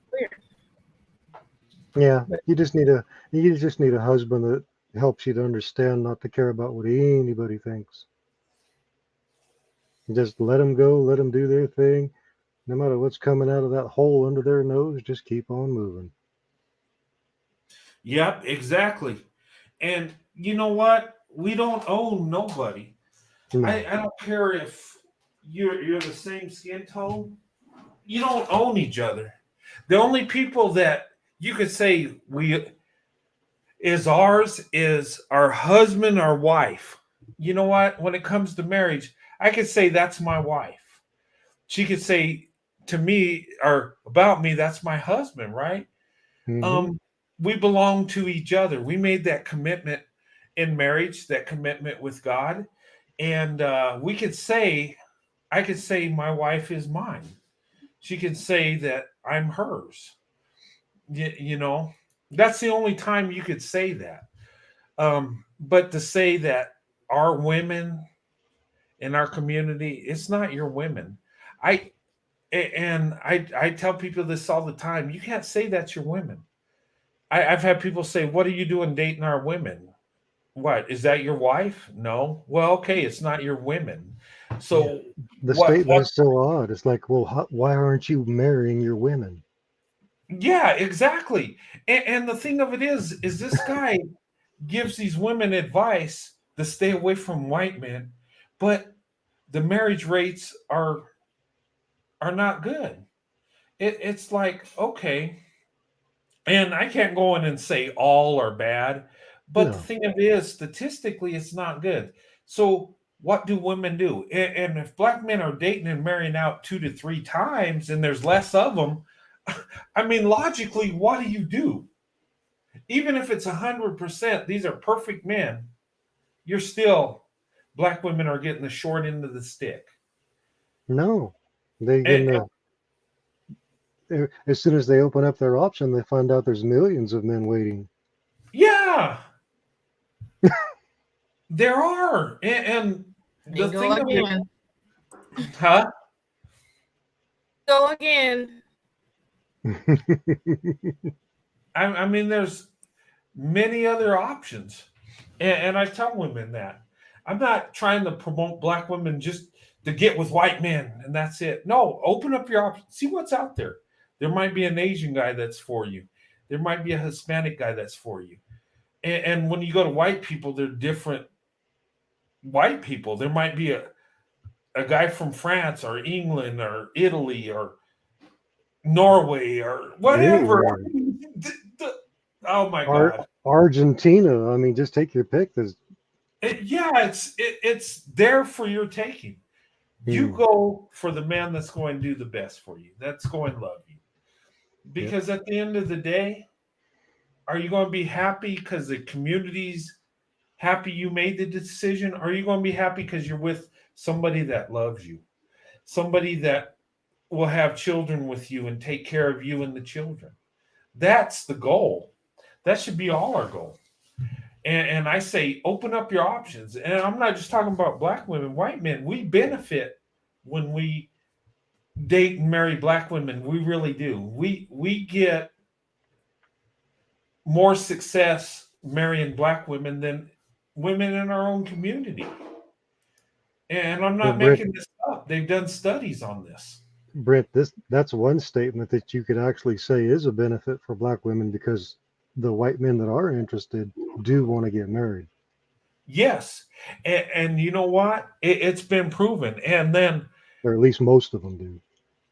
Yeah, you just need a husband that helps you to understand not to care about what anybody thinks. Just let them go, let them do their thing. No matter what's coming out of that hole under their nose, just keep on moving. Yep, exactly. And you know what? We don't own nobody. No. I don't care if you're the same skin tone. You don't own each other. The only people that you could say is ours is our husband or wife. You know what? When it comes to marriage, I could say that's my wife. She could say to me or about me, that's my husband, right? Mm-hmm. We belong to each other. We made that commitment in marriage, that commitment with God. And I could say my wife is mine. She can say that I'm hers. That's the only time you could say that. But to say that our women in our community, it's not your women. I tell people this all the time. You can't say that's your women. I've had people say, "What are you doing dating our women?" What is that? Your wife? No. Well, okay, it's not your women. So The what? statement is so odd. It's like, well, why aren't you marrying your women? Yeah, exactly. And the thing of it is this guy gives these women advice to stay away from white men, but the marriage rates are not good. It's like, okay, and I can't go in and say all are bad, but the No, thing of it is, statistically, it's not good. So what do women do? And if black men are dating and marrying out 2 to 3 times, and there's less of them, I mean, logically, what do you do? Even if it's 100%, these are perfect men. You're still black women are getting the short end of the stick. no. They And, can, as soon as they open up their option, they find out there's millions of men waiting. yeah, there are. And They the go thing of it, again. huh? Go again. I mean, there's many other options. And I tell women that. I'm not trying to promote black women just to get with white men and that's it. No, open up your options. See what's out there. There might be an Asian guy that's for you. There might be a Hispanic guy that's for you. And when you go to white people, they're different white people. There might be a guy from France or England or Italy or Norway or whatever. Anywhere. Oh my God. Argentina. I mean, just take your pick. There's, It's there for your taking. You Hmm. go for the man that's going to do the best for you. That's going to love you. Because at the end of the day, are you going to be happy because the community's happy you made the decision? Or are you going to be happy because you're with somebody that loves you? Somebody that will have children with you and take care of you and the children. That's the goal. That should be all our goal. And I say, open up your options. And I'm not just talking about black women, white men. We benefit when we date and marry black women. We really do. We get more success marrying black women than women in our own community. And I'm well, not making this up. They've done studies on this. Brent, that's one statement that you could actually say is a benefit for black women because the white men that are interested do want to get married. Yes. And you know what? It's been proven. And then, Or at least most of them do.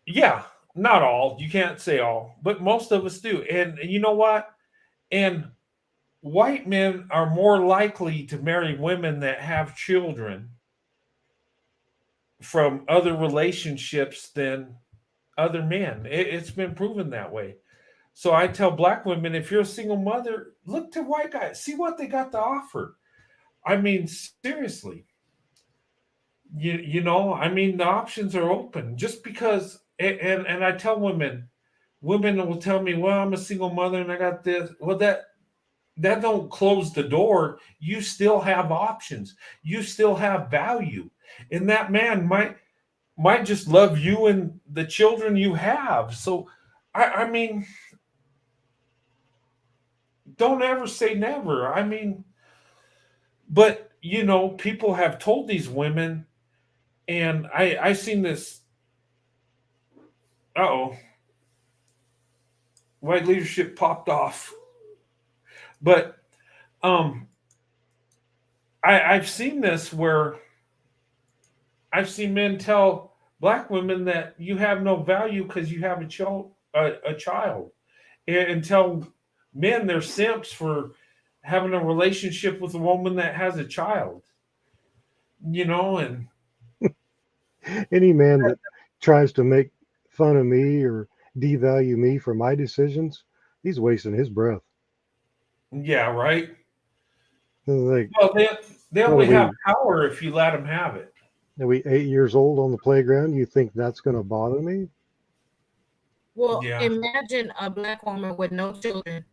yeah, not all. You can't say all, but most of us do. And you know what? And white men are more likely to marry women that have children from other relationships than other men. It's been proven that way. So I tell black women, if you're a single mother, look to white guys, see what they got to offer. I mean, seriously, you know, I mean, the options are open. Just because, and I tell women will tell me, well, I'm a single mother and I got this. Well, that don't close the door. You still have options. You still have value, and that man might just love you and the children you have. So, I mean, don't ever say never. I mean, but you know, people have told these women, and I seen this. Oh, white leadership popped off, but um, I've seen this where I've seen men tell black women that you have no value because you have a child, and tell men they're simps for having a relationship with a woman that has a child. You know, and Any man that tries to make fun of me or devalue me for my decisions, he's wasting his breath. yeah, right. Like, Well, they what only have power if you let them have it. are we 8 years old on the playground? You think that's going to bother me? Well, Yeah. imagine a black woman with no children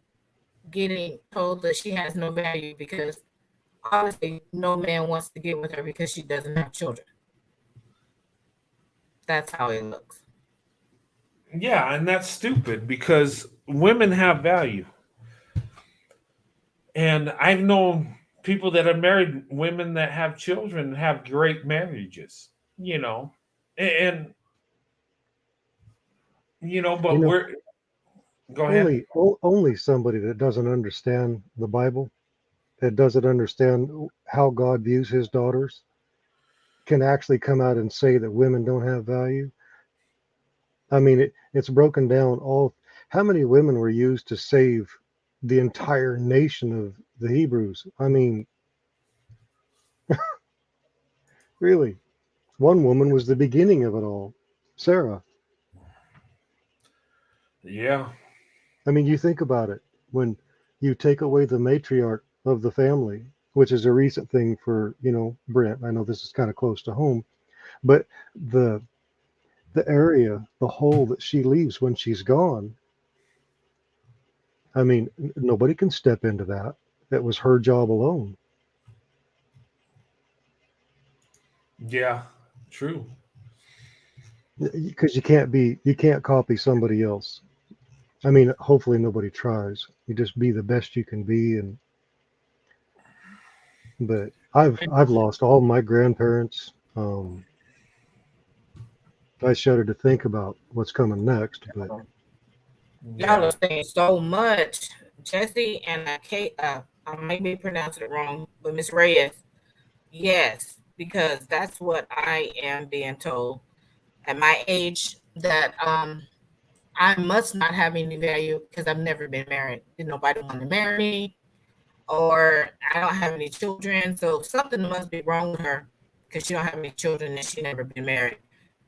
getting told that she has no value because obviously no man wants to get with her because she doesn't have children. That's how it looks. Yeah, and that's stupid because women have value. And I've known people that are married, women that have children, have great marriages. You know, and You but know, we're go ahead. only somebody that doesn't understand the Bible, that doesn't understand how God views his daughters, can actually come out and say that women don't have value. I mean, it's broken down all. How many women were used to save the entire nation of the Hebrews? I mean, really, one woman was the beginning of it all, Sarah. Yeah, I mean, you think about it. When you take away the matriarch of the family, which is a recent thing for, Brent. I know this is kind of close to home, but the the area, the hole that she leaves when she's gone, I mean, nobody can step into that. That was her job alone. yeah, true. Because you can't copy somebody else. I mean, hopefully nobody tries. You just be the best you can be, and but I've lost all my grandparents. I shudder to think about what's coming next, but Y'all are saying so much, Jesse and Kate. I might be pronouncing it wrong, but Miss Reyes, yes, because that's what I am being told at my age that I must not have any value because I've never been married. Did nobody want to marry me, or I don't have any children, so something must be wrong with her because she don't have any children and she never been married.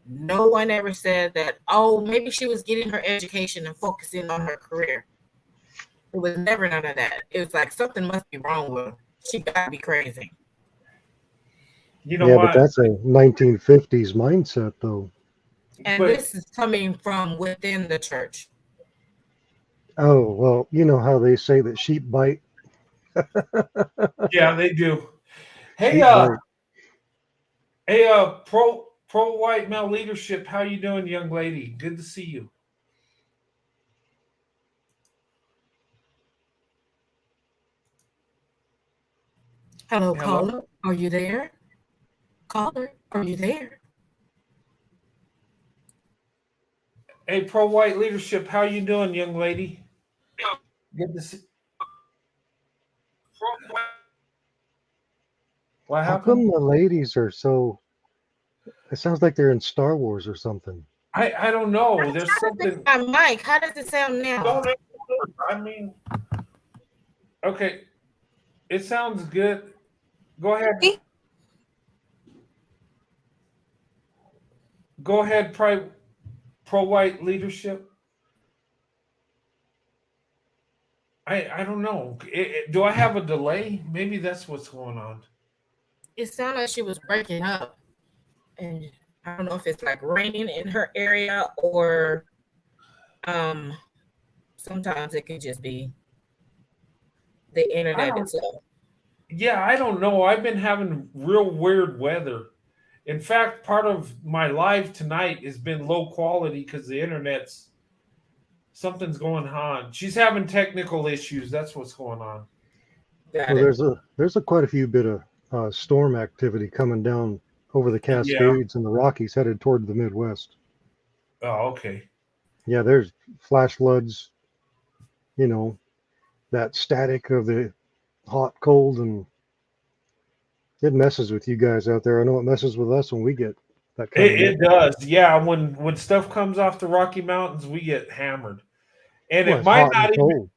No one ever said that, oh, maybe she was getting her education and focusing on her career. It was never none of that. It was like something must be wrong with her. She got to be crazy. You know yeah, but what? that's a 1950s mindset, though. And But this is coming from within the church. Oh, well, you know how they say that sheep bite? yeah, they do. Hey, Sheep bite. pro white male leadership. How you doing, young lady? Good to see you. Hello, Hello. caller. Are you there? Caller, are you there? Hey, pro white leadership. How you doing, young lady? Good to see. What How happened? come the ladies are so? It sounds like they're in Star Wars or something. I don't know. There's How does something. it, Mike, how does it sound now? I mean, okay. It sounds good. Go ahead. Go ahead, pro white leadership. I don't know. Do I have a delay? Maybe that's what's going on. It sounded like she was breaking up. And I don't know if it's like raining in her area or um sometimes it could just be the I internet don't. itself. Yeah, I don't know. I've been having real weird weather. In fact, part of my live tonight has been low quality because the internet's something's going on. She's having technical issues. That's what's going on. Got Well, it. there's a quite a few bit of storm activity coming down over the Yeah. Cascades and the Rockies, headed toward the Midwest. Oh, okay. Yeah, there's flash floods. You know, that static of the hot, cold, and it messes with you guys out there. I know it messes with us when we get that kind of It weather. does. Yeah, when stuff comes off the Rocky Mountains, we get hammered. And Well, it it's might hot and not even cold.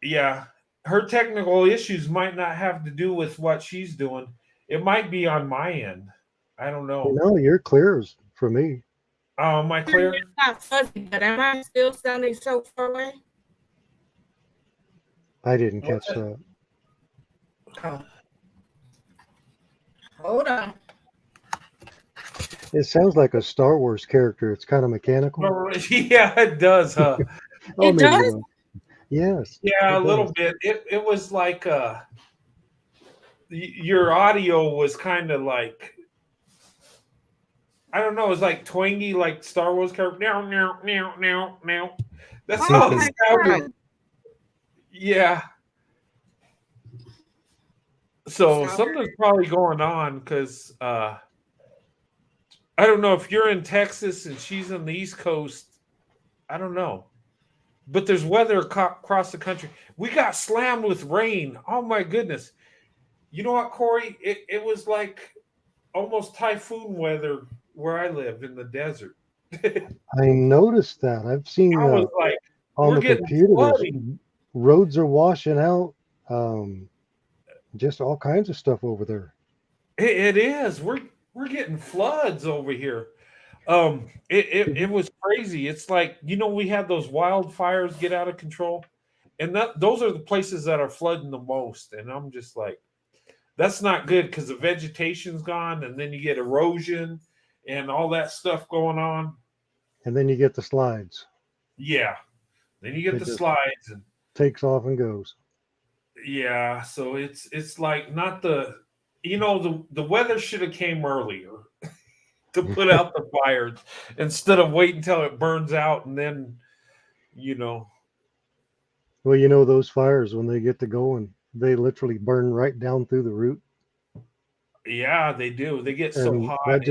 yeah. Her technical issues might not have to do with what she's doing. It might be on my end. I don't You know. know, you're clear for me. Am I clear? It's not fuzzy, but am I still sounding so far away? I didn't What's catch that? that. Oh, hold on. It sounds like a Star Wars character. It's kind of mechanical. Yeah, it does, huh? Oh, It maybe does? not. Yes, Yeah, a it little does. bit. It was like your audio was kind of like I don't know, it was like twangy, like Star Wars character. Now, now, now, now, now. That's Oh how it Okay. my sounded. God. Yeah. So something's probably going on because I don't know if you're in Texas and she's on the East Coast. I don't know. But there's weather across the country. We got slammed with rain. Oh my goodness. You know what, Corey? It was like almost typhoon weather where I live in the desert. I noticed that. I've seen I was like, on we're the getting computer, flooding. roads are washing out. Just all kinds of stuff over there. It is. We're getting floods over here. It was crazy. It's like, we had those wildfires get out of control, and those are the places that are flooding the most. And I'm just like, that's not good because the vegetation's gone, and then you get erosion and all that stuff going on. And then you get the slides. Yeah, then you get the slides and takes off and goes. Yeah, so it's like not the weather should have came earlier to put out the fires instead of waiting until it burns out and then Well, those fires when they get to going, they literally burn right down through the root. Yeah, they do. They get so hot.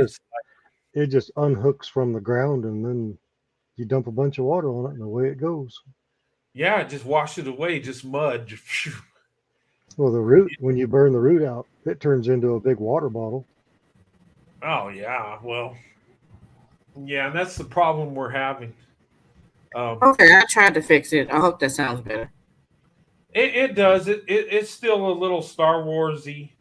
It just unhooks from the ground, and then you dump a bunch of water on it, and away it goes. Yeah, just wash it away, just mud. Well, the root, when you burn the root out, it turns into a big water bottle. Oh, yeah. Well, yeah, and that's the problem we're having. Okay, I tried to fix it. I hope that sounds better. It does. It's still a little Star Wars-y.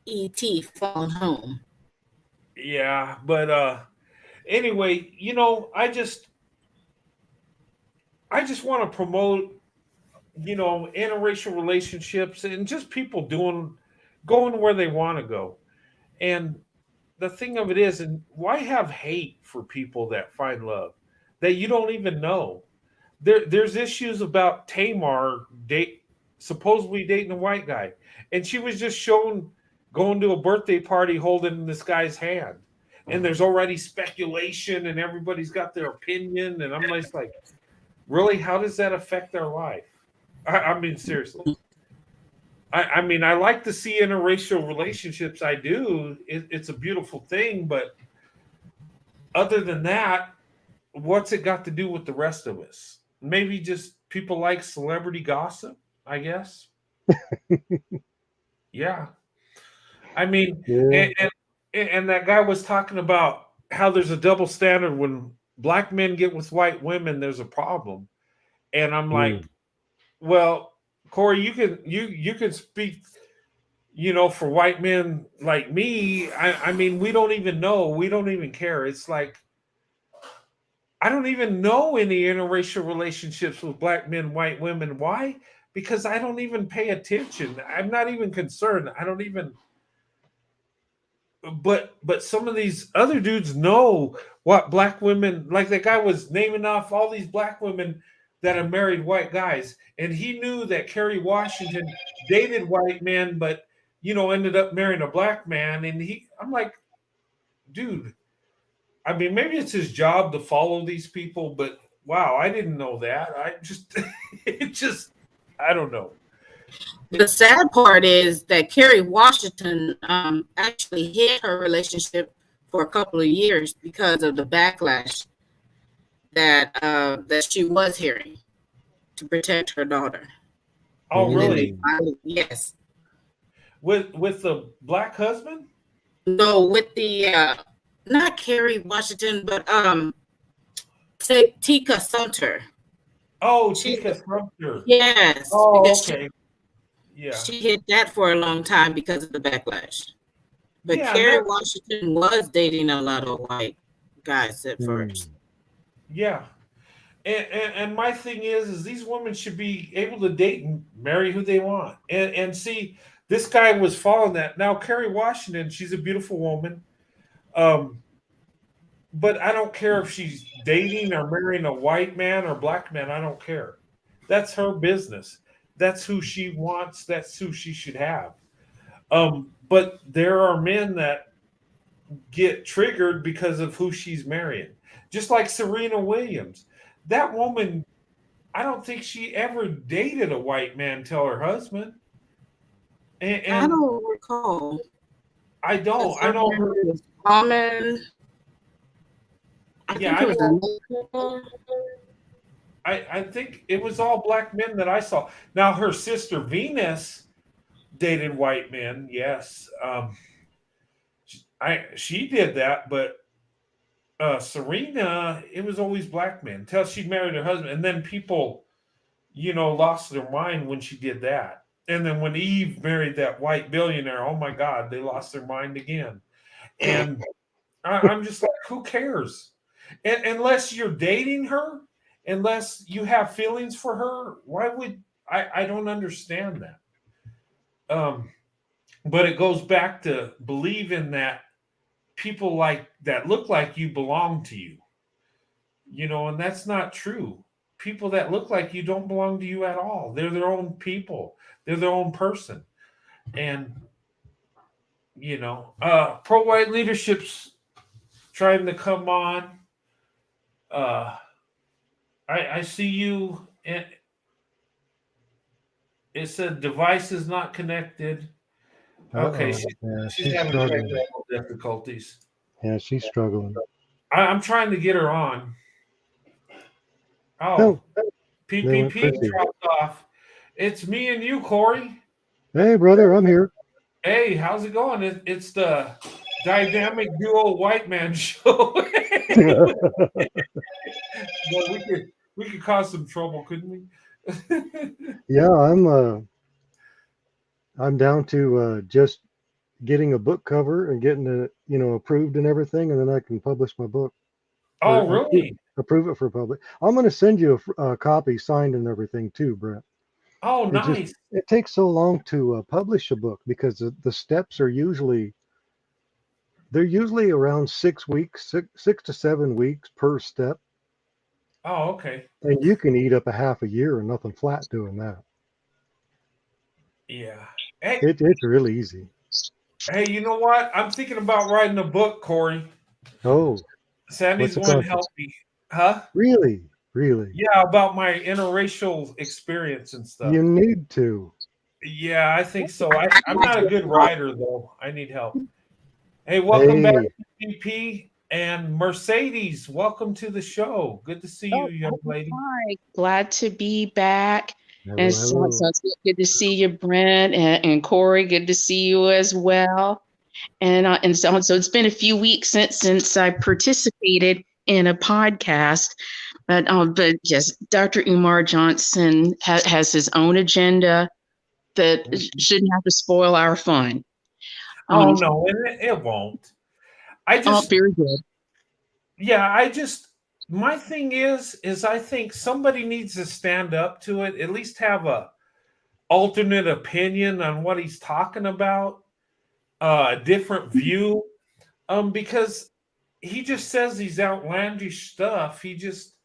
E.T. phone home. Yeah, but anyway, I just want to promote, interracial relationships and just people going where they want to go. And the thing of it is, and why have hate for people that find love that you don't even know? There's issues about Tamar supposedly dating a white guy, and she was just shown going to a birthday party holding this guy's hand, and there's already speculation, and everybody's got their opinion, and I'm just like, really, how does that affect their life? I mean, seriously. I mean, I like to see interracial relationships. I do. It's a beautiful thing, but other than that, what's it got to do with the rest of us? Maybe just people like celebrity gossip, I guess. Yeah. I mean, Yeah. and that guy was talking about how there's a double standard when black men get with white women, there's a problem. And I'm like, well, Corey, you can speak, for white men like me. I mean, we don't even know. We don't even care. It's like, I don't even know any interracial relationships with black men, white women. Why? Because I don't even pay attention. I'm not even concerned. I don't even. But some of these other dudes know what black women, like that guy was naming off all these black women that have married white guys, and he knew that Kerry Washington dated white men, but ended up marrying a black man. And I'm like, dude. I mean, maybe it's his job to follow these people, but wow, I didn't know that. I don't know. The sad part is that Kerry Washington actually hid her relationship for a couple of years because of the backlash that she was hearing to protect her daughter. Oh, really? Yes. With the black husband? No, with the not Kerry Washington, but Tika Sumter. Oh, Tika Sumter. Yes. Oh, okay. She hid that for a long time because of the backlash. But Kerry Washington was dating a lot of white guys at first. Yeah. And my thing is these women should be able to date and marry who they want. And see, this guy was following that. Now, Kerry Washington, she's a beautiful woman. But I don't care if she's dating or marrying a white man or black man. I don't care. That's her business. That's who she wants. That's who she should have. But there are men that get triggered because of who she's marrying. Just like Serena Williams. that woman, I don't think she ever dated a white man till her husband. I And don't recall. I don't. I know her. It was common. I Yeah, think I it was know. a I think it was all black men that I saw. Now her sister Venus dated white men. Yes, she did that, but Serena, it was always black men until she married her husband, and then people, lost their mind when she did that. And then when Eve married that white billionaire, oh my God, they lost their mind again. And I'm just like, who cares? And unless you're dating her, unless you have feelings for her, why would I don't understand that. But it goes back to believing that people like that look like you belong to you. And that's not true. People that look like you don't belong to you at all. They're their own people. They're their own person. And pro-white leadership's trying to come on. I see you. And it said device is not connected. Okay, she's having struggling. technical difficulties. Yeah, she's struggling. I'm trying to get her on. Oh, PPP dropped off. It's me and you, Corey. Hey, brother, I'm here. Hey, how's it going? It's the dynamic duo white man show. Well, we could cause some trouble, couldn't we? Yeah, I'm down to just getting a book cover and getting it, approved and everything, and then I can publish my book. Oh, really? Approve it for public. I'm going to send you a copy signed and everything too, Brett. Oh, nice. It takes so long to publish a book because the steps are usually around 6 weeks, 6 to 7 weeks per step. Oh, okay. And you can eat up a half a year and nothing flat doing that. Yeah. Hey, it's really easy. Hey, you know what? I'm thinking about writing a book, Corey. Oh. Sandy's going to help me. Huh? Really? Really? Yeah, about my interracial experience and stuff. You need to. Yeah, I think so. I'm not a good writer, though. I need help. Hey, welcome back to PP. And Mercedes, welcome to the show. Good to see you, young lady. Hi, glad to be back. Hello, and so it's good to see you, Brent, and Corey. Good to see you as well. And so it's been a few weeks since I participated in a podcast, but yes, Dr. Umar Johnson has his own agenda that shouldn't have to spoil our fun. Oh no, it won't. Very good. Yeah, my thing is I think somebody needs to stand up to it, at least have a alternate opinion on what he's talking about, a different view, because he just says these outlandish stuff. He just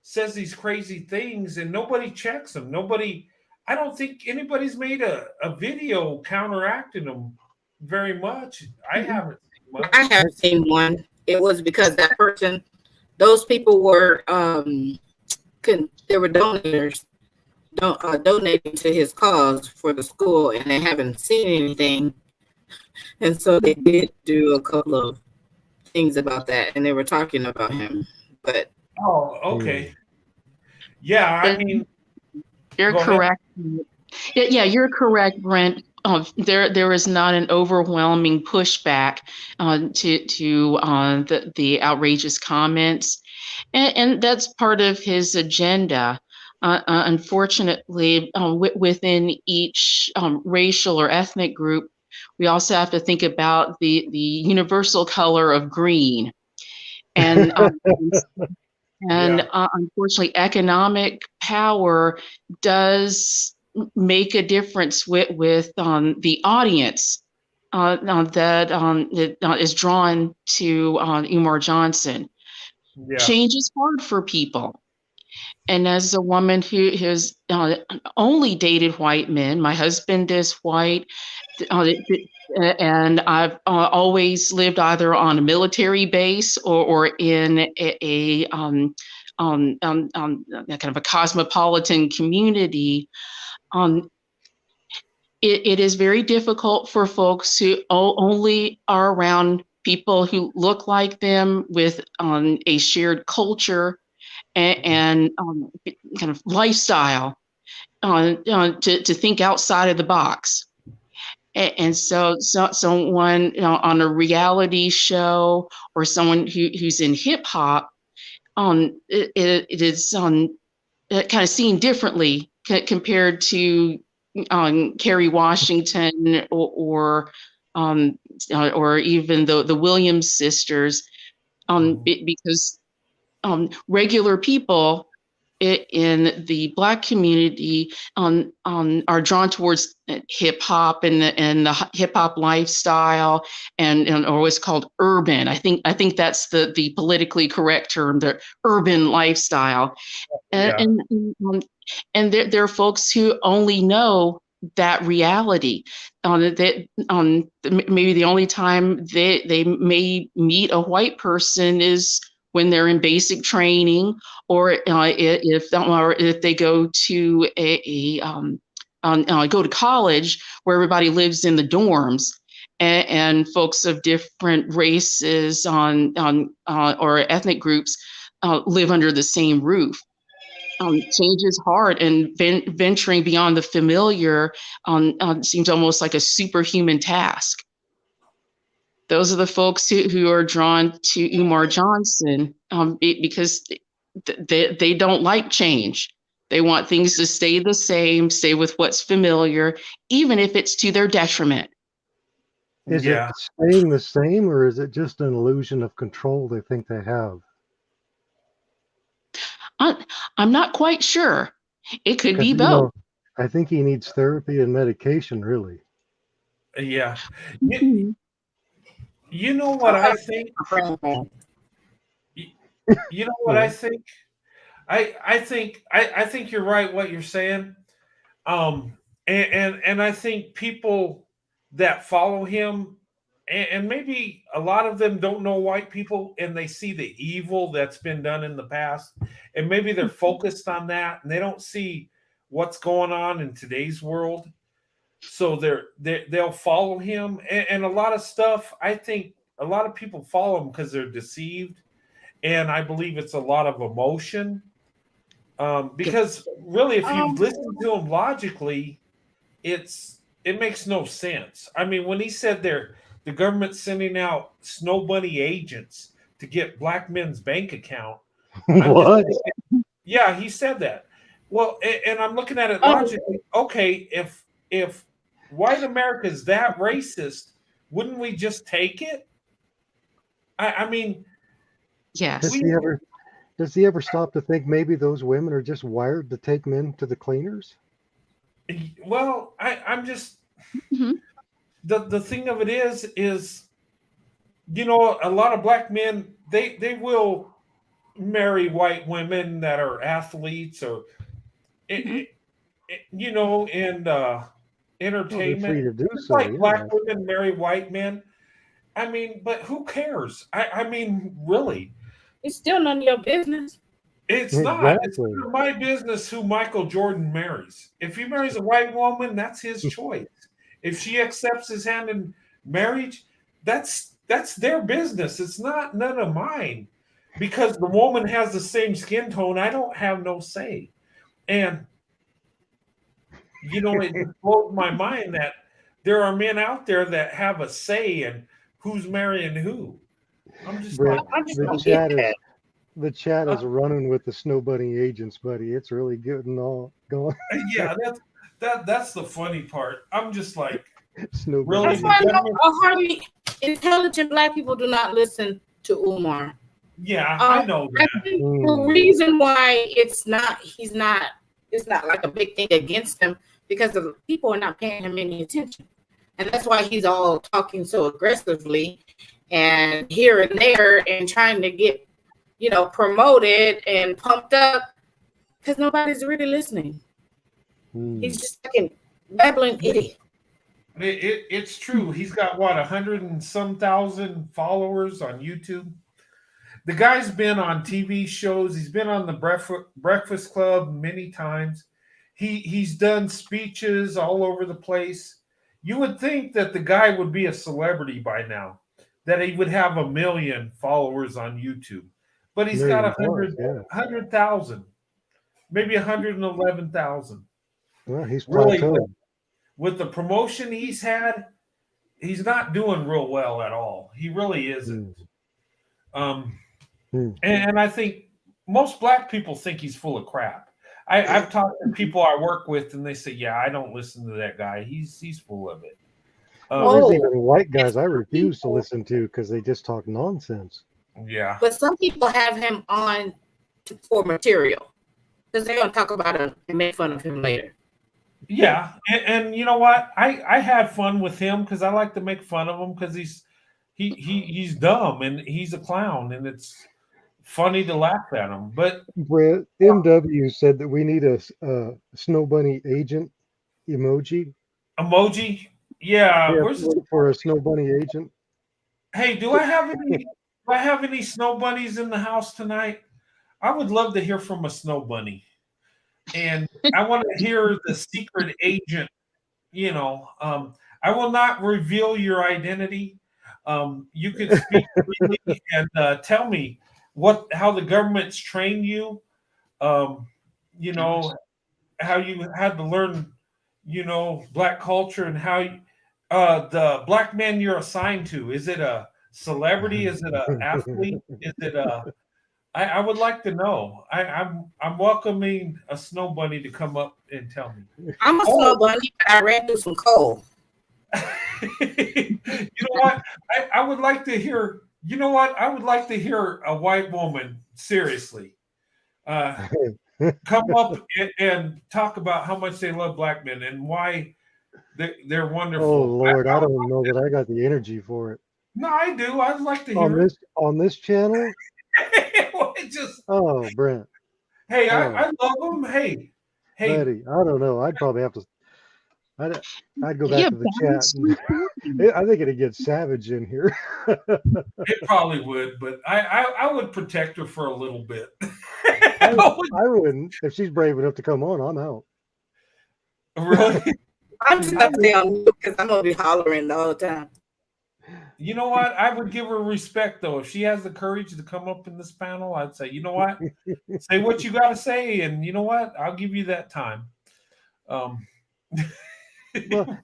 says these crazy things, and nobody checks him. I don't think anybody's made a video counteracting him very much. I haven't seen much. I haven't seen one. It was because that person, those people were they were donators, donating to his cause for the school, and they haven't seen anything. And so they did do a couple of things about that, and they were talking about him. But okay. Yeah, I mean, you're correct. Yeah, you're correct, Brent. There is not an overwhelming pushback to the outrageous comments, and that's part of his agenda. Unfortunately, within each racial or ethnic group, we also have to think about the universal color of green, and unfortunately, economic power does make a difference with the audience that is drawn to Umar Johnson. Yeah. Change is hard for people. And as a woman who has only dated white men, my husband is white, and I've always lived either on a military base or in a kind of a cosmopolitan community, it is very difficult for folks who only are around people who look like them with a shared culture and kind of lifestyle to think outside of the box. And so someone on a reality show or someone who's in hip hop, it is kind of seen differently compared to Kerry Washington or even the Williams sisters, because regular people in the Black community are drawn towards hip hop and the hip hop lifestyle and or what's called urban. I think that's the politically correct term, the urban lifestyle. And there are folks who only know that reality. That maybe the only time they may meet a white person is when they're in basic training, or if they go to go to college where everybody lives in the dorms, and folks of different races or ethnic groups live under the same roof. Change is hard, and venturing beyond the familiar seems almost like a superhuman task. Those are the folks who are drawn to Umar Johnson because they don't like change. They want things to stay the same, stay with what's familiar, even if it's to their detriment. Is it staying the same, or is it just an illusion of control they think they have? I'm not quite sure. It could be both. I think he needs therapy and medication, really. Yeah. You know what I think? You know what I think? I think you're right what you're saying. And I think people that follow him, and maybe a lot of them don't know white people, and they see the evil that's been done in the past, and maybe they're focused on that, and they don't see what's going on in today's world. So they'll follow him, and a lot of stuff. I think a lot of people follow him because they're deceived, and I believe it's a lot of emotion. Because really, if you listen to him logically, it makes no sense. I mean, when he said the government's sending out snow bunny agents to get black men's bank account. What? Yeah, he said that. Well, and I'm looking at it logically. Okay, if white America is that racist, wouldn't we just take it? I mean, yes. Does he ever stop to think maybe those women are just wired to take men to the cleaners? Well, I'm just the thing of it is, you know, a lot of black men they will marry white women that are athletes or you know, and entertainment. Well, free to do so, like black women marry white men. I mean, but who cares? I mean, really. It's still none of your business. It's not. It's none of my business who Michael Jordan marries. If he marries a white woman, that's his choice. If she accepts his hand in marriage, that's their business. It's not none of mine. Because the woman has the same skin tone, I don't have no say. And you know, it just blows my mind that there are men out there that have a say in who's marrying who. I'm just Brett, the chat is running with the snow bunny agents, buddy. It's really good and all going. Yeah, that's the funny part. I'm just like, snow really? That's why hardly intelligent black people do not listen to Umar. Yeah, I know that. I think the reason why it's not like a big thing against him because the people are not paying him any attention. And that's why he's all talking so aggressively and here and there and trying to get, you know, promoted and pumped up because nobody's really listening. He's just fucking babbling idiot. It's true. He's got what 100 and some thousand followers on YouTube. The guy's been on TV shows. He's been on the Breakfast Club many times. He's done speeches all over the place. You would think that the guy would be a celebrity by now, that he would have 1 million followers on YouTube, but he's got 100,000, maybe 111,000. Well, he's really plateaued. with the promotion he's had. He's not doing real well at all. He really isn't. And I think most black people think he's full of crap. I've talked to people I work with, and they say, "Yeah, I don't listen to that guy. He's full of it." There's even white guys I refuse to listen to because they just talk nonsense. Yeah, but some people have him on for material because they're going to talk about him and make fun of him later. Yeah, and you know what? I had fun with him because I like to make fun of him because he's dumb and he's a clown, and it's funny to laugh at him. But Brett, MW said that we need a snow bunny agent emoji. Yeah, for a snow bunny agent. Hey, do I have any snow bunnies in the house tonight? I would love to hear from a snow bunny, and I want to hear the secret agent. I will not reveal your identity. You can speak freely and tell me how the government's trained you. How you had to learn, black culture, and how the black man you're assigned to. Is it a celebrity? Is it an athlete? Is it I would like to know. I'm welcoming a snow bunny to come up and tell me. I'm a snow bunny. I ran through some coal. You know what? I would like to hear. You know what? I would like to hear a white woman seriously come up and talk about how much they love black men and why they're wonderful. Oh Lord, I don't know that I got the energy for it. No, I do. I'd like to hear on this channel. Oh, Brent. Hey, I love them. Hey, Betty, I don't know. I'd probably have to. I'd go back to the chat. I think it'd get savage in here. It probably would, but I would protect her for a little bit. I wouldn't. If she's brave enough to come on, I'm out. Really? I'm just going to stay on mute because I'm going to be hollering the whole time. You know what? I would give her respect, though. If she has the courage to come up in this panel, I'd say, you know what? Say what you got to say, and you know what? I'll give you that time. Well,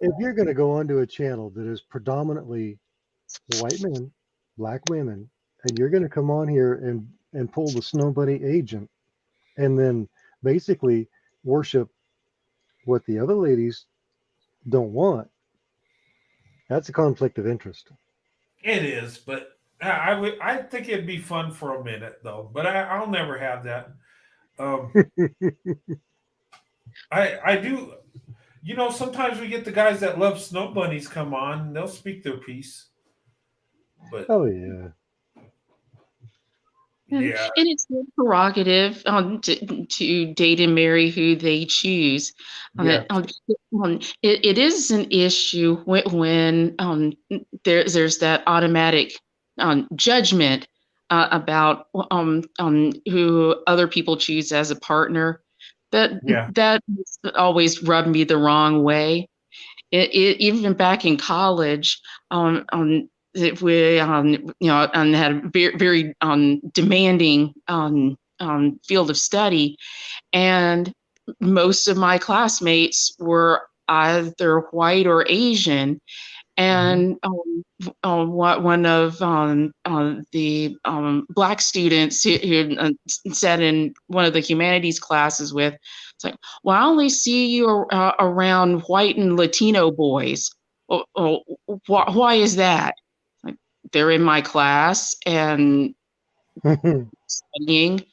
if you're going to go onto a channel that is predominantly white men, black women, and you're going to come on here and pull the snow bunny agent and then basically worship what the other ladies don't want, that's a conflict of interest. It is, but I think it'd be fun for a minute, though. But I'll never have that. I do. Sometimes we get the guys that love snow bunnies come on, and they'll speak their piece. But oh yeah. Yeah. And it's their prerogative to date and marry who they choose. Yeah. It is an issue when there's that automatic judgment about who other people choose as a partner. That always rubbed me the wrong way. Even back in college, we had a very, very demanding field of study, and most of my classmates were either white or Asian. And one of the black students who sat in one of the humanities classes with, it's like, well, I only see you around white and Latino boys. Why is that? Like, they're in my class and studying.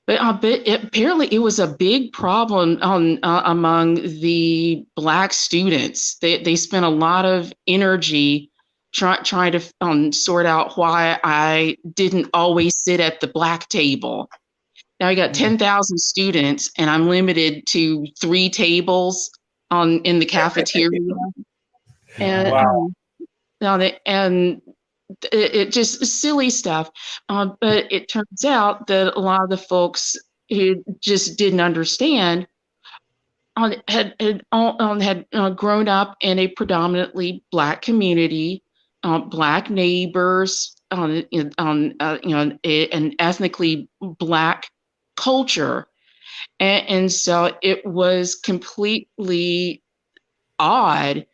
But apparently it was a big problem among the black students. They spent a lot of energy trying to sort out why I didn't always sit at the black table. Now I got 10,000 students, and I'm limited to 3 tables in the cafeteria. And wow. And it just silly stuff. But it turns out that a lot of the folks who just didn't understand had grown up in a predominantly Black community, Black neighbors, an ethnically Black culture, and so it was completely odd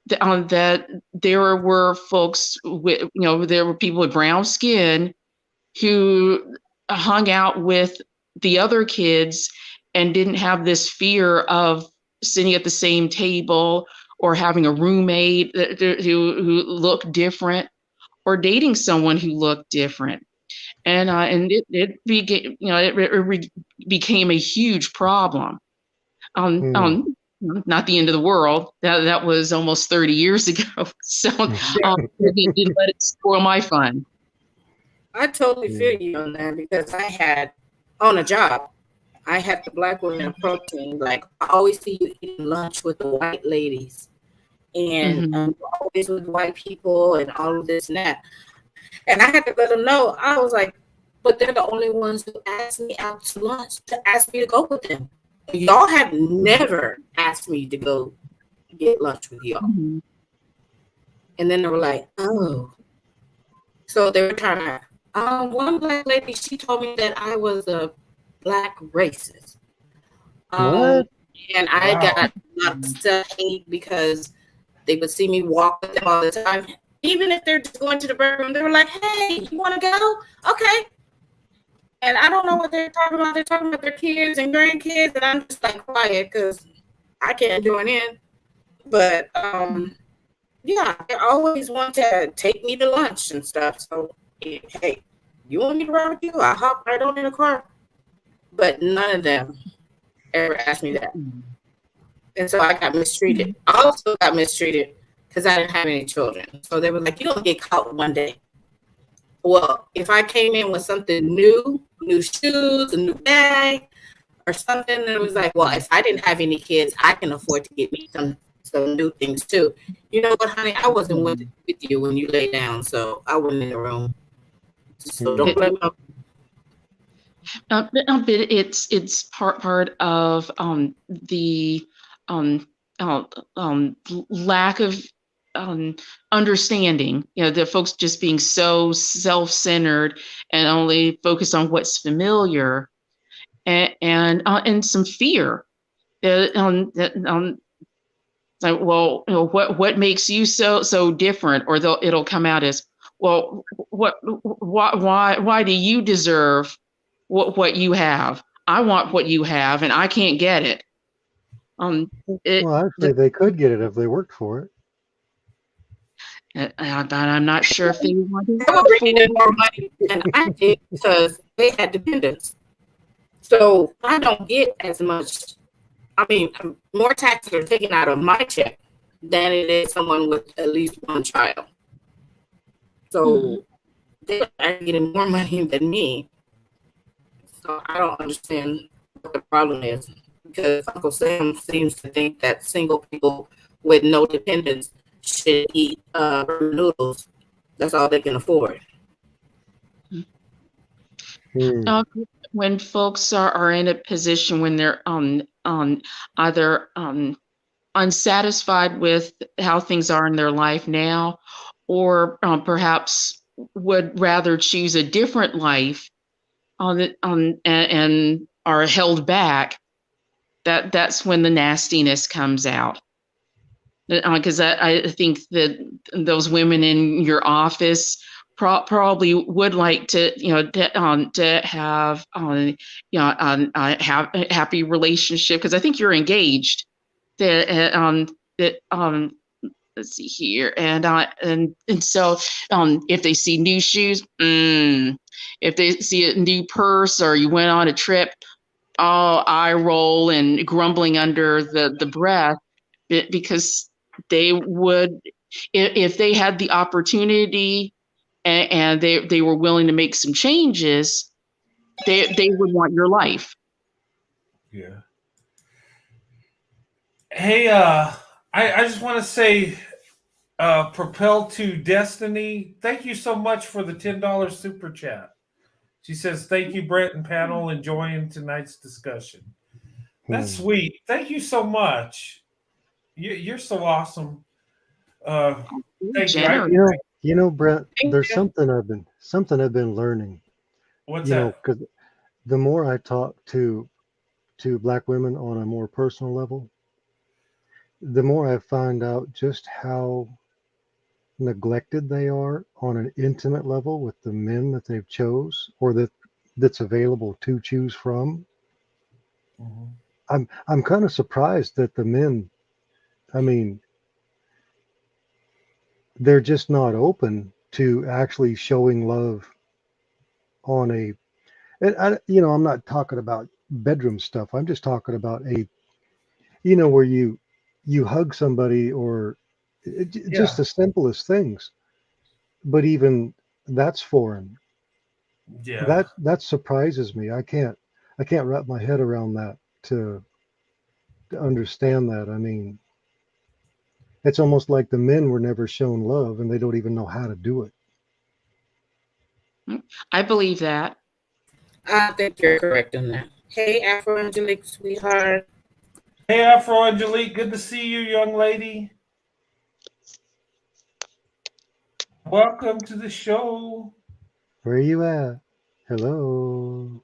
that there were folks with, there were people with brown skin who hung out with the other kids and didn't have this fear of sitting at the same table or having a roommate who looked different or dating someone who looked different. And it became, it became a huge problem. Not the end of the world. That was almost 30 years ago. So didn't let it spoil my fun. I totally feel you on that, because I had on a job, I had the Black women in protein. Like, I always see you eating lunch with the white ladies, and always with white people and all of this and that. And I had to let them know. I was like, but they're the only ones who asked me out to lunch, to ask me to go with them. Y'all have never asked me to go get lunch with y'all. And then they were like, oh. So they were trying to, one Black lady, she told me that I was a Black racist. What? And I got lots of hate because they would see me walk with them all the time. Even if they're just going to the break room, they were like, hey, you want to go? Okay. And I don't know what they're talking about. They're talking about their kids and grandkids, and I'm just like quiet because I can't join in. But yeah, they always want to take me to lunch and stuff. So, hey, you want me to ride with you? I'll hop right on in the car. But none of them ever asked me that. And so I got mistreated. I also got mistreated because I didn't have any children. So they were like, you're going to get caught one day. Well, if I came in with something new shoes, a new bag, or something, and it was like, well, if I didn't have any kids, I can afford to get me some new things too. You know what, honey? I wasn't with you when you lay down, so I wasn't in the room. So don't blame me. But it's part of the lack of understanding. The folks just being so self-centered and only focused on what's familiar, and some fear. Like, well, what makes you so different? Or it'll come out as, well, why do you deserve what you have? I want what you have, and I can't get it. Well, actually, they could get it if they worked for it. I'm not sure if they wanted They were bringing in more money than I did because they had dependents. So I don't get as much. I mean, more taxes are taken out of my check than it is someone with at least one child. So they're getting more money than me. So I don't understand what the problem is, because Uncle Sam seems to think that single people with no dependents should eat noodles. That's all they can afford. When folks are in a position when they're either unsatisfied with how things are in their life now, or perhaps would rather choose a different life, and are held back, that's when the nastiness comes out. Because I think that those women in your office probably would like to, to have, have a happy relationship. Because I think you're engaged. Let's see here, and so if they see new shoes, if they see a new purse, or you went on a trip, eye roll and grumbling under the breath, because they would, if they had the opportunity and they were willing to make some changes, they would want your life. Yeah. Hey, I just want to say, Propel to Destiny. Thank you so much for the $10 super chat. She says, thank you, Brett and panel, enjoying tonight's discussion. That's sweet. Thank you so much. You're so awesome. Thank you. You know, Brett, there's you. something I've been learning. What's You know, that? because the more I talk to Black women on a more personal level, the more I find out just how neglected they are on an intimate level with the men that they've chose or that's available to choose from. I'm kind of surprised that the men, I mean, they're just not open to actually showing love on a, and I'm not talking about bedroom stuff. I'm just talking about where you hug somebody or just the simplest things. But even that's foreign. Yeah. That surprises me. I can't wrap my head around that to understand that. I mean, it's almost like the men were never shown love and they don't even know how to do it. I believe that. I think you're correct on that. Hey, Afro Angelique, sweetheart. Hey, Afro Angelique, good to see you, young lady. Welcome to the show. Where are you at? Hello.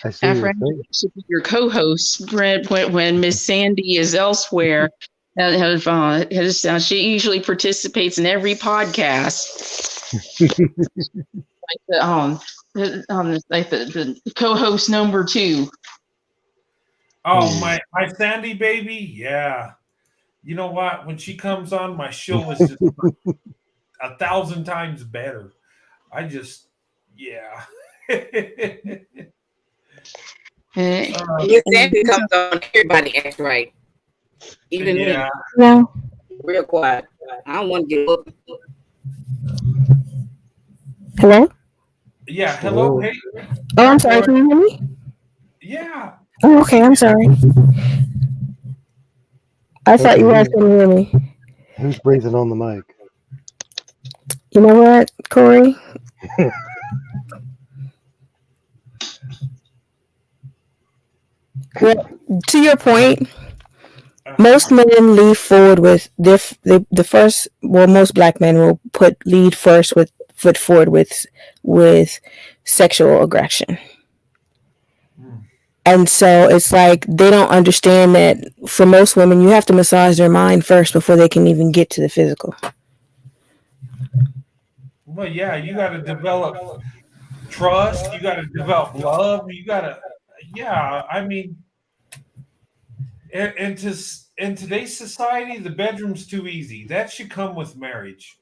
I see Afro your face. should be your co-host, Brent, when Miss Sandy is elsewhere. She usually participates in every podcast. Like the co-host number 2. Oh, my Sandy baby, yeah. You know what? When she comes on, my show is just 1,000 times better. Yeah. Miss Sandy comes on, everybody acts right. Even me. No. Real quiet. I don't want to get up. Hello? Yeah, hello. Hey. Oh, I'm sorry. Can you hear me? Yeah. Oh, okay. I'm sorry. I thought you guys couldn't hear me. Who's breathing on the mic? You know what, Corey? Well, to your point, most men lead forward with the first. Well, most black men will lead first with foot forward with sexual aggression. And so it's like they don't understand that for most women, you have to massage their mind first before they can even get to the physical. Well, yeah, you got to develop trust. You got to develop love. You got to, yeah. I mean, in today's society, the bedroom's too easy. That should come with marriage.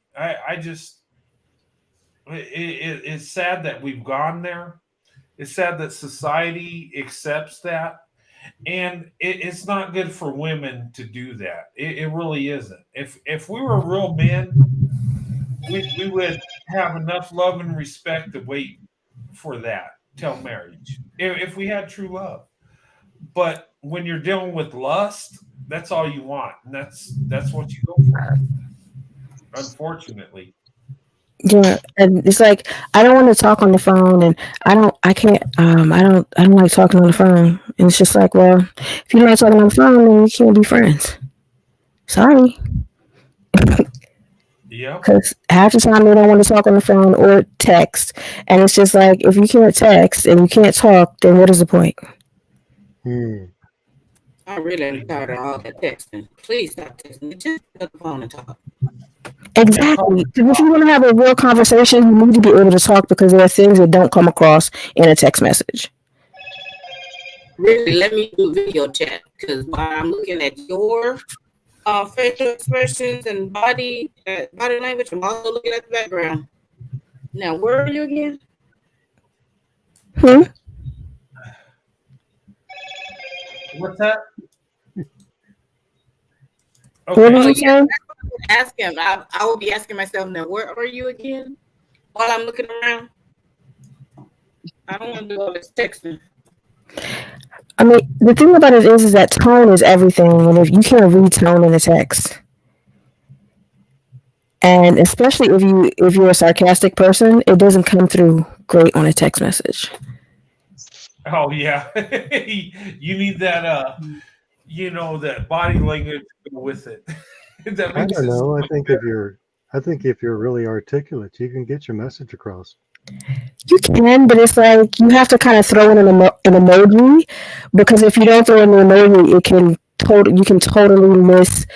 It's sad that we've gone there. It's sad that society accepts that. And it's not good for women to do that. It really isn't. If we were real men, we would have enough love and respect to wait for that till marriage. If we had true love. But when you're dealing with lust, that's all you want. And that's what you go for. Unfortunately. Yeah, and it's like I don't want to talk on the phone, and I don't like talking on the phone. And it's just like, well, if you don't like talking on the phone, then we can't be friends. Sorry. Yeah. Because half the time they don't want to talk on the phone or text, and it's just like if you can't text and you can't talk, then what is the point? I really am tired of all that texting. Please stop texting. Just pick up the phone and talk. Exactly. Because if you want to have a real conversation, you need to be able to talk because there are things that don't come across in a text message. Really, let me do video chat because while I'm looking at your facial expressions and body language, I'm also looking at the background. Now, where are you again? What's that? Okay. What did you say? Ask him. I will be asking myself now, where are you again? While I'm looking around. I don't want to do all this texting. I mean, the thing about it is that tone is everything, and if you can't read tone in a text, and especially if you're a sarcastic person, it doesn't come through great on a text message. Oh yeah, you need that. That body language to go with it. That I makes don't it so know. much better. I think if you're really articulate, you can get your message across. You can, but it's like you have to kind of throw in an emoji, because if you don't throw in an emoji, you can totally miss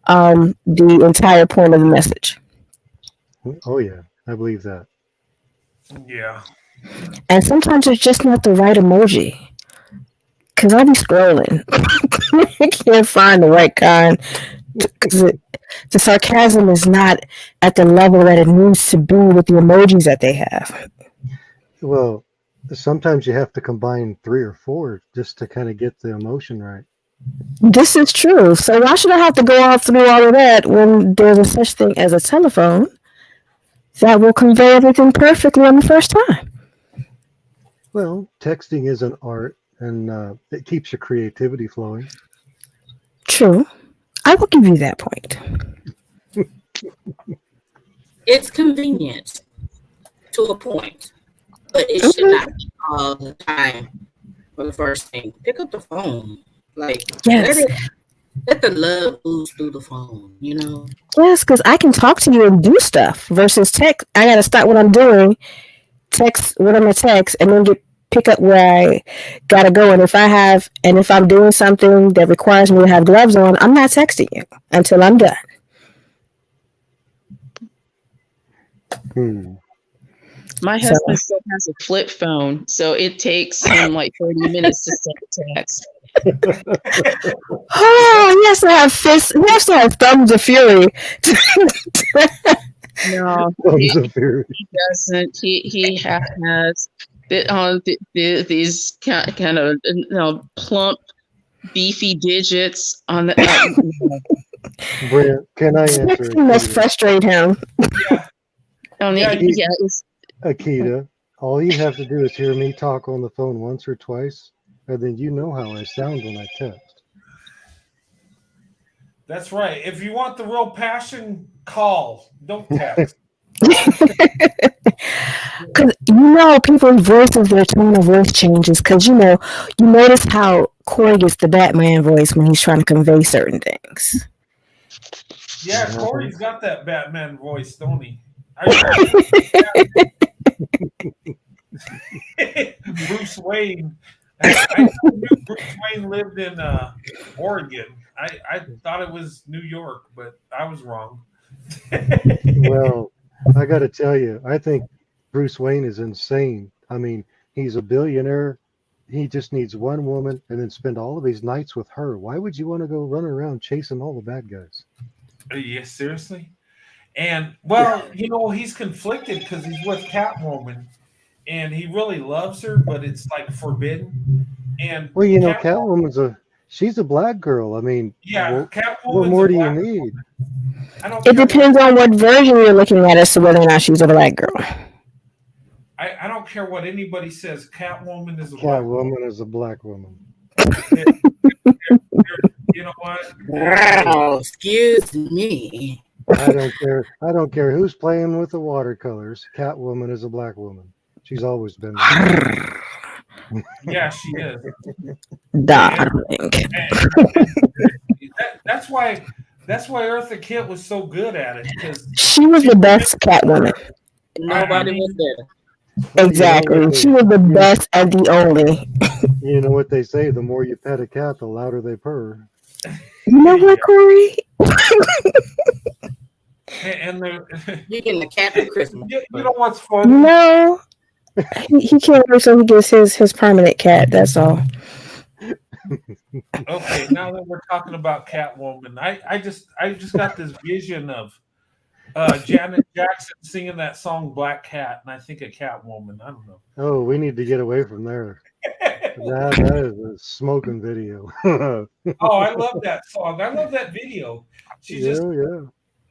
the entire point of the message. Oh yeah, I believe that. Yeah. And sometimes it's just not the right emoji. Cause I'll be scrolling, I can't find the right kind. Cause the sarcasm is not at the level that it needs to be with the emojis that they have. Well, sometimes you have to combine 3 or 4 just to kind of get the emotion right. This is true. So why should I have to go all through all of that when there's a such thing as a telephone that will convey everything perfectly on the first time? Well, texting is an art, and it keeps your creativity flowing. True. I will give you that point. It's convenient to a point, but it should not be all the time. For the first thing, pick up the phone. Like, Yes. let the love ooze through the phone, Yes, because I can talk to you and do stuff versus text. I gotta stop what I'm doing, text what I'm gonna text, and then pick up where I gotta go. And if I'm doing something that requires me to have gloves on, I'm not texting you until I'm done. My husband still has a flip phone, so it takes him like 30 minutes to send a text. Oh, yes, I have fists. He has to have thumbs of fury. No, Thumbs of fury. he doesn't. He has these kind of plump, beefy digits on the. Brent, can I answer? Texting must frustrate him. Akita, all you have to do is hear me talk on the phone once or twice, and then you know how I sound when I text. That's right. If you want the real passion, call. Don't text. Because people's voices, their tone of voice changes. Because you notice how Corey gets the Batman voice when he's trying to convey certain things. Yeah, Corey's got that Batman voice, don't he? Bruce Wayne. I knew Bruce Wayne lived in Oregon. I thought it was New York, but I was wrong. Well, I got to tell you, I think Bruce Wayne is insane. I mean, he's a billionaire. He just needs one woman and then spend all of his nights with her. Why would you want to go run around chasing all the bad guys? Yes, seriously. And, well, he's conflicted because he's with Catwoman, and he really loves her, but it's like forbidden. And well, Catwoman's she's a black girl. I mean, yeah, what more do you need? It depends on what version you're looking at as to whether or not she's a black girl. I don't care what anybody says. Catwoman is a black woman. You know what? Oh, excuse me. I don't care who's playing with the watercolors. Catwoman is a black woman. She's always been there. Yeah, she is. Darling. That's why Eartha Kitt was so good at it, because she was the best Catwoman. Nobody was there. Exactly. She was the best and the only. You know what they say, the more you pet a cat, the louder they purr. You know what, Corey? And you're getting the cat for Christmas. You know what's funny? No. He can't wait so he gets his permanent cat, that's all. Okay, now that we're talking about Catwoman, I just got this vision of Janet Jackson singing that song Black Cat, and I think a Catwoman. I don't know. Oh, we need to get away from there. That is a smoking video. Oh, I love that song. I love that video.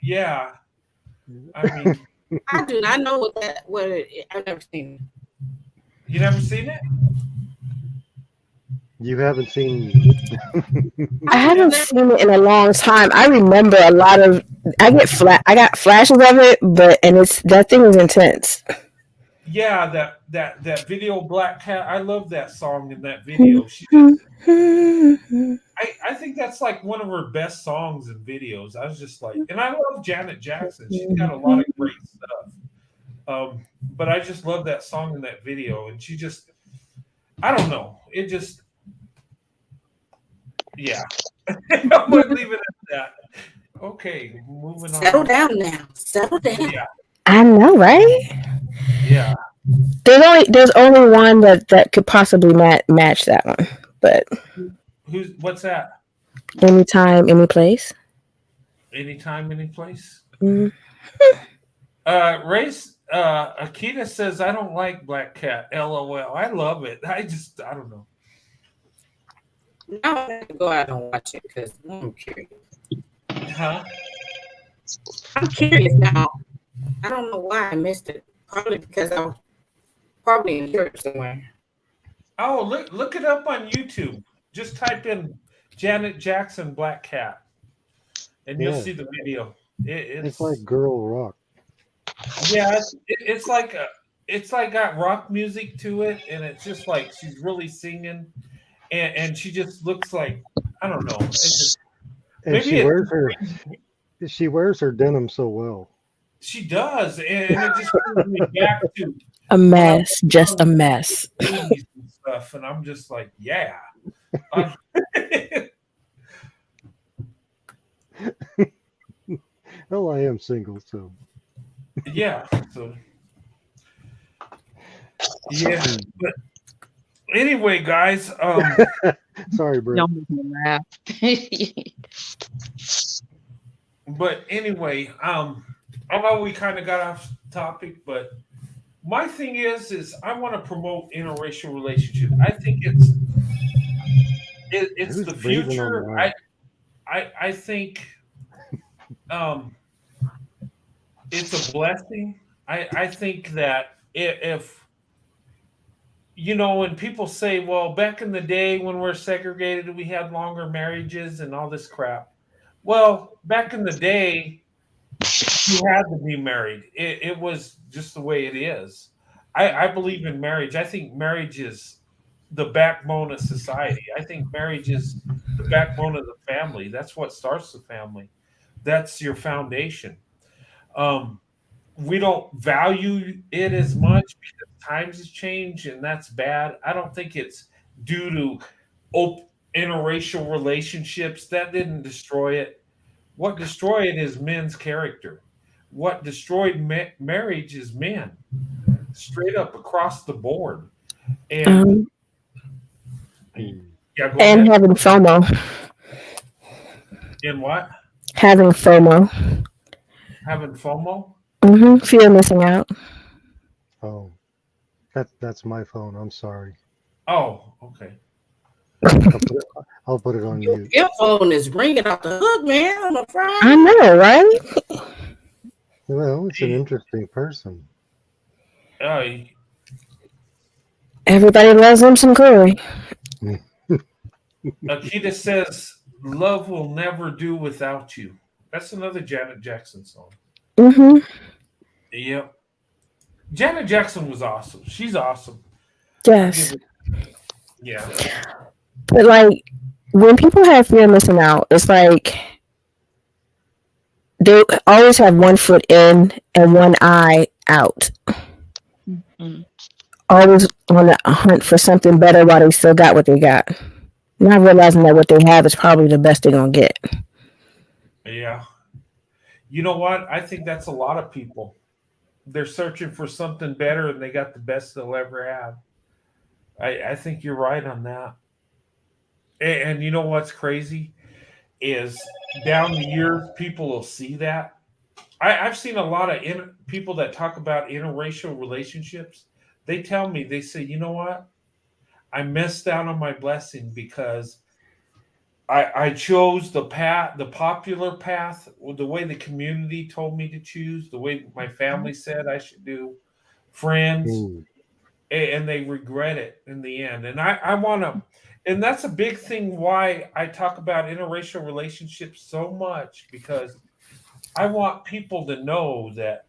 Yeah. I mean, I do not know I've never seen it. You never seen it? You haven't seen. I haven't seen it in a long time. I remember a lot of. I got flashes of it, but that thing is intense. Yeah, that video Black Cat. I love that song in that video. I think that's like one of her best songs and videos. I was just like, and I love Janet Jackson. She's got a lot of great stuff. But I just love that song in that video, and she just, I don't know, it just, yeah. I'm gonna leave it at that. Okay, moving on. Settle down now. Settle down. Yeah, I know, right? yeah. There's only one that could possibly match that one, but What's that? anytime, any place. Anytime, any place. Mm. Akita says I don't like Black Cat. LOL. I love it. I don't know. Now I have to go out and watch it because I'm curious. Huh? I'm curious now. I don't know why I missed it. Probably because I was probably in Europe somewhere. Oh, look it up on YouTube. Just type in Janet Jackson Black Cat, and you'll see the video. It's like girl rock. Yeah, it's like got rock music to it, and it's just like she's really singing, and she just looks like, I don't know. She wears her denim so well. She does, and it just brings me back to a mess, just a mess. And stuff, and I'm just like, yeah. Well, I am single, so. Yeah. So. Yeah. But anyway, guys. Sorry, bro. Don't make me laugh. But anyway, I know we kind of got off topic, but my thing is I want to promote interracial relationships. I think it's the future. I think it's a blessing. I think that if when people say, well, back in the day when we're segregated, we had longer marriages and all this crap. Well, back in the day, you had to be married. It was just the way it is. I believe in marriage. I think marriage is the backbone of society. I think marriage is the backbone of the family. That's what starts the family. That's your foundation. We don't value it as much because times have changed, and that's bad. I don't think it's due to interracial relationships. That didn't destroy it. What destroyed it is men's character. What destroyed marriage is men, straight up across the board. And and having FOMO. In what? Having FOMO. Having FOMO? Fear of missing out. Oh, that's my phone. I'm sorry. Oh, okay. I'll put it on mute. Your phone is ringing off the hook, man, on a Friday. I know, right? Well, it's an interesting person. Everybody loves him some Corey. Akita says, "Love will never do without you." That's another Janet Jackson song. Yep. Janet Jackson was awesome. She's awesome. Yes. Yeah. But like when people have fear of missing out, it's like they always have one foot in and one eye out. Always on the hunt for something better while they still got what they got. Not realizing that what they have is probably the best they're gonna get. Yeah. You know what? I think that's a lot of people. They're searching for something better and they got the best they'll ever have. I think you're right on that. And you know what's crazy is down the years, people will see that. I've seen a lot of people that talk about interracial relationships. They tell me, they say, you know what? I missed out on my blessing because I chose the popular path, the way the community told me to choose, the way my family said I should do, friends, and they regret it in the end. And I want to, And that's a big thing why I talk about interracial relationships so much, because I want people to know that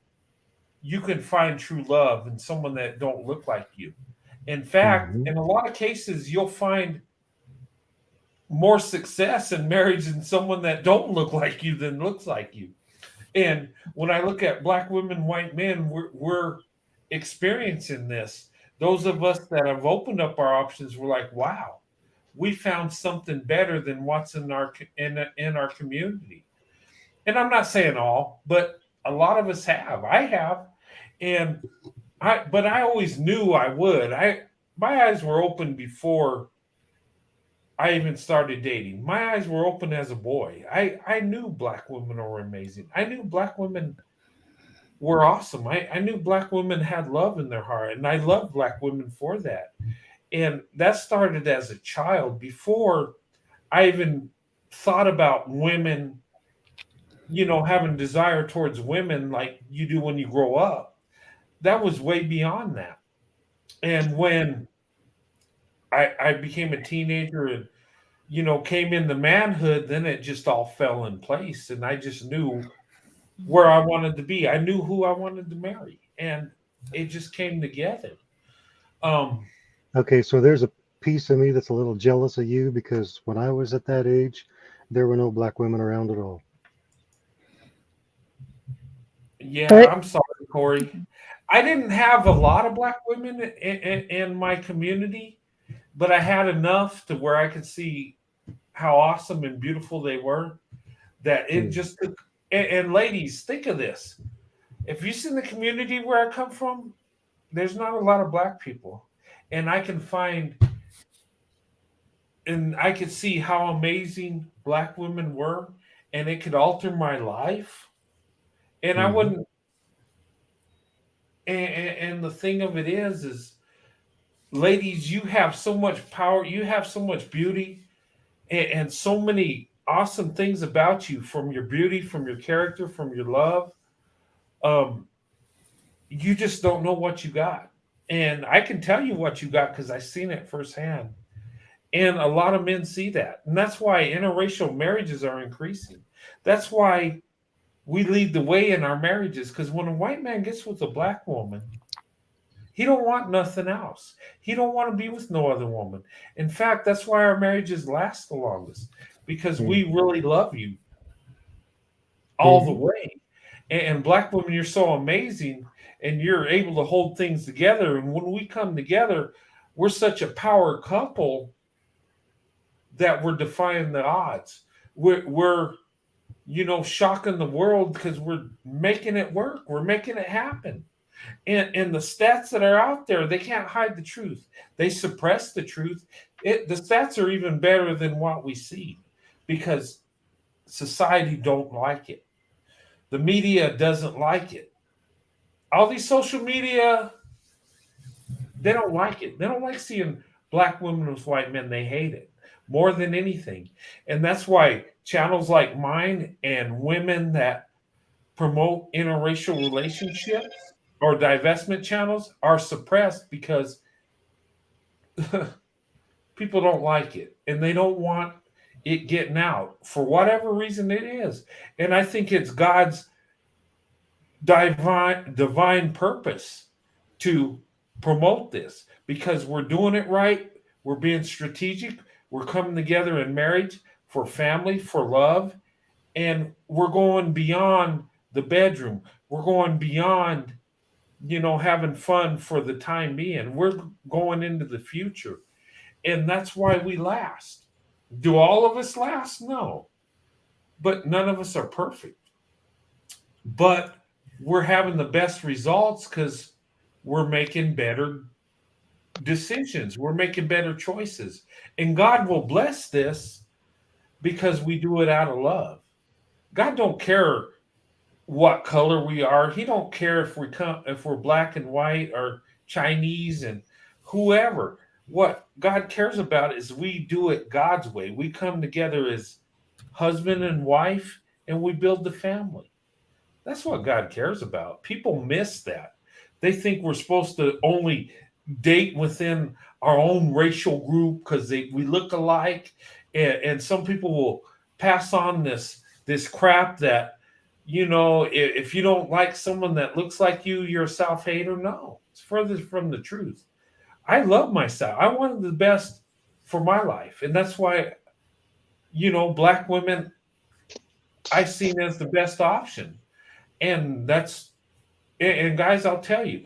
you can find true love in someone that don't look like you. In fact, Hmm. in a lot of cases, you'll find more success in marriage in someone that don't look like you than looks like you. And when I look at black women, white men, we're experiencing this. Those of us that have opened up our options, we're like, wow, we found something better than what's in our community. And I'm not saying all, but a lot of us have. I have, and I always knew I would. My eyes were open before I even started dating. My eyes were open as a boy. I knew black women were amazing. I knew black women were awesome. I knew black women had love in their heart, and I loved black women for that. And that started as a child before I even thought about women, having desire towards women like you do when you grow up. That was way beyond that. And when I became a teenager and came into manhood, then it just all fell in place. And I just knew where I wanted to be. I knew who I wanted to marry. And it just came together. Um, Okay, so there's a piece of me that's a little jealous of you because when I was at that age, there were no black women around at all. yeah, But I'm sorry, Corey. I didn't have a lot of black women in my community, but I had enough to where I could see how awesome and beautiful they were that it Hmm. just took. And ladies, think of this. If you see in the community where I come from, there's not a lot of black people. And I could see how amazing black women were, and it could alter my life. And I Hmm. wouldn't, and the thing of it is, ladies, you have so much power, you have so much beauty, and so many awesome things about you, from your beauty, from your character, from your love. Um, you just don't know what you got. And I can tell you what you got because I've seen it firsthand. And a lot of men see that. And that's why interracial marriages are increasing. That's why we lead the way in our marriages. Because when a white man gets with a black woman, he don't want nothing else. He don't want to be with no other woman. In fact, that's why our marriages last the longest. Because Hmm. we really love you all the Hmm. way. And black women, you're so amazing, and you're able to hold things together. And when we come together, we're such a power couple that we're defying the odds. We're shocking the world because we're making it work. We're making it happen. And the stats that are out there, they can't hide the truth. They suppress the truth. The stats are even better than what we see because society don't like it. The media doesn't like it. All these social media, they don't like it. They don't like seeing black women with white men. They hate it more than anything. And that's why channels like mine and women that promote interracial relationships or divestment channels are suppressed because people don't like it and they don't want it getting out for whatever reason it is. And I think it's God's divine purpose to promote this because we're doing it right. We're being strategic. We're coming together in marriage for family, for love, and we're going beyond the bedroom. We're going beyond, having fun for the time being. We're going into the future. And that's why we last. Do all of us last? No. But none of us are perfect. But we're having the best results because we're making better decisions. We're making better choices. And God will bless this because we do it out of love. God don't care what color we are. He don't care if we're black and white or Chinese and whoever. What God cares about is we do it God's way. We come together as husband and wife and we build the family. That's what God cares about. People miss that. They think we're supposed to only date within our own racial group because we look alike, and some people will pass on this crap that, you know, if you don't like someone that looks like you, you're a self-hater. No, it's further from the truth. I love myself. I wanted the best for my life, and that's why, you know, black women I seen as the best option. And and guys, I'll tell you,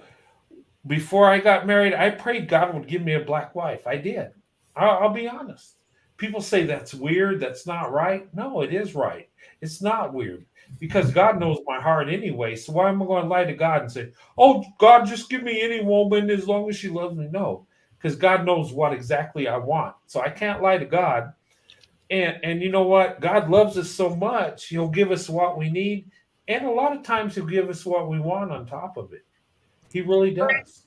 before I got married, I prayed God would give me a black wife. I did. I'll be honest. People say that's weird. That's not right. No, it is right. It's not weird because God knows my heart anyway. So why am I going to lie to God and say, "Oh, God, just give me any woman as long as she loves me"? No, because God knows what exactly I want. So I can't lie to God. And you know what? God loves us so much, He'll give us what we need. And a lot of times He'll give us what we want on top of it. He really does.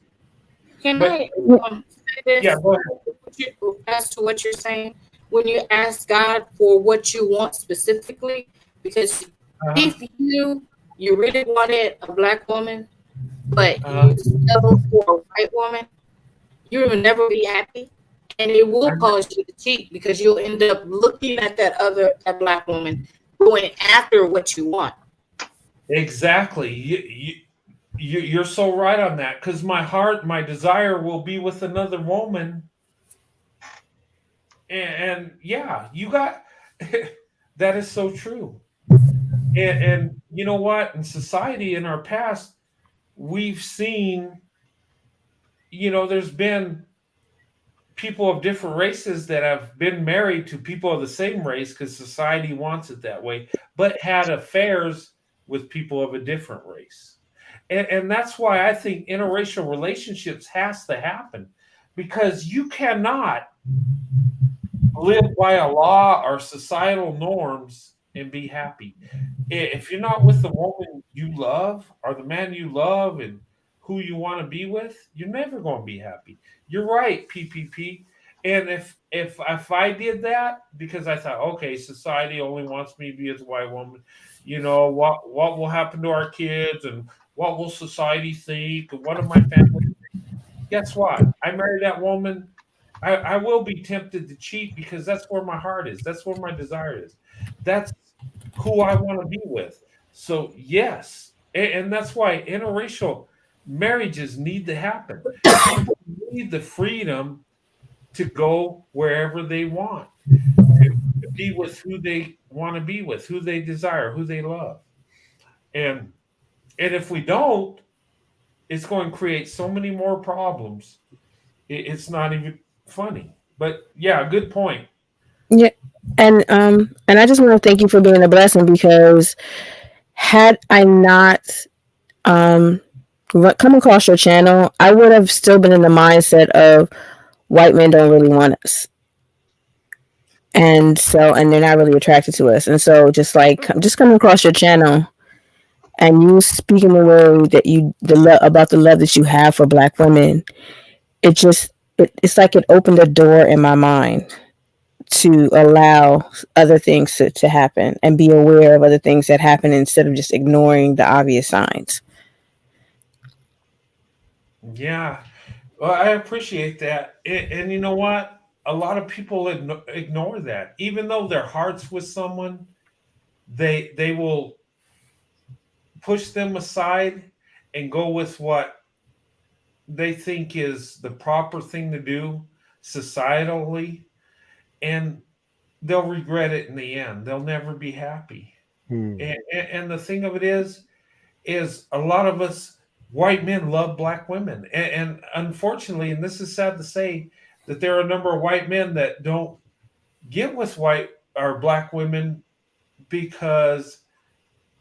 Can But I say this yeah, go ahead. as to what you're saying? When you ask God for what you want specifically, because if you really wanted a black woman, but you settle for a white woman, you will never be happy, and it will cause you to cheat because you'll end up looking at that black woman, going after what you want. Exactly. You're so right on that because my desire will be with another woman. And yeah, you got that is so true. And you know what? In society, in our past, we've seen, you know, there's been people of different races that have been married to people of the same race because society wants it that way, but had affairs with people of a different race. And that's why I think interracial relationships has to happen because you cannot live by a law or societal norms and be happy. If you're not with the woman you love or the man you love and who you want to be with, you're never going to be happy. You're right, PPP. And if I did that because I thought, okay, society only wants me to be with a white woman, you know, what will happen to our kids and what will society think and what are my family? Guess what? I married that woman. I will be tempted to cheat because that's where my heart is. That's where my desire is. That's who I want to be with. So yes, and that's why interracial marriages need to happen. People need the freedom to go wherever they want, to be with who they want to be with, who they desire, who they love. And if we don't, it's going to create so many more problems. It's not even funny. But yeah, good point. Yeah, and I just want to thank you for being a blessing because had I not um come across your channel, I would have still been in the mindset of white men don't really want us, and they're not really attracted to us, and so just coming across your channel and you speaking the way that about the love that you have for black women, it's like it opened a door in my mind to allow other things to happen and be aware of other things that happen instead of just ignoring the obvious signs. Yeah. Well, I appreciate that. And you know what? A lot of people ignore that. Even though their heart's with someone, they will push them aside and go with what they think is the proper thing to do societally, and they'll regret it in the end. They'll never be happy. And the thing of it is a lot of us white men love black women, and unfortunately, and this is sad to say, that there are a number of white men that don't get with white or black women because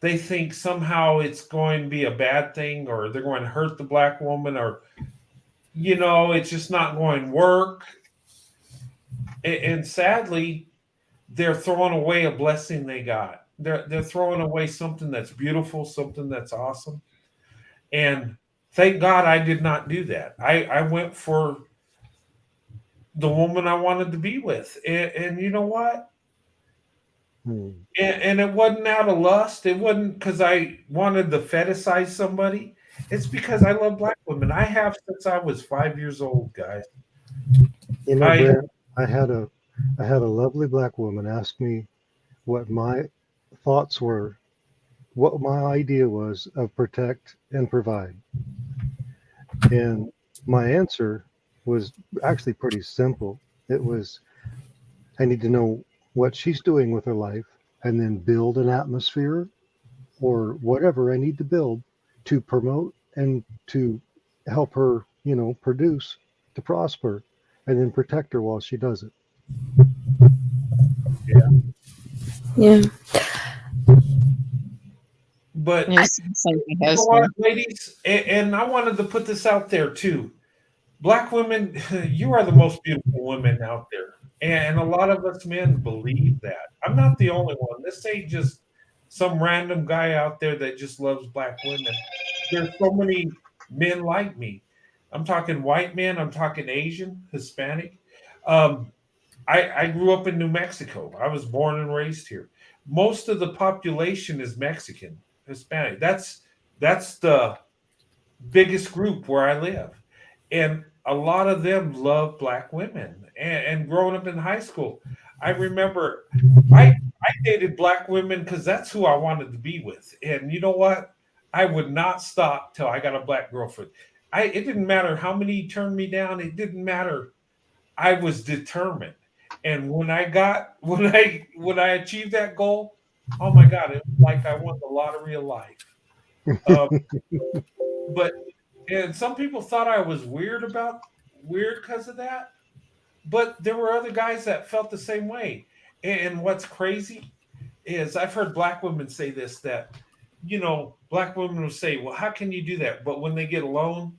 they think somehow it's going to be a bad thing or they're going to hurt the black woman or, you know, it's just not going to work. And sadly, they're throwing away a blessing they got. They're throwing away something that's beautiful, something that's awesome. And thank God I did not do that. I went for the woman I wanted to be with. And you know what? And it wasn't out of lust. It wasn't because I wanted to fetishize somebody. It's because I love black women. I have since I was 5 years old, guys. You know, I Brent, I had a lovely black woman ask me what my thoughts were, what my idea was of protect and provide. And my answer was actually pretty simple. It was, I need to know what she's doing with her life and then build an atmosphere or whatever I need to build to promote and to help her, produce, to prosper, and then protect her while she does it. Yeah. but Yes, something you know has what, ladies, and I wanted to put this out there too. Black women, you are the most beautiful women out there. And a lot of us men believe that. I'm not the only one. This ain't just some random guy out there that just loves black women. There's so many men like me. I'm talking white men, I'm talking Asian, Hispanic. Um, I grew up in New Mexico. I was born and raised here. Most of the population is Mexican, Hispanic. That's the biggest group where I live. And a lot of them love black women. And growing up in high school, I remember I dated black women because that's who I wanted to be with. And you know what? I would not stop till I got a black girlfriend. It didn't matter how many turned me down. It didn't matter. I was determined. And when I achieved that goal, oh my God, it was like I won the lottery of life. Um, but and some people thought I was weird because of that. But there were other guys that felt the same way. And what's crazy is I've heard black women say this that, black women will say, well, how can you do that? But when they get alone,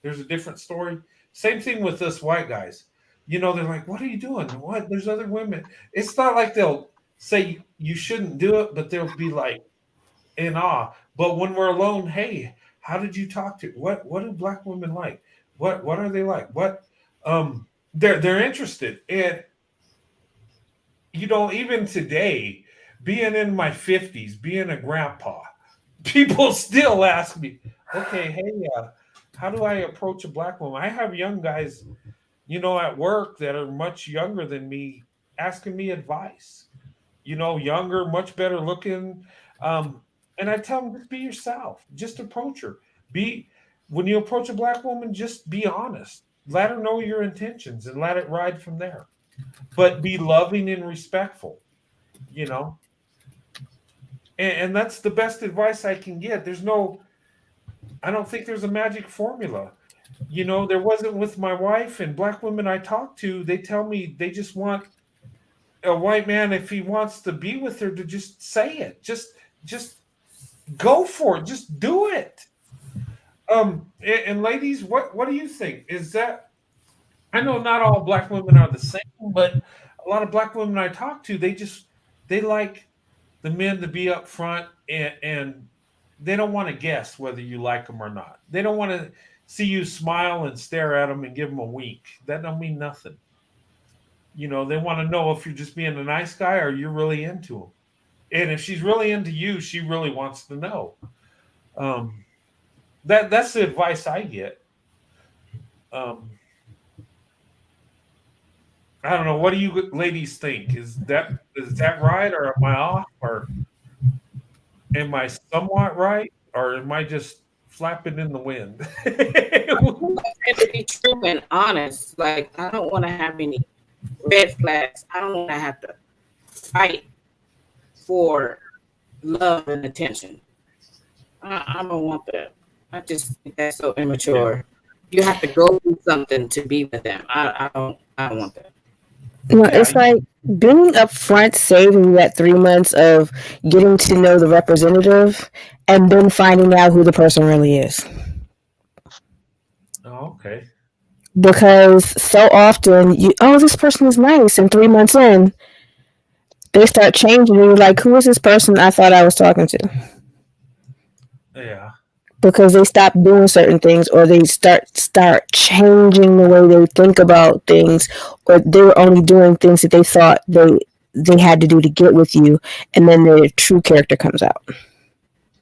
there's a different story. Same thing with us white guys. They're like, what are you doing? What? There's other women. It's not like they'll say you shouldn't do it, but they'll be like in awe. But when we're alone, hey, how did you talk to what do black women like? What are they like? What they're interested. And even today, being in my 50s, being a grandpa, people still ask me, okay, hey, how do I approach a black woman? I have young guys, at work that are much younger than me asking me advice. Younger, much better looking. And I tell them, just be yourself. Just approach her. When you approach a black woman, just be honest. Let her know your intentions and let it ride from there. But be loving and respectful, And that's the best advice I can get. I don't think there's a magic formula. There wasn't with my wife and black women I talk to. They tell me they just want a white man, if he wants to be with her, to just say it. Just go for it. Just do it. And ladies, what do you think? Is that, I know not all black women are the same, but a lot of black women I talk to, they like the men to be up front and they don't want to guess whether you like them or not. They don't want to see you smile and stare at them and give them a wink. That don't mean nothing. They want to know if you're just being a nice guy or you're really into them. And if she's really into you, she really wants to know. That's the advice I get. I don't know. What do you ladies think? Is that right, or am I off, or am I somewhat right, or am I just flapping in the wind? To be true and honest, like I don't want to have any red flags. I don't want to have to fight for love and attention. I don't want that. I just think that's so immature. You have to go through something to be with them. I don't want that. No, it's like being upfront, saving that 3 months of getting to know the representative and then finding out who the person really is. Oh, okay. Because so often this person is nice, and 3 months in, they start changing, and you're like, who is this person I thought I was talking to? Yeah. Because they stop doing certain things, or they start changing the way they think about things, or they were only doing things that they thought they had to do to get with you, and then their true character comes out.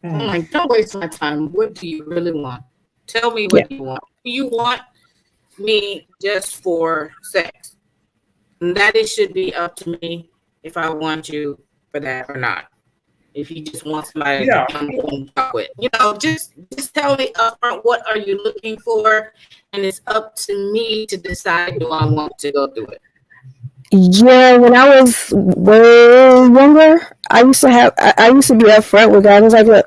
I'm like, don't waste my time. What do you really want? Tell me Yeah. what you want. Do you want me just for sex? And that it should be up to me if I want you for that or not. If you just want somebody to come and talk with, just tell me upfront what are you looking for, and it's up to me to decide do I want to go through it. Yeah, when I was way younger, I used to be upfront with guys. I was like, look,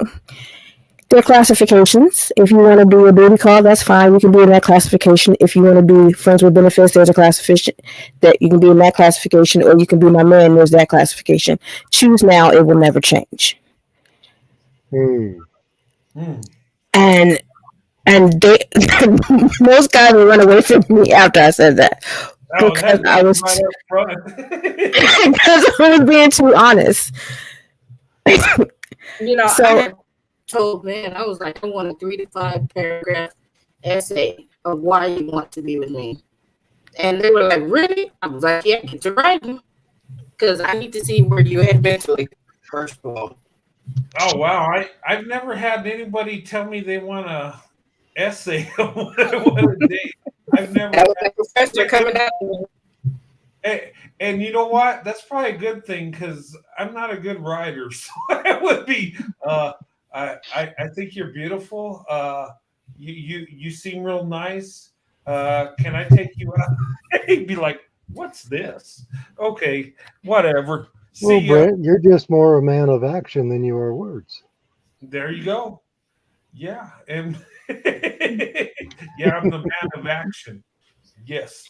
there are classifications. If you want to do a booty call, that's fine. You can be in that classification. If you want to be friends with benefits, there's a classification that you can be in that classification, or you can be my man. There's that classification. Choose now. It will never change. And they most guys will run away from me after I said that because I was because I was being too honest. So I had told men, I was like, I want a 3 to 5 paragraph essay of why you want to be with me. And they were like, really? I was like, yeah, get to writing. Because I need to see where you at mentally, first of all. Oh, wow. I've never had anybody tell me they want a essay on what a date. I've never that was a professor coming out. And you know what? That's probably a good thing because I'm not a good writer. So it would be I think you're beautiful. You seem real nice. Can I take you out? He'd be like, what's this? Okay, whatever. Well, Brett, you're just more a man of action than you are words. There you go. Yeah, and yeah, I'm the man of action. Yes.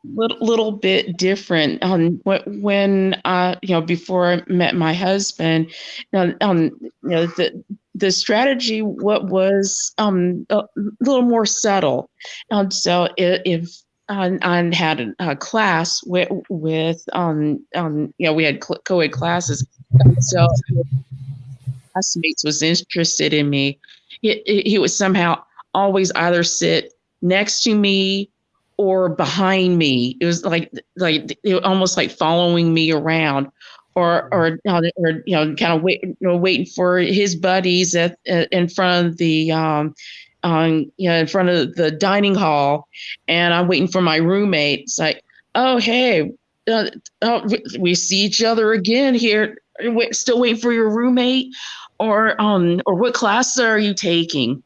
Little bit different. When before I met my husband, the strategy was a little more subtle. So if I had a class with we had co-ed classes, so classmates was interested in me. He would somehow always either sit next to me or behind me. It was like almost like following me around, or kind of waiting for his buddies in front of the in front of the dining hall, and I'm waiting for my roommate. It's like, oh hey, we see each other again here. Still waiting for your roommate, or what class are you taking?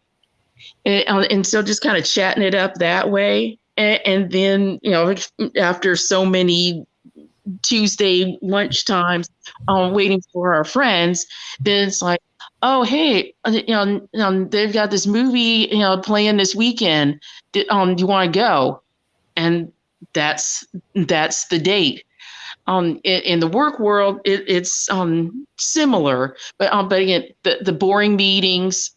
And so just kind of chatting it up that way. And then, after so many Tuesday lunch times, waiting for our friends, then it's like, oh, hey, they've got this movie, playing this weekend. Do you want to go? And that's the date. In the work world, it's similar, but again, the boring meetings.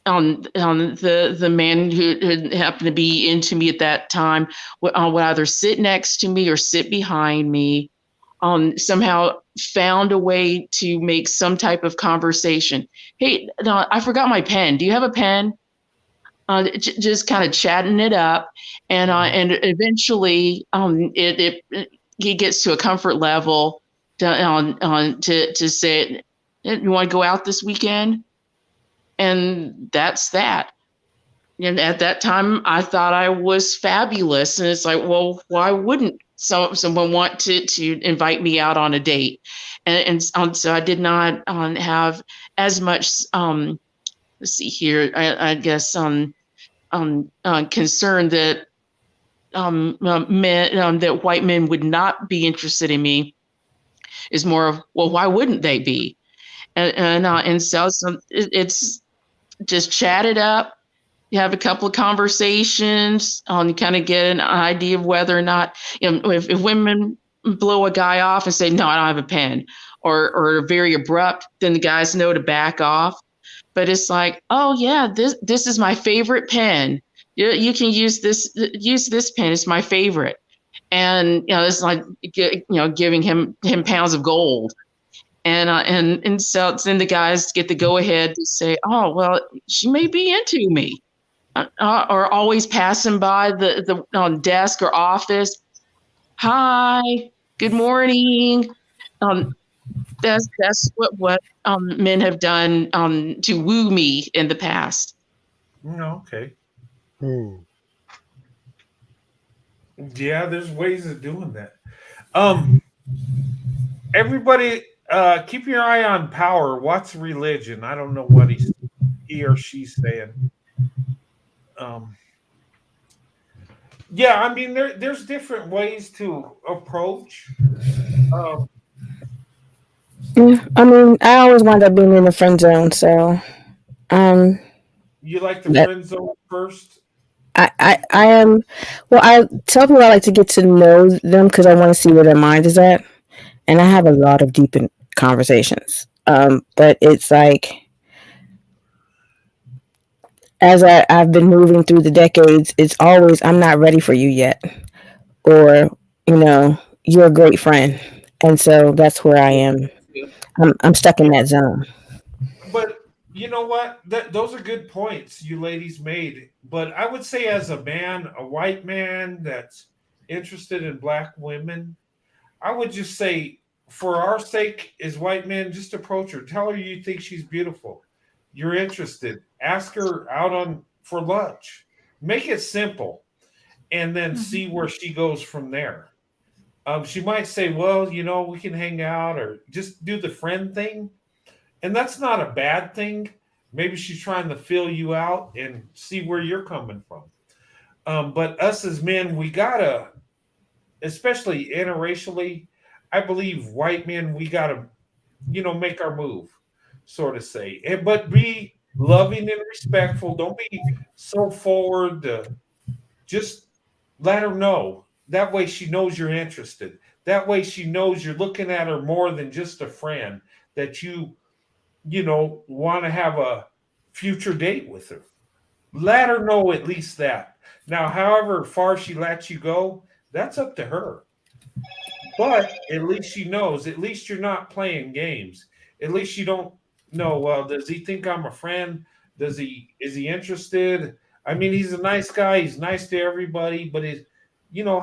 The man who happened to be into me at that time would either sit next to me or sit behind me. Somehow found a way to make some type of conversation. Hey, no, I forgot my pen. Do you have a pen? Just kind of chatting it up, and eventually, he gets to a comfort level to say, you want to go out this weekend? And that's that. And at that time, I thought I was fabulous. And it's like, well, why wouldn't someone want to invite me out on a date? And so I did not have as much, let's see here, I guess, concern that that white men would not be interested in me. Is more of, well, why wouldn't they be? And so it's just chat it up. You have a couple of conversations, you kind of get an idea of whether or not, if women blow a guy off and say, no, I don't have a pen, or are very abrupt, then the guys know to back off. But it's like, oh yeah, this is my favorite pen. You can use this pen. It's my favorite. And, it's like, giving him pounds of gold. And so then the guys get the go ahead to say, oh, well, she may be into me, or always passing by the desk or office. Hi, good morning. That's what men have done to woo me in the past. Okay. Hmm. Yeah, there's ways of doing that. Everybody, keep your eye on Power. What's religion? I don't know what he or she's saying. Yeah, I mean, there's different ways to approach. Yeah, I mean, I always wind up being in the friend zone, so You like the that friend zone first? I am. Well, I tell people I like to get to know them because I want to see where their mind is at, and I have a lot of deep conversations. But it's like as I've been moving through the decades, it's always I'm not ready for you yet, or you're a great friend, and so that's where I am. I'm stuck in that zone. But you know what? Those are good points you ladies made. But I would say, as a man, a white man that's interested in black women, I would just say, for our sake, as white men, just approach her. Tell her you think she's beautiful. You're interested. Ask her out on for lunch. Make it simple, and then see where she goes from there. She might say, "Well, we can hang out," or just do the friend thing, and that's not a bad thing. Maybe she's trying to fill you out and see where you're coming from. But us as men, we gotta, especially interracially, I believe white men, we gotta, make our move, sort of say, but be loving and respectful. Don't be so forward. Just let her know. That way she knows you're interested. That way she knows you're looking at her more than just a friend, that want to have a future date with her. Let her know at least that. Now, however far she lets you go, that's up to her. But at least she knows. At least you're not playing games. At least you don't know. Well, does he think I'm a friend? Is he interested? I mean, he's a nice guy. He's nice to everybody. But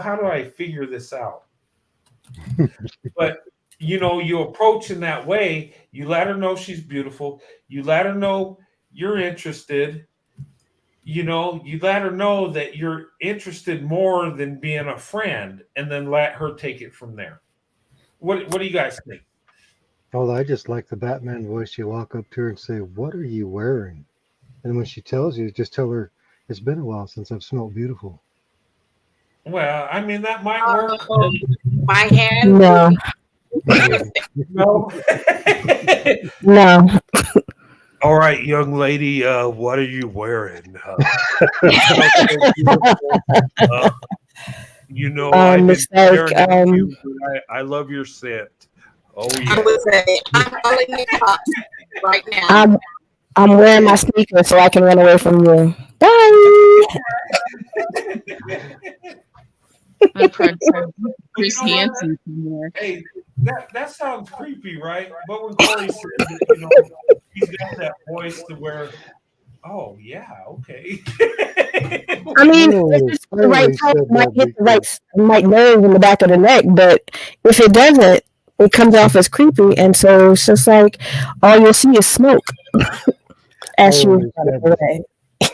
how do I figure this out? But you approach in that way. You let her know she's beautiful. You let her know you're interested. You let her know that you're interested more than being a friend, and then let her take it from there. What do you guys think? Oh, I just like the Batman voice. You walk up to her and say, "What are you wearing?" And when she tells you, just tell her, "It's been a while since I've smelled beautiful." Well, I mean, that might work. My hand. No, No. no. All right, young lady, what are you wearing? I've been It's like staring at you, but I love your scent. Oh yeah. I would say I'm calling the cops right now. I'm wearing my sneakers so I can run away from you. Bye. Chris Hansen somewhere. Hey, that sounds creepy, right? But when Corey says that, he's got that voice to where, oh yeah, okay. I mean, if it's the right time, it might hit the right nerve in the back of the neck, but if it doesn't, it comes off as creepy, and so it's just like all you'll see is smoke as you run away.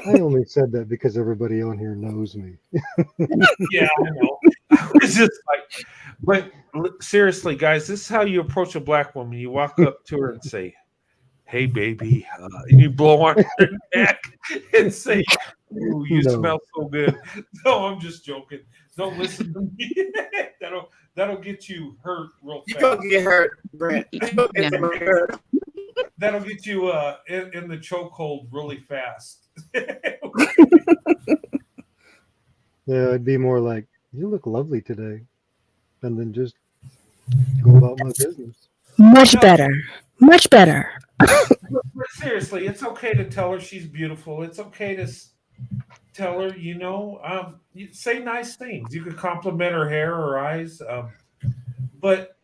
I only said that because everybody on here knows me. Yeah, I know. It's just like, but seriously, guys, this is how you approach a black woman. You walk up to her and say, "Hey, baby," and you blow on her neck and say, "Ooh, you smell so good." No, I'm just joking. Don't listen to me. That'll get you hurt real fast. You're gonna get hurt, Brent. That'll get you in the chokehold really fast. Yeah, it'd be more like, "You look lovely today," and then just go about my business. Much better. Much better. But seriously, it's okay to tell her she's beautiful. It's okay to tell her, you say nice things. You could compliment her hair or eyes, but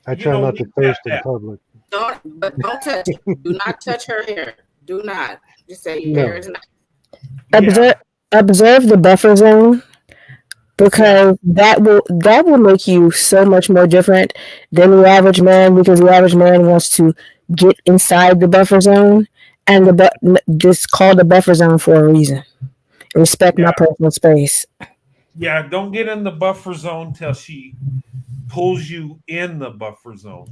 I try not to thirst in public. Don't touch it. Do not touch her hair. Do not. Just say your hair is nice. Observe the buffer zone because that will make you so much more different than the average man, because the average man wants to get inside the buffer zone, and this called the buffer zone for a reason. Respect my personal space. Yeah, don't get in the buffer zone till she pulls you in the buffer zone.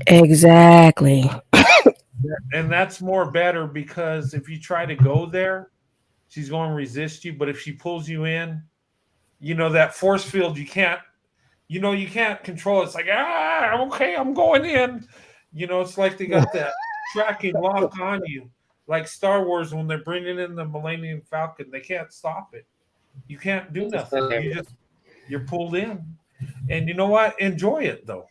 Exactly. And that's more better, because if you try to go there, she's going to resist you. But if she pulls you in, that force field, you can't control it. It's like, okay, I'm going in. It's like they got that tracking lock on you. Like Star Wars, when they're bringing in the Millennium Falcon, they can't stop it. You can't do nothing. You're pulled in. And you know what? Enjoy it, though.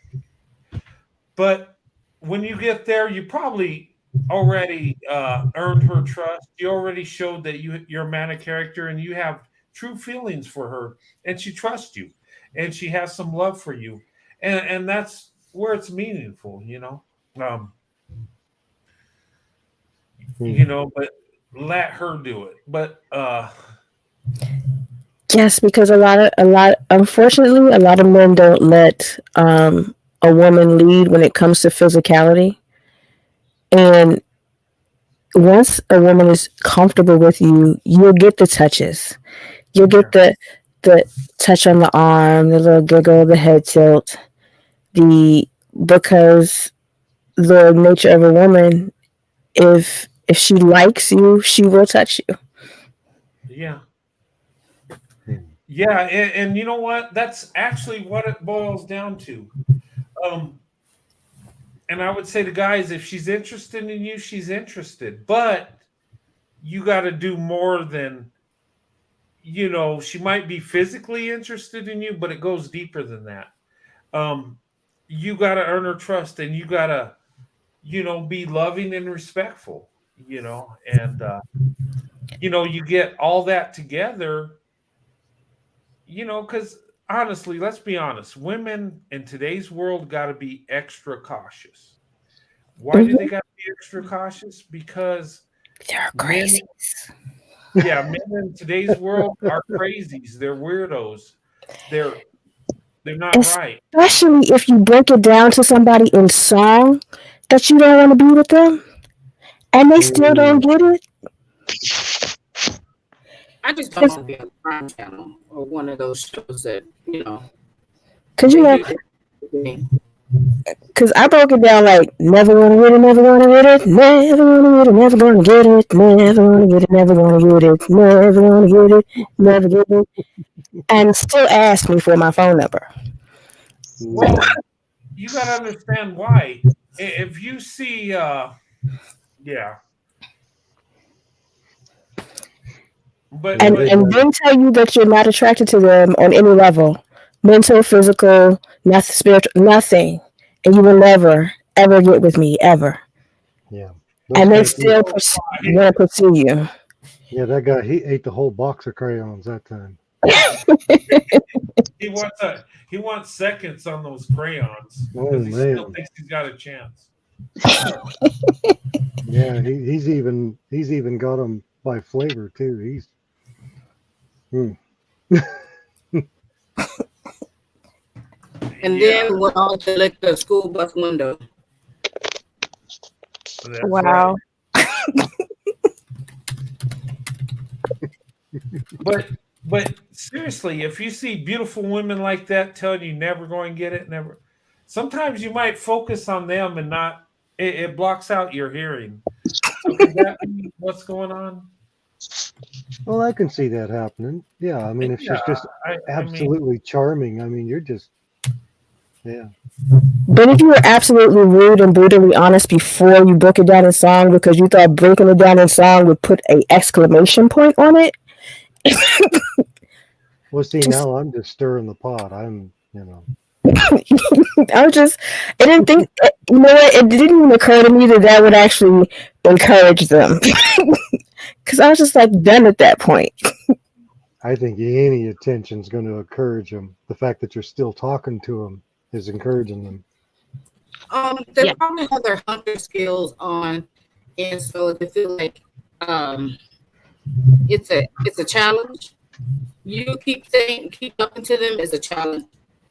But when you get there, you probably already earned her trust. You already showed that you're a man of character and you have true feelings for her, and she trusts you, and she has some love for you, and that's where it's meaningful, But let her do it. But yes, because unfortunately, a lot of men don't let a woman lead when it comes to physicality. And once a woman is comfortable with you, you'll get the touches. You'll get the touch on the arm, the little giggle, the head tilt, because the nature of a woman, if she likes you, she will touch you. Yeah. Yeah, and you know what? That's actually what it boils down to. And I would say to guys, if she's interested in you, she's interested. But you got to do more than, she might be physically interested in you, but it goes deeper than that. You got to earn her trust, and you got to, be loving and respectful, and, you get all that together, because honestly, let's be honest, women in today's world got to be extra cautious. Why do they got to be extra cautious? Because they're crazy. Men in today's world are crazies. They're weirdos. They're not right. Especially if you break it down to somebody in song that you don't want to be with them, and they still don't get it. I just don't want to be on the Prime Channel or one of those shows that, Could you because I broke it down like, never want to get it, never want to get it, never want to get it, never going to get it, never want to get it, never want to get it, never want to get it, never get it, and still ask me for my phone number. Well, you got to understand why. If you see, But and then tell you that you're not attracted to them on any level, mental, physical, nothing, spiritual, nothing, and you will never ever get with me ever. Yeah, and they still want to pursue you. Yeah, that guy, he ate the whole box of crayons that time. He wants seconds on those crayons. Oh, he still thinks he's got a chance. Yeah, he's even got them by flavor too. He's And then we're all to lick the school bus window. That's wow. Right. But seriously, if you see beautiful women like that telling you never going to get it, never. Sometimes you might focus on them and not. It blocks out your hearing. So could that be what's going on? Well, I can see that happening. Yeah, I mean, if she's just absolutely charming, I mean, you're just, yeah. But if you were absolutely rude and brutally honest before you broke it down in song because you thought breaking it down in song would put an exclamation point on it. Well, see, now I'm just stirring the pot. I'm, I didn't think, it didn't even occur to me that would actually encourage them. Because I was just like done at that point. I think any attention's going to encourage them. The fact that you're still talking to them is encouraging them. They probably have their hunter skills on, and so they feel like it's a challenge. You keep saying, keep talking to them as a challenge,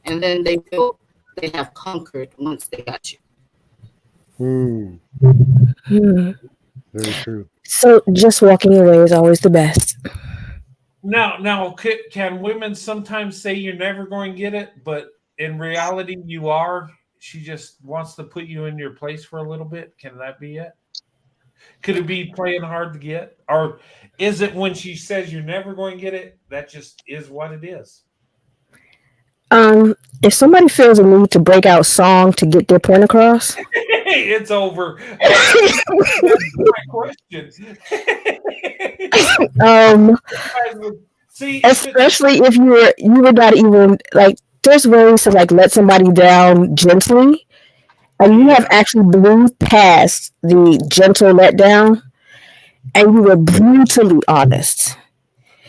and then they feel they have conquered once they got you. Hmm. Very true. So just walking away is always the best. Now, can women sometimes say you're never going to get it, but in reality you are? She just wants to put you in your place for a little bit. Can that be it? Could it be playing hard to get, or is it when she says you're never going to get it? That just is what it is. If somebody feels a need to break out song to get their point across, It's over. That's my question. um, See, especially if you were not even like, there's ways to like let somebody down gently, and you have actually blew past the gentle letdown, and you were brutally honest.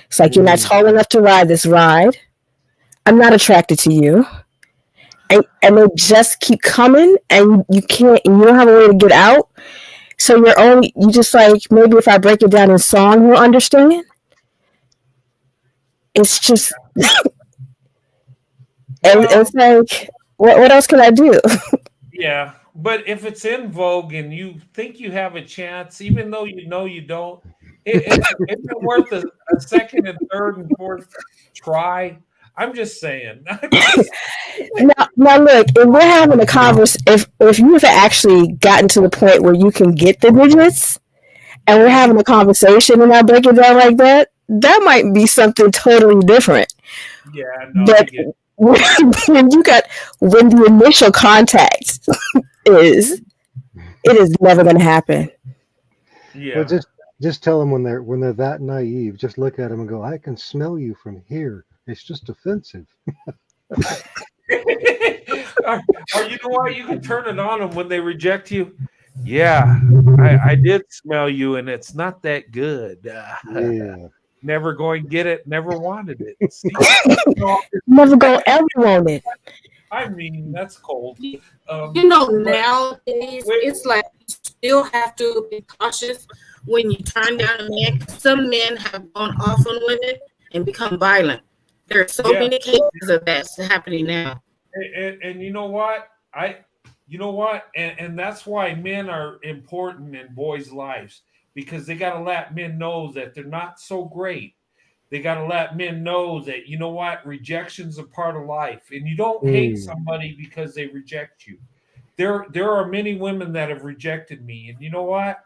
It's like, you're not tall enough to ride this ride. I'm not attracted to you. And they just keep coming, and you can't, and you don't have a way to get out. So you just like, maybe if I break it down in song, you'll understand. It's just, it's like, what else can I do? Yeah, but if it's in vogue and you think you have a chance, even though you know you don't, it's worth a second and third and fourth try. I'm just saying. Now look, if we're having a if you have actually gotten to the point where you can get the digits, and we're having a conversation, and I break it down like that, that might be something totally different. Yeah, no, but when the initial contact it is never going to happen. Yeah. Well, just tell them when they're that naive. Just look at them and go, "I can smell you from here." It's just offensive. Or you know what? You can turn it on them when they reject you. Yeah, I did smell you, and it's not that good. Yeah. Never going to get it. Never wanted it. See? Never go ever want it. I mean, that's cold. Nowadays it's like you still have to be cautious when you turn down a man. Some men have gone off on women and become violent. There are so many cases of that happening now. And you know what? And that's why men are important in boys' lives, because they got to let men know that they're not so great. They got to let men know that, you know what, rejection's a part of life, and you don't hate somebody because they reject you. There are many women that have rejected me, and you know what?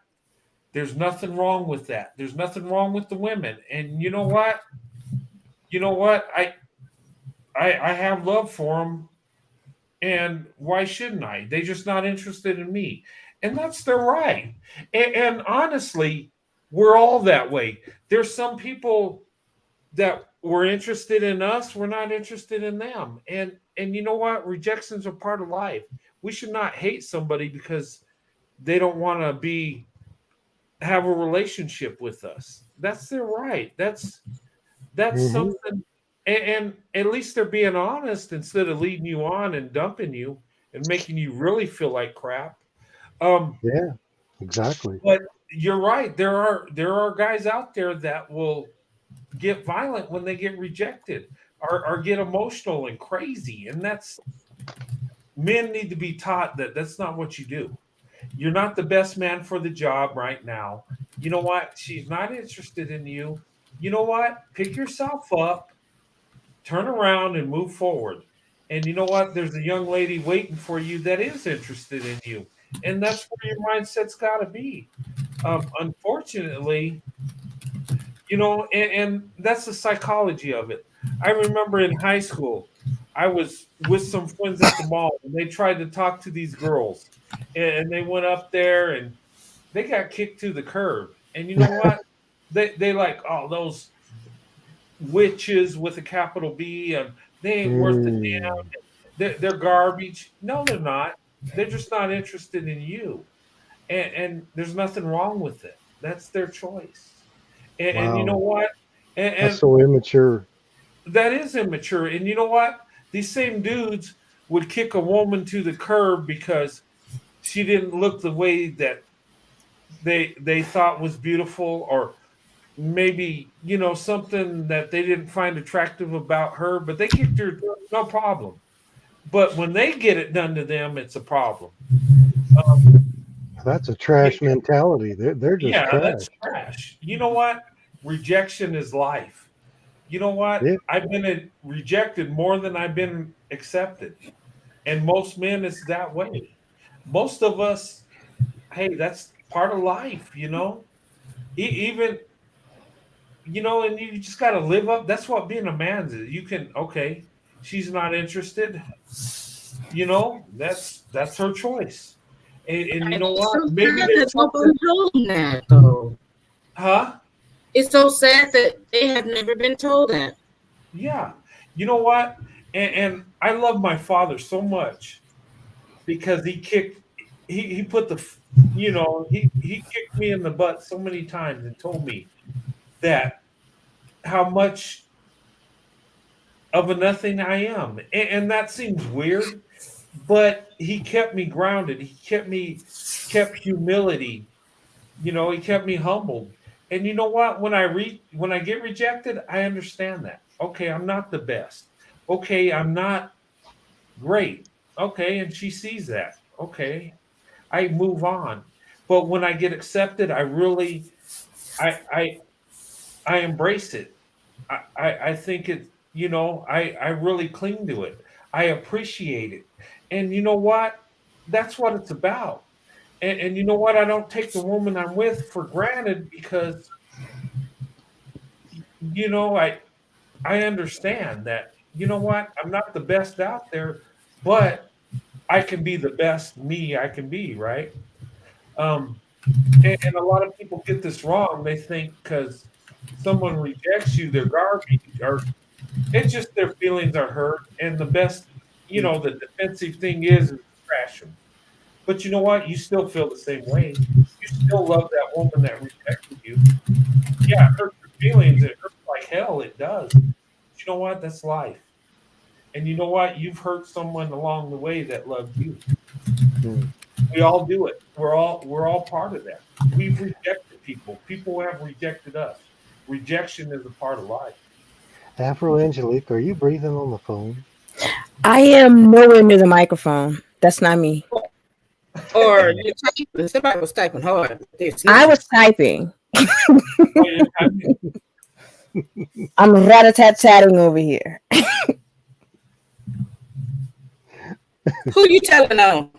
There's nothing wrong with that. There's nothing wrong with the women, and you know what? I have love for them, and why shouldn't I? They're just not interested in me, and that's their right. And honestly, we're all that way. There's some people that were interested in us, we're not interested in them, and you know what? Rejections are part of life. We should not hate somebody because they don't want to have a relationship with us. That's their right. That's something. And at least they're being honest instead of leading you on and dumping you and making you really feel like crap. Yeah, exactly. But you're right. There are guys out there that will get violent when they get rejected, or get emotional and crazy. And men need to be taught that that's not what you do. You're not the best man for the job right now. You know what? She's not interested in you. You know what? Pick yourself up, turn around, and move forward. And you know what? There's a young lady waiting for you that is interested in you. And that's where your mindset's got to be. Unfortunately, and that's the psychology of it. I remember in high school, I was with some friends at the mall, and they tried to talk to these girls. And they went up there, and they got kicked to the curb. And you know what? They like, oh, those witches with a capital B, and they ain't worth the damn. They're garbage. No, they're not. They're just not interested in you, and there's nothing wrong with it. That's their choice. And you know what? And That's so immature. that is immature. And you know what? These same dudes would kick a woman to the curb because she didn't look the way that they thought was beautiful, or maybe, something that they didn't find attractive about her, but they kicked her, no problem. But when they get it done to them, it's a problem. That's a trash mentality. They're just Yeah, trash. that's trash. You know what? Rejection is life. You know what? Yeah. I've been rejected more than I've been accepted. And most men, it's that way. Most of us, hey, that's part of life, Even, and you just got to live up. That's what being a man is. You can, okay, she's not interested. That's her choice. And you know It's what? so Maybe sad there's that nobody something, told them that, though. huh? It's so sad that they have never been told that. Yeah. You know what? And I love my father so much because he put he kicked me in the butt so many times and told me that how much of a nothing I am. And that seems weird, but he kept me grounded. He kept humility. He kept me humbled. And you know what? When I get rejected, I understand that. Okay, I'm not the best. Okay, I'm not great. Okay, and she sees that. Okay, I move on. But when I get accepted, I I embrace it. I think it, I really cling to it. I appreciate it. And you know what? That's what it's about. And you know what? I don't take the woman I'm with for granted because I understand that, you know what? I'm not the best out there, but I can be the best me I can be, right? Um, and a lot of people get this wrong. They think because someone rejects you, they're garbage, or it's just their feelings are hurt. And the best, the defensive thing is trash them. But you know what? You still feel the same way. You still love that woman that rejected you. Yeah, it hurts your feelings. It hurts like hell. It does. But you know what? That's life. And you know what? You've hurt someone along the way that loved you. Hmm. We all do it. We're all part of that. We've rejected people. People have rejected us. Rejection is a part of life. Afro Angelique, are you breathing on the phone? I am nowhere near the microphone. That's not me. Or you're typing. Somebody was typing hard. I was typing. Oh, you're typing. I'm rat-a-tat-tatting over here. Who you telling on?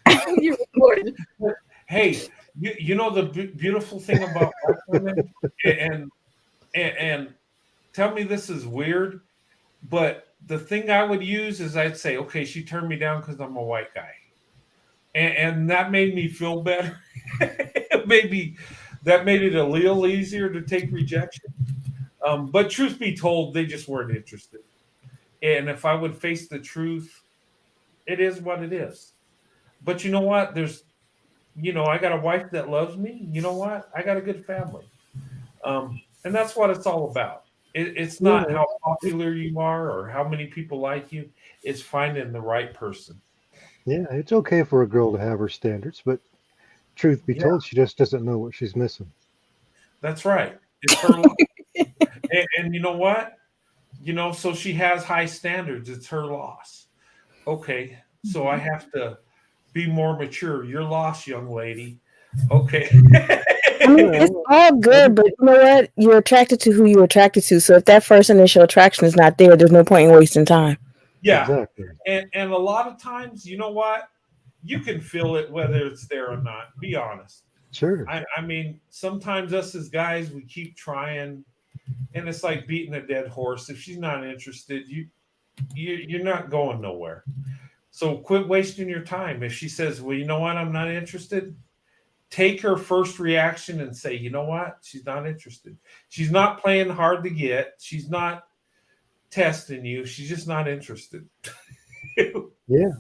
Who you recording? Hey, you know the beautiful thing about black women, and tell me this is weird, but the thing I would use is I'd say, okay, she turned me down because I'm a white guy, and that made me feel better. Maybe that made it a little easier to take rejection. But truth be told, they just weren't interested. And if I would face the truth, it is what it is. But you know what? I got a wife that loves me. You know what? I got a good family. And that's what it's all about. It's not Yeah. how popular you are or how many people like you. It's finding the right person. Yeah, it's okay for a girl to have her standards, but truth be Yeah. told, she just doesn't know what she's missing. That's right. It's her life. And you know what? So she has high standards. It's her loss. Okay. So I have to be more mature. You're lost, young lady. Okay. I mean, it's all good, but you know what? You're attracted to who you're attracted to. So if that first initial attraction is not there, there's no point in wasting time. Yeah. Exactly. And a lot of times, you know what? You can feel it whether it's there or not. Be honest. Sure. I mean, sometimes us as guys, we keep trying, and it's like beating a dead horse. If she's not interested, you're not going nowhere. So quit wasting your time. If she says, well, you know what, I'm not interested, take her first reaction and say, you know what, she's not interested. She's not playing hard to get. She's not testing you. She's just not interested. Yeah.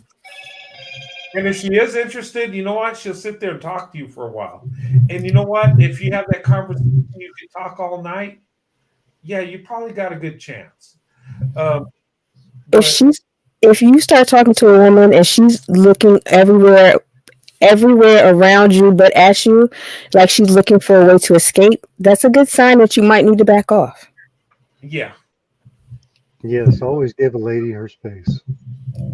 And if she is interested, you know what, she'll sit there and talk to you for a while. And you know what, if you have that conversation, you can talk all night. Yeah, you probably got a good chance. If you start talking to a woman and she's looking everywhere everywhere around you but at you, like she's looking for a way to escape, that's a good sign that you might need to back off. Yeah. Yes, always give a lady her space.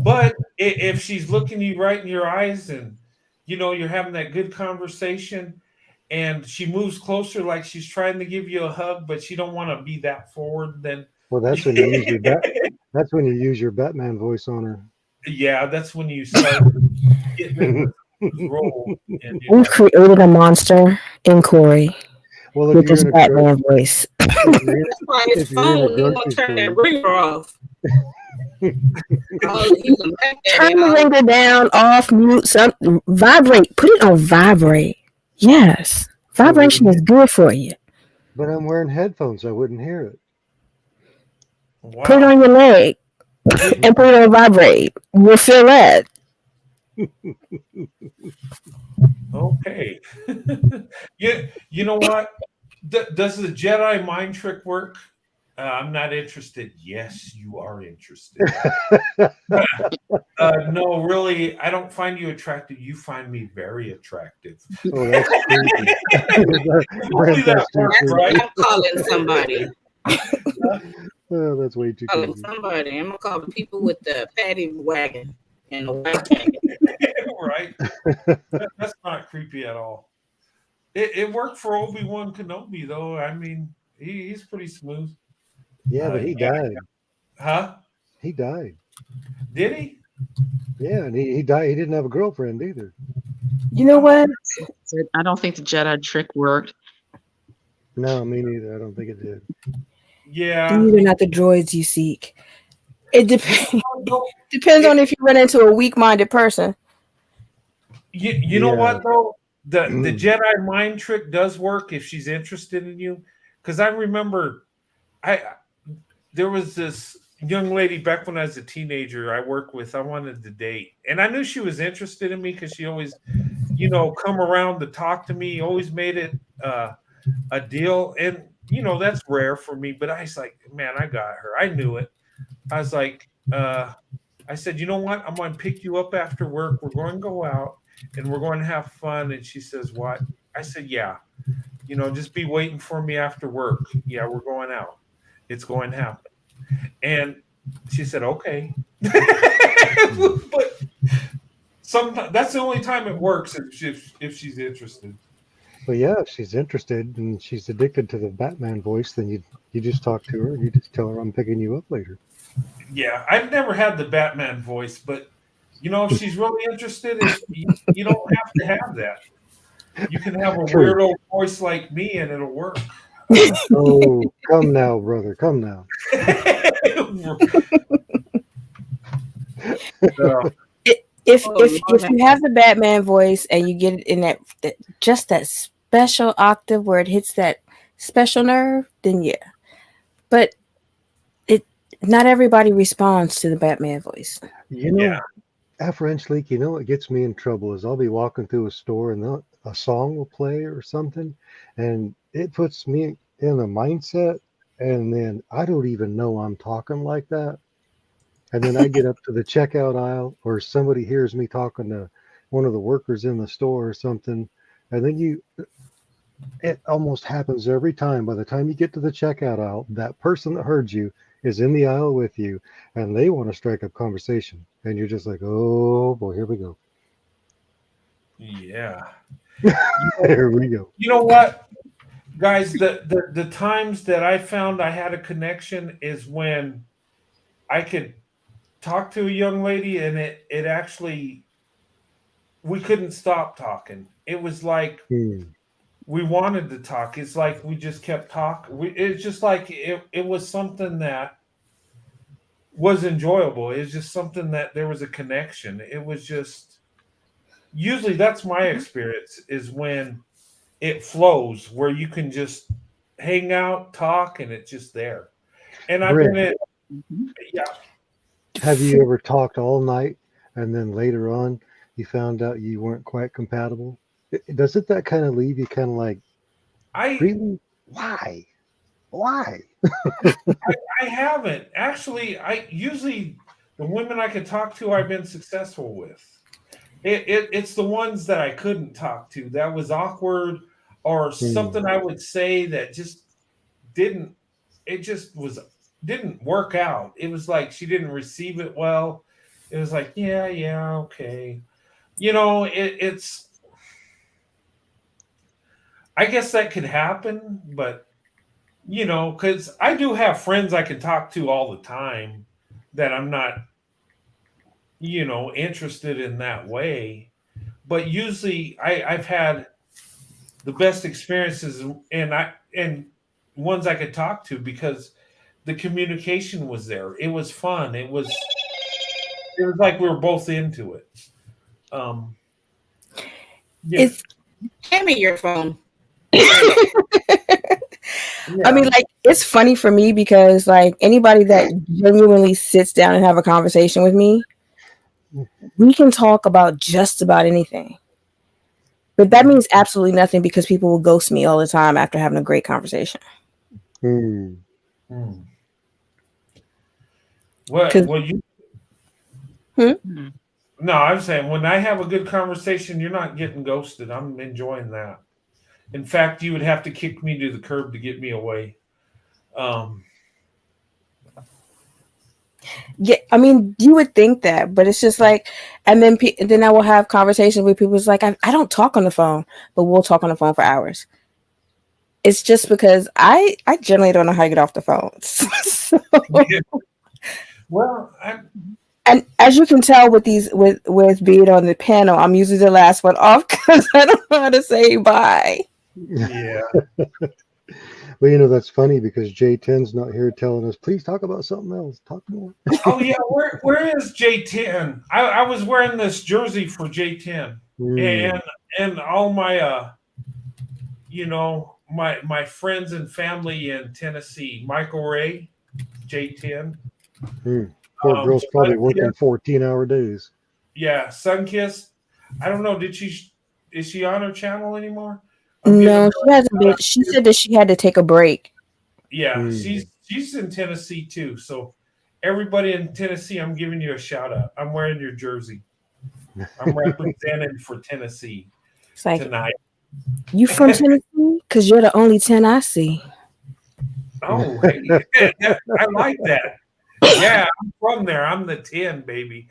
But if she's looking you right in your eyes and you're having that good conversation and she moves closer like she's trying to give you a hug, but she don't want to be that forward, then Well, that's when you use your That's when you use your Batman voice on her. yeah, that's when you start getting into the role. And We've created a monster in Corey Well, if with you're this in a Batman voice. if you're in, That's why if his you're in a phone, you want grocery to turn that store, ringer off. Oh, he's a Mac Turn the daddy. ringer down, off, mute, vibrate. Put it on vibrate. Yes. Vibration is good for you. but I'm wearing headphones, so I wouldn't hear it. Put it wow. on your leg and put it on vibrate. You'll feel that. Okay. You know what? Does the Jedi mind trick work? I'm not interested. Yes, you are interested. No, really, I don't find you attractive. You find me very attractive. Oh, that's creepy. Hopefully that works, That's right? what I'm calling somebody. Oh, that's way too Calling creepy. somebody. I'm gonna call the people with the paddy wagon and the white jacket. Right? That's not creepy at all. It worked for Obi-Wan Kenobi, though. I mean, he's pretty smooth. Yeah, but he died. Huh? He died. Did he? Yeah, and he died. He didn't have a girlfriend either. You know what? I don't think the Jedi trick worked. No, me neither. I don't think it did. Yeah. These are not the droids you seek. It depends on if you run into a weak-minded person. You know what though? The Jedi mind trick does work if she's interested in you. Because I remember there was this young lady back when I was a teenager I worked with, I wanted to date. And I knew she was interested in me because she always, come around to talk to me, always made it a deal. And that's rare for me. But I was like, man, I got her. I knew it. I was like, I said, you know what? I'm going to pick you up after work. We're going to go out and we're going to have fun. And she says, what? I said, yeah. Just be waiting for me after work. Yeah, we're going out. It's going to happen. And she said, okay. But sometimes that's the only time it works if she's interested. Well, yeah, if she's interested and she's addicted to the Batman voice, then you just talk to her and you just tell her I'm picking you up later. Yeah, I've never had the Batman voice, but if she's really interested, you don't have to have that. You can have a weirdo voice like me, and it'll work. Oh, come now, brother, come now. If you have the Batman voice and you get it in that just that special octave where it hits that special nerve, then yeah. But not everybody responds to the Batman voice. After Inch Leak, what gets me in trouble is I'll be walking through a store and a song will play or something, and it puts me in a mindset, and then I don't even know I'm talking like that. And then I get up to the checkout aisle, or somebody hears me talking to one of the workers in the store or something, and then it almost happens every time. By the time you get to the checkout aisle, that person that heard you is in the aisle with you, and they want to strike up conversation, and you're just like, oh boy, here we go. Yeah. Here we go. You know what, guys? The times that I found I had a connection is when I could talk to a young lady and it actually, we couldn't stop talking. It was like we wanted to talk. It's like we just kept talking. It's just like it was something that was enjoyable. It's just something that there was a connection. It was just, usually that's my experience, is when it flows, where you can just hang out, talk, and it's just there. And I've been in, yeah. Have you ever talked all night and then later on you found out you weren't quite compatible? Doesn't that kind of leave you kind of like, really? Why? I haven't. Actually, I usually, the women I can talk to, I've been successful with. It's the ones that I couldn't talk to. That was awkward, or something I would say that just didn't. It just didn't work out. It was like she didn't receive it well. It was like, yeah, okay. It's. I guess that could happen, but because I do have friends I can talk to all the time that I'm not, interested in that way. But usually I've had the best experiences and ones I could talk to because the communication was there. It was fun. It was like we were both into it. It's hand me your phone. I mean, like, it's funny for me because, like, anybody that genuinely sits down and have a conversation with me, we can talk about just about anything. But that means absolutely nothing because people will ghost me all the time after having a great conversation. What? Well, you. No, I'm saying when I have a good conversation, you're not getting ghosted. I'm enjoying that. In fact, you would have to kick me to the curb to get me away. Yeah, I mean, you would think that, but it's just like, and then I will have conversations with people. It's like I don't talk on the phone, but we'll talk on the phone for hours. It's just because I generally don't know how to get off the phone. So, well, and as you can tell with being on the panel, I'm usually the last one off because I don't know how to say bye. Yeah. Well, that's funny because J10's not here telling us, please talk about something else. Talk more. Oh yeah, where is J10? I was wearing this jersey for J10, and all my my friends and family in Tennessee, Michael Ray, J10. Poor girl's probably working 14-hour days. Yeah, Sunkissed. I don't know. Is she on her channel anymore? No, she hasn't been. She said that she had to take a break. Yeah, she's in Tennessee too. So everybody in Tennessee, I'm giving you a shout out. I'm wearing your jersey. I'm representing for Tennessee tonight. You from Tennessee? Because you're the only 10 I see. Oh, hey, I like that. Yeah, I'm from there. I'm the 10, baby.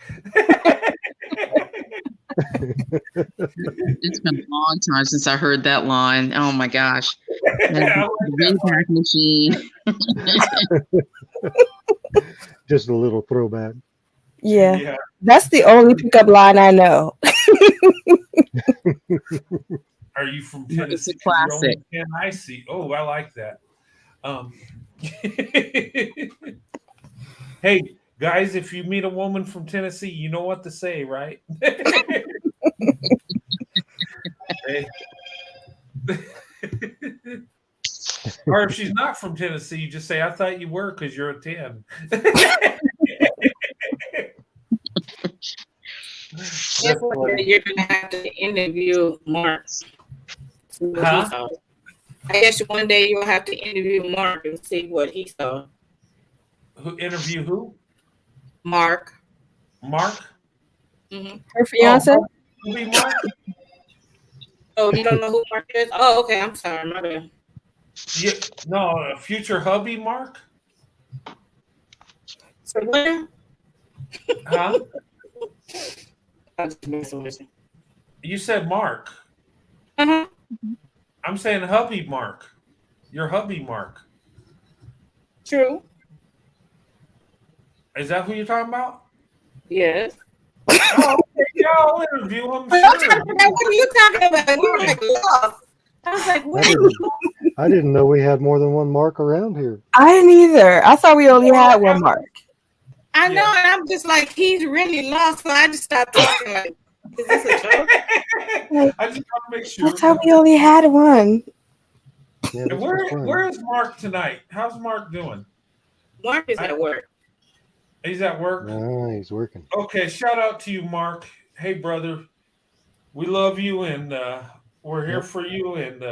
It's been a long time since I heard that line. Oh my gosh. The machine. Just a little throwback. Yeah. That's the only pickup line I know. Are you from Tennessee? It's a classic. I see. Oh, I like that. Hey, guys, if you meet a woman from Tennessee, you know what to say, right? Or if she's not from Tennessee, you just say, I thought you were because you're a 10. You're going to have to interview Mark. Huh? I guess one day you'll have to interview Mark and see what he saw. Interview who? Mark. Mark? Mm-hmm. Her fiance? Mark? Oh, you don't know who Mark is? Oh, okay. I'm sorry. My bad. Yeah, no, future hubby Mark? So what? Huh? I'm just messing with you. You said Mark. Uh-huh. I'm saying hubby Mark. Your hubby Mark. True. Is that who you're talking about? Yes. Oh, okay. Yeah, I'll interview him. Sure. What are you talking about? You're like lost. I was like, what? I didn't know we had more than one Mark around here. I didn't either. I thought we only had one Mark. I know, and I'm just like, he's really lost, so I just stopped talking. Like, is this a joke? I just want to make sure. I thought we only had one. Yeah, where is Mark tonight? How's Mark doing? Mark is at work. He's at work? No, he's working. Okay, shout out to you, Mark. Hey, brother. We love you, and we're here for you. And,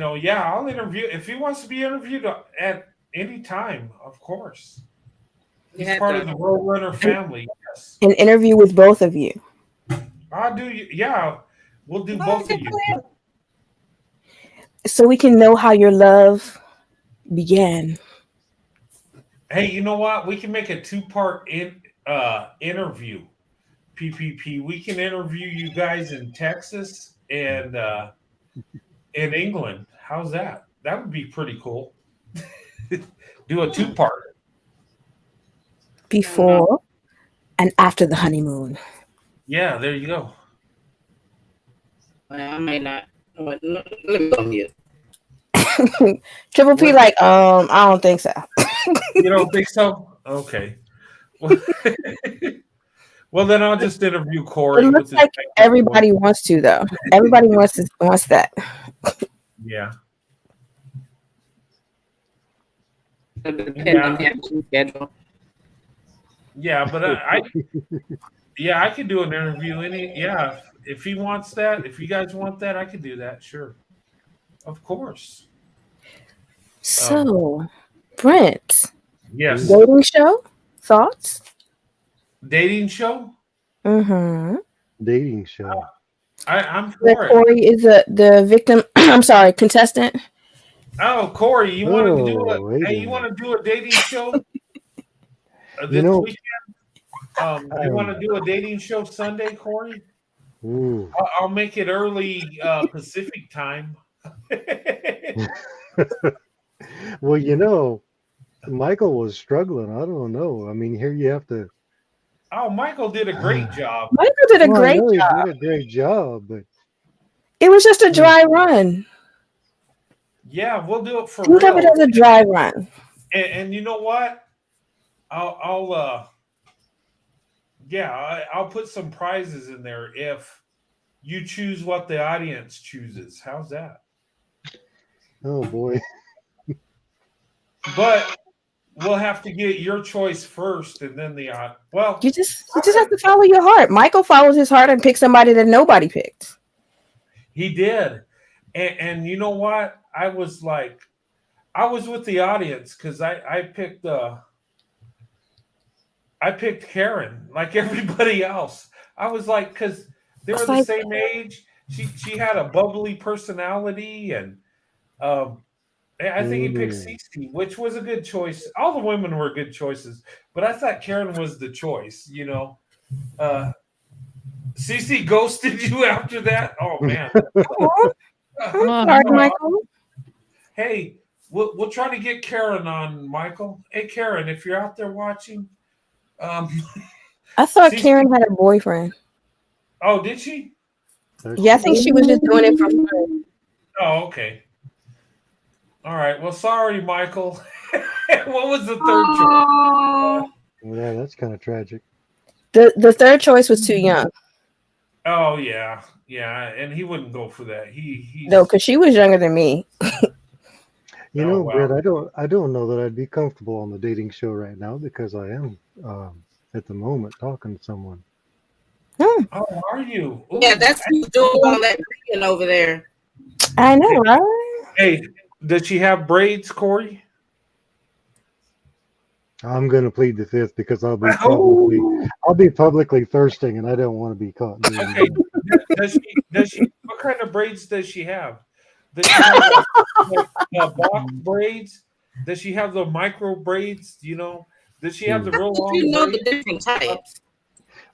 I'll interview. If he wants to be interviewed at any time, of course. He's part of the Roadrunner family. an interview with both of you. I'll do. Yeah, we'll do both of you. So we can know how your love began. Hey, you know what? We can make a 2-part interview. PPP. We can interview you guys in Texas and in England. How's that? That would be pretty cool. Do a 2-part. Before and after the honeymoon. Yeah, there you go. Well, I may not. Let me go mute. Triple P, like, I don't think so. You don't think so? Okay. Well, then I'll just interview Corey. It looks like everybody wants to, though. Everybody wants that. Yeah. Schedule. Yeah, but I could do an interview. If he wants that, if you guys want that, I could do that. Sure, of course. So, Brent. Yes. Dating show thoughts? Dating show. Mm-hmm. Dating show. I'm for it. Corey is the victim. I'm sorry, contestant. Oh, Corey, you want to do you want to do a dating show this weekend? You want to do a dating show Sunday, Corey? Ooh. I'll make it early Pacific time. Well, Michael was struggling. I don't know. I mean, here you have to. Oh, Michael did a great job. Michael did a great job. He did a great job, but it was just a dry run. Yeah, we'll do it for Think real. of it as a dry run. And you know what? I'll put some prizes in there if you choose what the audience chooses. How's that? Oh boy. But we'll have to get your choice first, and then you just have to follow your heart. Michael follows his heart and picked somebody that nobody picked. He did, and you know what? I was with the audience because I picked Karen like everybody else. I was like, because they were the same age. She had a bubbly personality, and I think he picked Cece, which was a good choice. All the women were good choices, but I thought Karen was the choice. Cece ghosted you after that. Oh man. Sorry, Michael. Hey, we'll try to get Karen on, Michael. Hey, Karen, if you're out there watching, I thought Karen had a boyfriend. Oh, did she? Yeah, I think she was just doing it for fun. Oh, okay. All right. Well, sorry, Michael. What was the third choice? Yeah, that's kind of tragic. The third choice was too young. Oh yeah, and he wouldn't go for that. No, because she was younger than me. Brett, I don't know that I'd be comfortable on the dating show right now because I am at the moment talking to someone. Oh, are you? Ooh. Yeah, that's who's doing all that drinking over there. I know, right? Hey, does she have braids, Corey? I'm going to plead the fifth because I'll be publicly thirsting, and I don't want to be caught doing that. Does she? What kind of braids does she have? Does she have box braids? Does she have the micro braids? Does she have the real long? You know braids? the different types.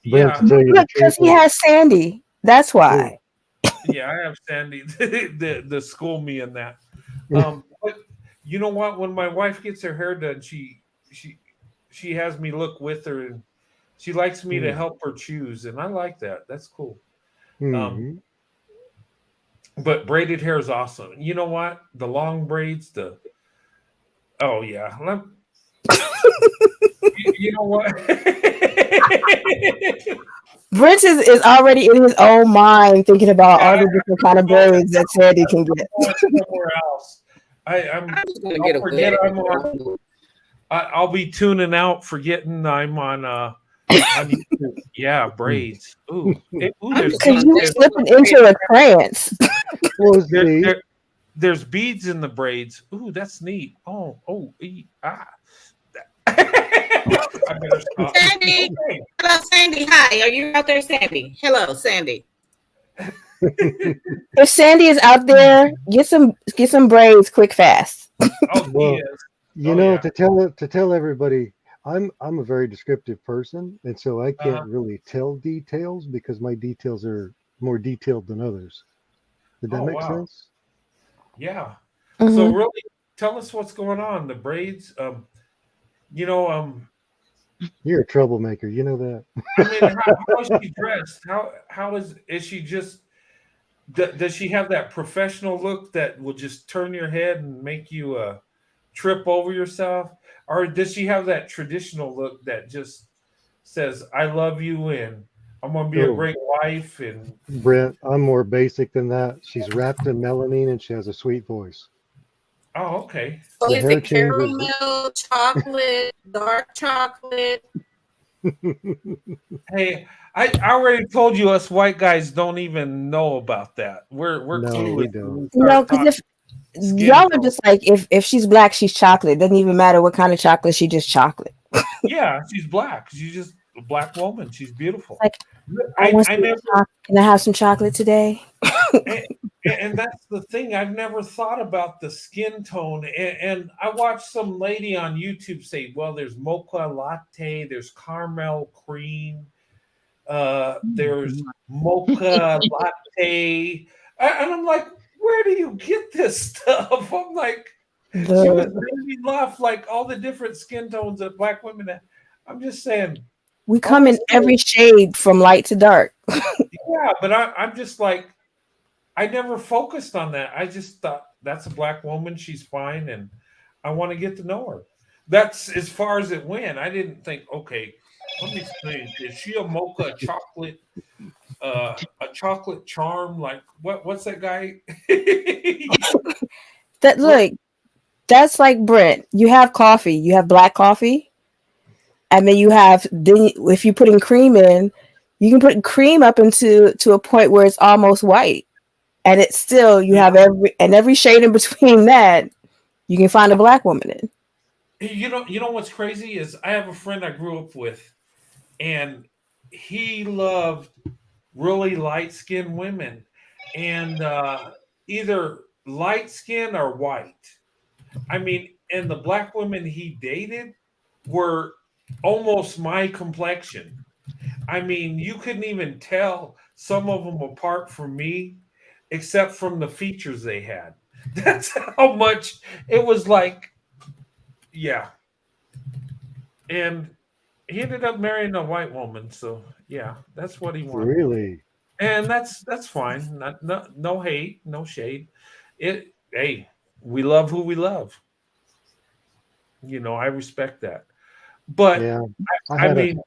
Yeah, because he has Sandy. That's why. Yeah, I have Sandy. the school me in that. But you know what? When my wife gets her hair done, she has me look with her, and she likes me to help her choose, and I like that. That's cool. Mm-hmm. But braided hair is awesome. You know what? The long braids, oh yeah. You know what? Brent is already in his own mind thinking about all the different kind of braids that Sandy can get. Somewhere else. I'll be tuning out, forgetting I'm on YouTube. Yeah, braids. Ooh, because you were slipping into a trance. There's beads in the braids. Ooh, that's neat. Oh. I better stop. Sandy. Okay. Hello, Sandy. Hi. Are you out there, Sandy? Hello, Sandy. If Sandy is out there, get some braids quick fast. Oh, Well, he is. you Oh, know, yeah. to tell everybody, I'm a very descriptive person, and so I can't Uh-huh. really tell details because my details are more detailed than others. Did that Oh, make wow. sense? Yeah. So Mhm. really, tell us what's going on. The braids. You know, You're a troublemaker, you know that. I mean, how is she dressed? How is she just? Does she have that professional look that will just turn your head and make you trip over yourself, or does she have that traditional look that just says "I love you" and "I'm gonna be a Oh, great wife"? And Brent, I'm more basic than that. She's wrapped in melamine and she has a sweet voice. oh, okay. So The is hair it changes. caramel, chocolate, dark chocolate? Hey, I already told you us white guys don't even know about that. We're No, clueless we when don't. we No, start because talking if skin y'all are tone. just like if she's black, she's chocolate. It doesn't even matter what kind of chocolate. She just chocolate. Yeah, she's black. She's just a black woman. She's beautiful. Like I want I some never chocolate. Can I have some chocolate today? and, and that's the thing. I've never thought about the skin tone. And I watched some lady on YouTube say, "Well, there's mocha latte, there's caramel cream, there's mocha latte," and I'm like, "Where do you get this stuff?" I'm like, she was The making me laugh, like all the different skin tones that black women have. I'm just saying, we come in almost every shade from light to dark. yeah, but I'm just like, I never focused on that. I just thought that's a black woman. She's fine, and I want to get to know her. That's as far as it went. I didn't think, okay, let me think. Is she a mocha, a chocolate charm? Like what's that guy? That What? look, that's like Brent. You have coffee. You have black coffee, and then if you put in cream in, you can put cream up to a point where it's almost white, and it's still you Yeah. have every shade in between that you can find a black woman in. You know what's crazy is I have a friend I grew up with, and he loved really light skinned women, and either light skin or white. I mean, and the black women he dated were almost my complexion. I mean, you couldn't even tell some of them apart from me, except from the features they had. That's how much it was like, yeah. And he ended up marrying a white woman, so yeah, that's what he wanted. Really? And that's fine. No hate, no shade. Hey, we love who we love. I respect that. But Yeah. I I had a mean,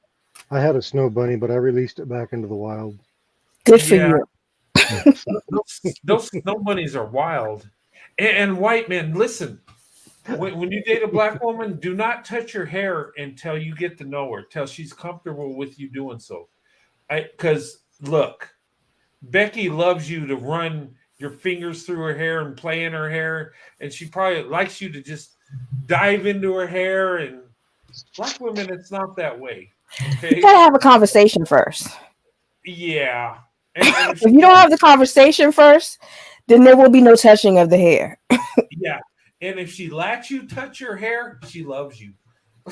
I had a snow bunny, but I released it back into the wild. Good for yeah, you. those snow bunnies are wild. And white men, listen, when you date a black woman, do not touch her hair until you get to know her, till she's comfortable with you doing so. Because look, Becky loves you to run your fingers through her hair and play in her hair, and she probably likes you to just dive into her hair. And black women, it's not that way. You Okay. gotta have a conversation first. Yeah. And if If she you don't wants, have the conversation first, then there will be no touching of the hair. yeah. And if she lets you touch her hair, she loves you.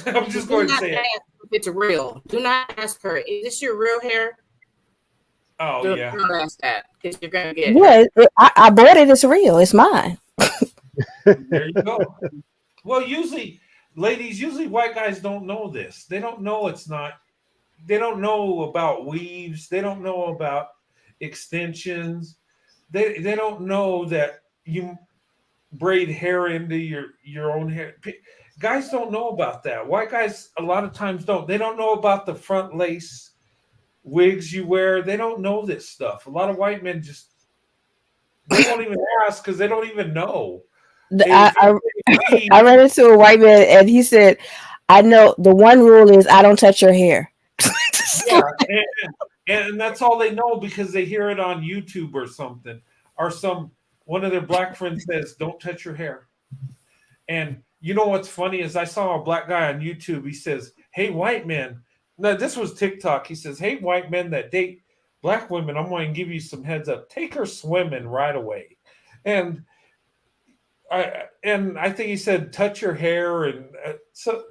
I'm just Do going to not say it. ask if it's real. Do not ask her, is this your real hair? Oh, yeah. Don't ask that because you're going to get hurt. Yeah, I bought it. It's real. It's mine. There you go. Well, usually white guys don't know this. They don't know it's not, they don't know about weaves. They don't know about extensions. They don't know that you braid hair into your own hair. Guys don't know about that. White guys a lot of times don't. They don't know about the front lace wigs you wear. They don't know this stuff. A lot of white men just they won't even ask because they don't even know. I, If you I weave, I ran into a white man and he said, "I know the one rule is I don't touch your hair." yeah, and that's all they know because they hear it on YouTube or something, or one of their black friends says, "Don't touch your hair." And you know what's funny is I saw a black guy on YouTube. He says, "Hey, white men." No, this was TikTok. He says, "Hey, white men that date black women, I'm going to give you some heads up. Take her swimming right away." And I think he said, "Touch your hair," and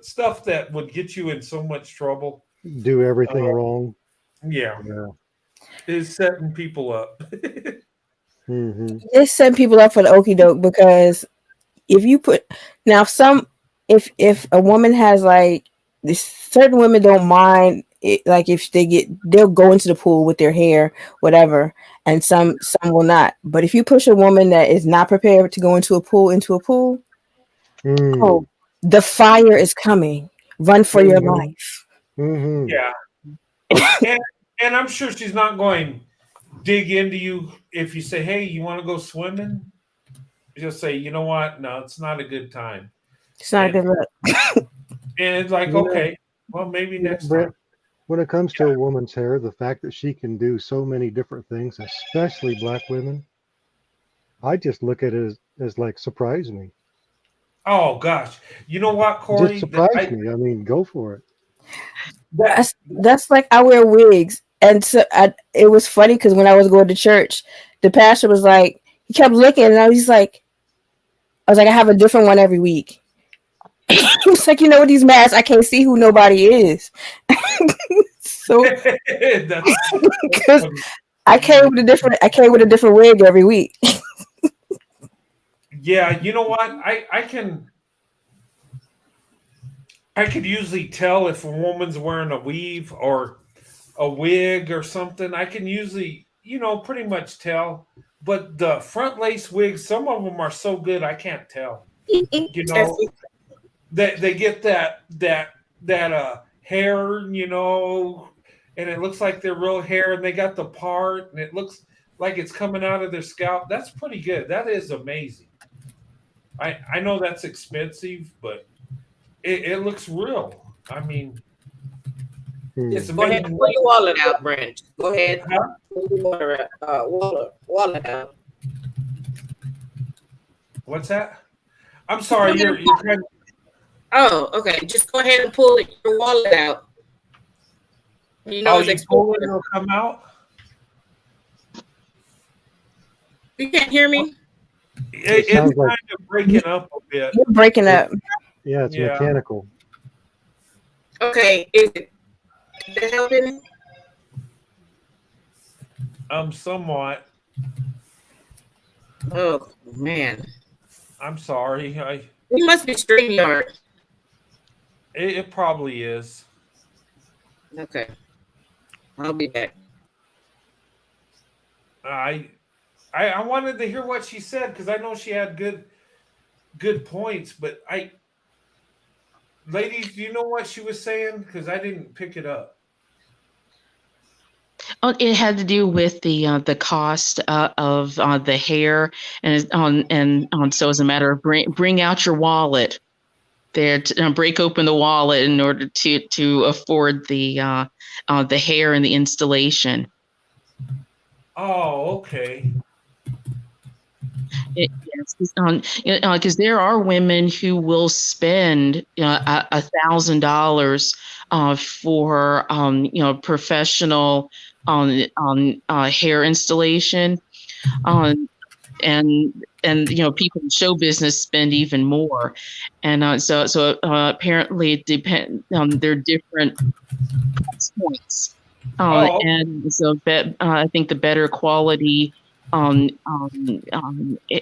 stuff that would get you in so much trouble. Do everything wrong. Yeah, Yeah. is setting people up. Mm-hmm. Just set people up for the okie doke, because if you put now some if a woman has like this, certain women don't mind it, like if they'll go into the pool with their hair, whatever, and some will not. But if you push a woman that is not prepared to go into a pool, oh, the fire is coming. Run for your life. Mm-hmm. Yeah, and I'm sure she's not going dig into you if you say, "Hey, you want to go swimming?" Just say, "You know what? No, it's not a good time." It's not a good look. And it's like, okay, well, maybe next Brett, time. when it comes to a woman's hair, the fact that she can do so many different things, especially black women, I just look at it as like surprise me. Oh gosh, you know what, Corey? Just surprise me. I mean, go for it. That's like I wear wigs, and so it was funny because when I was going to church, the pastor was like, he kept looking, and I was like, I have a different one every week. It's like, with these masks, I can't see who nobody is. So because I came with a different wig every week. Yeah, you know what? I could usually tell if a woman's wearing a weave or a wig or something. I can usually, pretty much tell. But the front lace wigs, some of them are so good I can't tell. They get that hair, and it looks like their real hair, and they got the part, and it looks like it's coming out of their scalp. That's pretty good. That is amazing. I know that's expensive, but it looks real. I mean, it's Go ahead amazing. and pull your wallet out, Brent. Go ahead. Pull your wallet out. What's that? I'm sorry. You're kind of... Oh, okay. Just go ahead and pull your wallet out. It's pull it, it'll come out. You can't hear me? It's kind of breaking up a bit. You're breaking up. Yeah, it's mechanical. Okay. Is that helping? Somewhat. Oh man. I'm sorry. It must be StreamYard. It probably is. Okay. I'll be back. I wanted to hear what she said because I know she had good points, but ladies, do you know what she was saying? Because I didn't pick it up. Oh, it had to do with the cost of the hair, and so as a matter of bring out your wallet there to break open the wallet in order to afford the hair and the installation. Oh, okay. Yes, because there are women who will spend $1,000 for professional hair installation, and people in show business spend even more, and so apparently it depends on their different price points, and so I think the better quality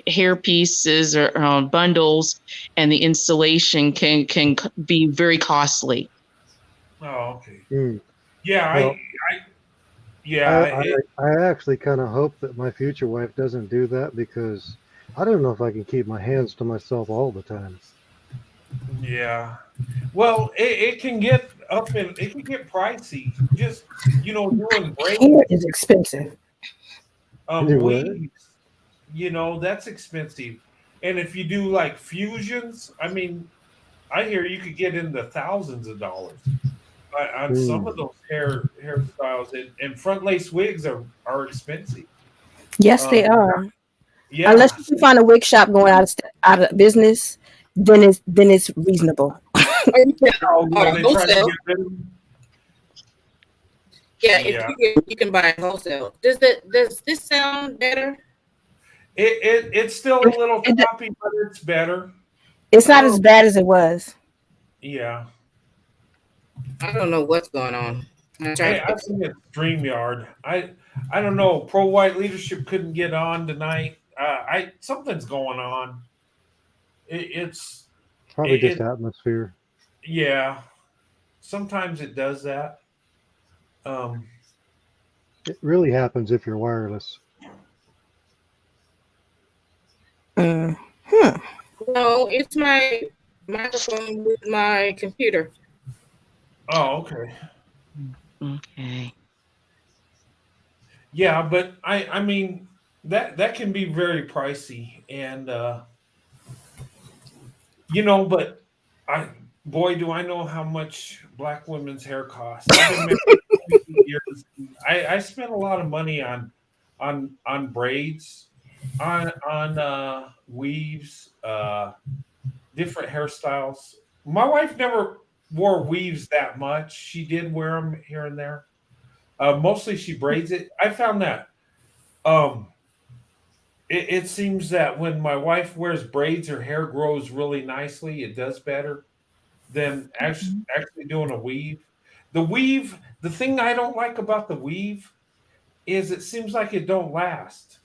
hair pieces or bundles and the installation can be very costly. Oh, okay. Yeah, well, I actually kind of hope that my future wife doesn't do that, because I don't know if I can keep my hands to myself all the time. Yeah. Well, it can get it can get pricey. Just doing braids. Hair is expensive. Weaves, that's expensive. And if you do like fusions, I mean, I hear you could get into thousands of dollars on some of those hairstyles. And front lace wigs are expensive. Yes, they are. Yeah. Unless you can find a wig shop going out of business, then it's reasonable. Oh, when they try to wholesale. get rid of them? Yeah, Yeah. if you can buy it wholesale. Does this sound better? It's still a little choppy, but it's better. It's not as bad as it was. Yeah. I don't know what's going on. I'm trying I think it's StreamYard. I don't know. Pro White Leadership couldn't get on tonight. Something's going on. It's Probably just atmosphere. Yeah. Sometimes it does that. It really happens if you're wireless. No, it's my microphone with my computer. Oh, okay. Okay. Yeah, but I mean that can be very pricey, and but do I know how much black women's hair costs. I've been married for 20 years. I spent a lot of money on braids, on weaves, different hairstyles. My wife never wore weaves that much. She did wear them here and there. Mostly she braids it. I found that it seems that when my wife wears braids, her hair grows really nicely. It does better than actually doing a weave. The thing I don't like about the weave is it seems like it don't last.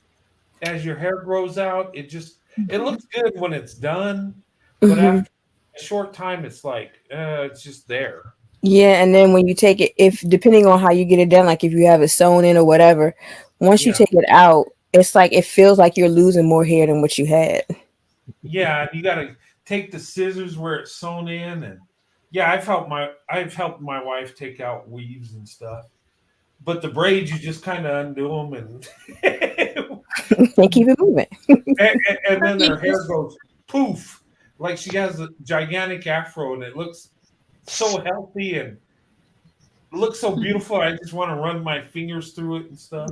As your hair grows out, it looks good when it's done, but after a short time, it's like it's just there. Yeah, and then when you take it, if depending on how you get it done, like if you have it sewn in or whatever, once you take it out, it's like it feels like you're losing more hair than what you had. Yeah, and you got to take the scissors where it's sewn in, and yeah, I've helped my wife take out weaves and stuff, but the braids you just kind of undo them and keep it moving, and then their hair goes poof, like she has a gigantic afro, and it looks so healthy and looks so beautiful. I just want to run my fingers through it and stuff.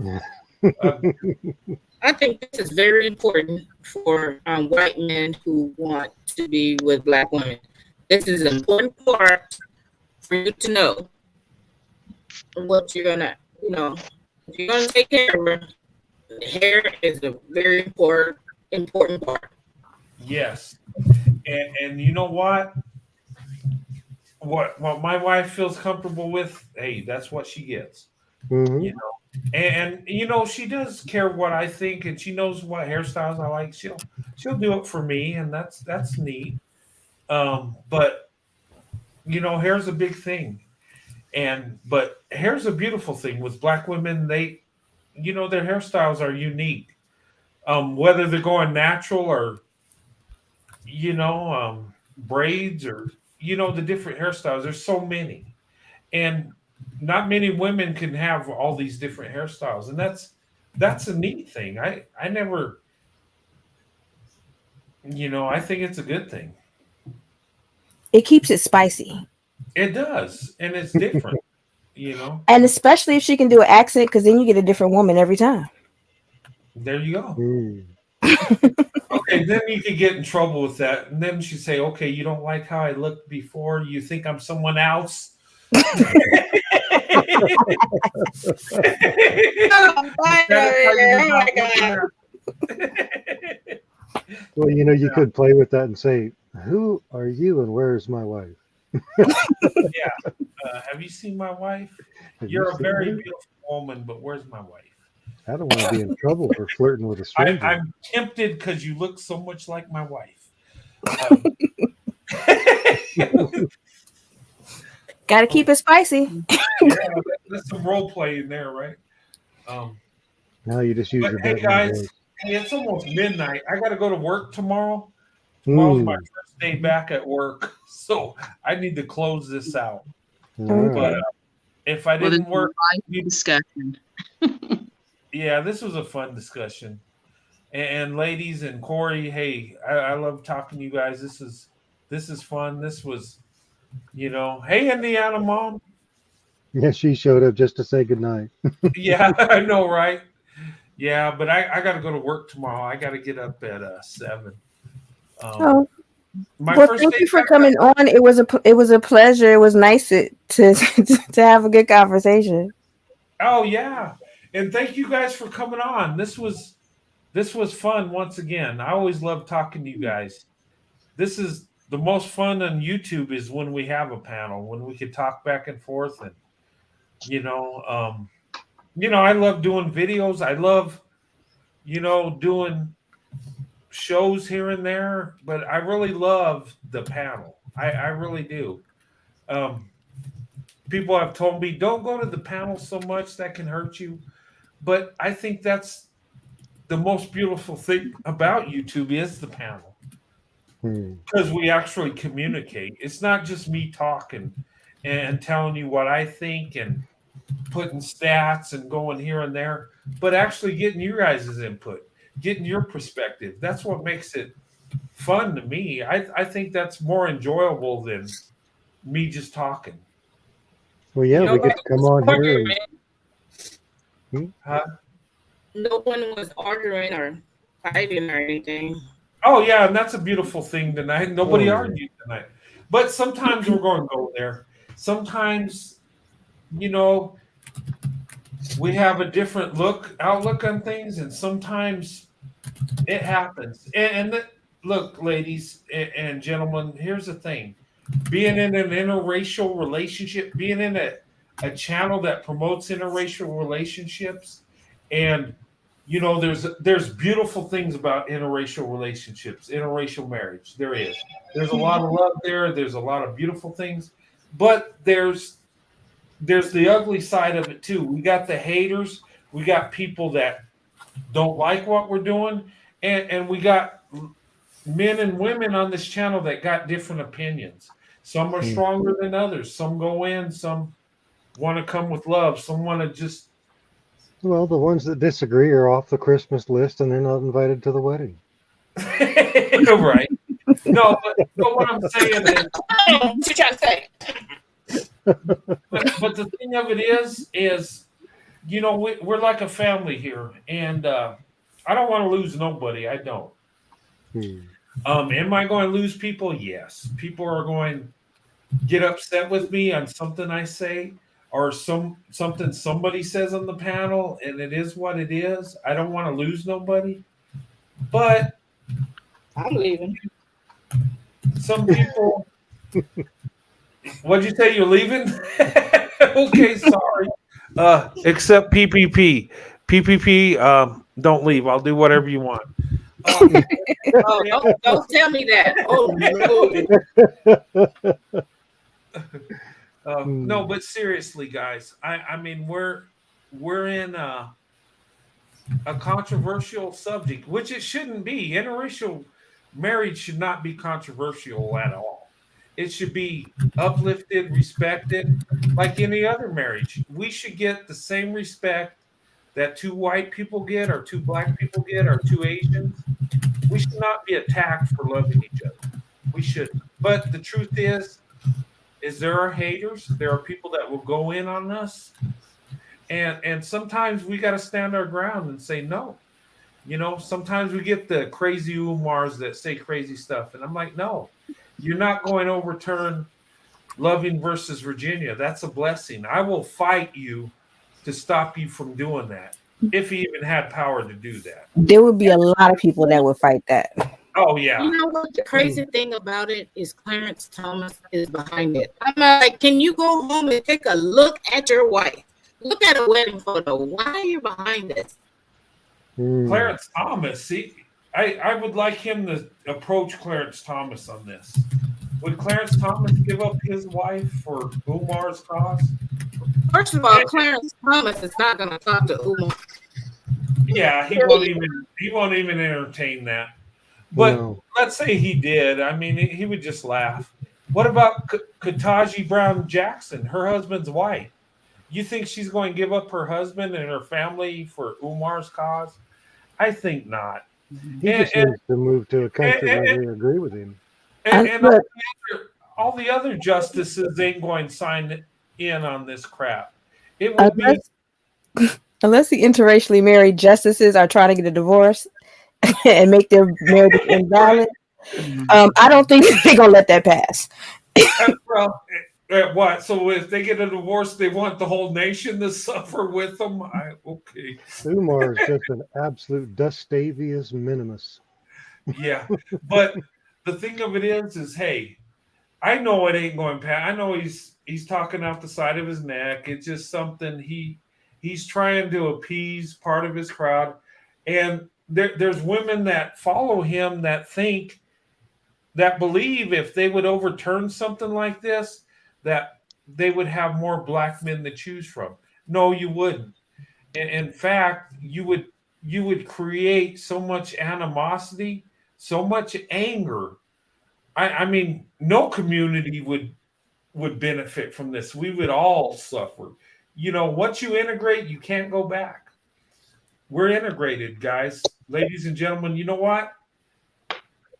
I think this is very important for white men who want to be with black women. This is an important part for you to know what you're gonna, if you're gonna take care of her, hair is a very important part. Yes, and you know what? What my wife feels comfortable with, hey, that's what she gets. Mm-hmm. And she does care what I think, and she knows what hairstyles I like. She'll do it for me, and that's neat. But hair's a big thing, but hair's a beautiful thing. With black women, they, their hairstyles are unique. Whether they're going natural or braids or the different hairstyles. There's so many, and not many women can have all these different hairstyles, and that's a neat thing. I never, I think it's a good thing. It keeps it spicy. It does, and it's different, And especially if she can do an accent, because then you get a different woman every time. There you go. Mm. Okay, then you could get in trouble with that, and then she'd say, "Okay, you don't like how I looked before. You think I'm someone else." Well, you could play with that and say, "Who are you and where's my wife?" Yeah. Have you seen my wife? You're a very beautiful woman, but where's my wife? I don't want to be in trouble for flirting with a stranger. I'm tempted because you look so much like my wife. Got to keep it spicy. Yeah, there's some role play in there, right? Now you just use your hey bedroom guys, voice. it's almost midnight. I got to go to work tomorrow. Tomorrow's my first day back at work, so I need to close this out. Right. But if I didn't work, discussion. Yeah, this was a fun discussion. And ladies and Corey, hey, I love talking to you guys. This is fun. This was, hey, Indiana mom. Yeah, she showed up just to say goodnight. Yeah, I know, right? Yeah, but I got to go to work tomorrow. I got to get up at 7. My Well, first thank day you for back. coming on. It was a pleasure. It was nice to have a good conversation. Oh yeah, and thank you guys for coming on. This was fun once again. I always love talking to you guys. This is the most fun on YouTube is when we have a panel, when we could talk back and forth, and you know, I love doing videos. I love, doing shows here and there, but I really love the panel. I really do. Um, People have told me don't go to the panel so much that can hurt you, but I think that's the most beautiful thing about YouTube is the panel because we actually communicate. It's not just me talking and telling you what I think and putting stats and going here and there, but actually getting your guys' input, getting your perspective. That's what makes it fun to me. I think that's more enjoyable than me just talking. Well, yeah, we get to come on here. Huh? No one was arguing or fighting or anything. Oh yeah, and that's a beautiful thing tonight. Nobody Oh, yeah. argued tonight. But sometimes we're going to go there. Sometimes, we have a different outlook on things, and sometimes it happens. Look, ladies and gentlemen, here's the thing: being in an interracial relationship, being in a channel that promotes interracial relationships, and there's beautiful things about interracial relationships, interracial marriage. There's a lot of love there. There's a lot of beautiful things, but there's the ugly side of it too. We got the haters. We got people that don't like what we're doing, and we got men and women on this channel that got different opinions. Some are stronger than others. Some go in. Some want to come with love. Some want to just. Well, the ones that disagree are off the Christmas list and they're not invited to the wedding. Right. No, but what I'm saying is. What you trying to say? But the thing of it is we're like a family here, and I don't want to lose nobody. I don't. Am I going to lose people? Yes. People are going to get upset with me on something I say or something somebody says on the panel, and it is what it is. I don't want to lose nobody, but I'm leaving. Some people. What'd you say? You're leaving? Okay, sorry. Except PPP. PPP, don't leave. I'll do whatever you want. Don't tell me that. Oh, no. No, but seriously, guys, I mean, we're in a controversial subject, which it shouldn't be. Interracial marriage should not be controversial at all. It should be uplifted, respected, like any other marriage. We should get the same respect that two white people get, or two black people get, or two Asians. We should not be attacked for loving each other. We shouldn't. But the truth is there are haters. There are people that will go in on us. And sometimes we got to stand our ground and say no. Sometimes we get the crazy Umars that say crazy stuff. And I'm like, no. You're not going to overturn Loving versus Virginia. That's a blessing. I will fight you to stop you from doing that, if he even had power to do that. There would be a lot of people that would fight that. Oh, yeah. You know what? The crazy thing about it is Clarence Thomas is behind it. I'm like, can you go home and take a look at your wife? Look at a wedding photo. Why are you behind this? Clarence Thomas, see, I would like him to approach Clarence Thomas on this. Would Clarence Thomas give up his wife for Umar's cause? First of all, Clarence Thomas is not going to talk to Umar. Yeah, he won't even entertain that. But let's say he did. I mean, he would just laugh. What about Ketanji Brown Jackson? Her husband's white. You think she's going to give up her husband and her family for Umar's cause? I think not. He just needs to move to a country where they agree with him. And all the other justices ain't going to sign in on this crap. It will unless the interracially married justices are trying to get a divorce and make their marriage invalid, I don't think they're gonna let that pass. Well, what? So if they get a divorce, they want the whole nation to suffer with them? Okay. Umar is just an absolute Gustavius minimus. Yeah. But the thing of it is hey, I know it ain't going past. I know he's talking out the side of his neck. It's just something he's trying to appease part of his crowd. And there's women that follow him that believe if they would overturn something like this, that they would have more black men to choose from. No, you wouldn't. And in fact, you would create so much animosity, so much anger. I mean, no community would benefit from this. We would all suffer. Once you integrate, you can't go back. We're integrated, guys. Ladies and gentlemen, you know what?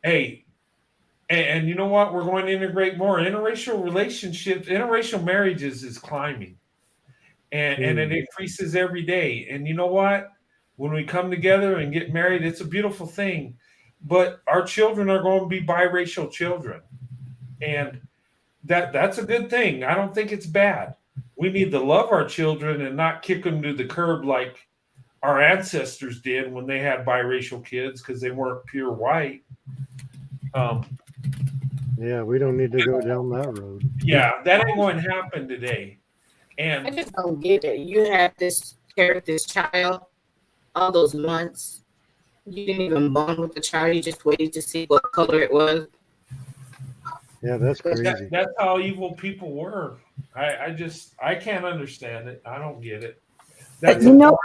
Hey, and you know what? We're going to integrate more. Interracial relationships, interracial marriages is climbing. And it increases every day. And you know what? When we come together and get married, it's a beautiful thing. But our children are going to be biracial children. And that's a good thing. I don't think it's bad. We need to love our children and not kick them to the curb like our ancestors did when they had biracial kids because they weren't pure white. Yeah, we don't need to go down that road. Yeah, that ain't going to happen today. And I just don't get it. You had this child all those months. You didn't even bond with the child. You just waited to see what color it was. Yeah, that's crazy. That's how evil people were. I can't understand it. I don't get it. That's look,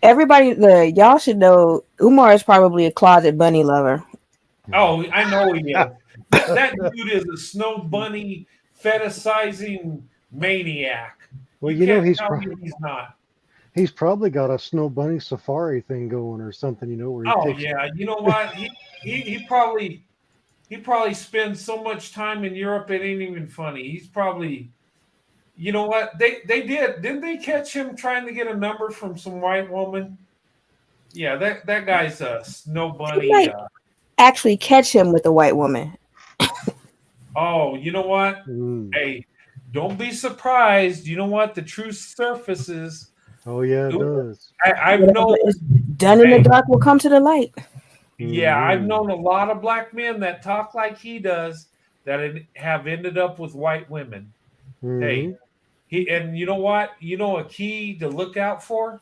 everybody, y'all should know Umar is probably a closet bunny lover. Oh, I know he is. That dude is a snow bunny fetishizing maniac. Well, he's not. He's probably got a snow bunny safari thing going or something, where he takes. Yeah, you know what? He probably spends so much time in Europe it ain't even funny. He's probably, you know what? Didn't they catch him trying to get a number from some white woman? Yeah, that guy's a snow bunny. They might actually catch him with a white woman. Oh, you know what? Hey, don't be surprised. You know what? The truth surfaces. Oh yeah, it does. I've known done in the dark will come to the light. Yeah, I've known a lot of black men that talk like he does that have ended up with white women. Hey, and you know what? A key to look out for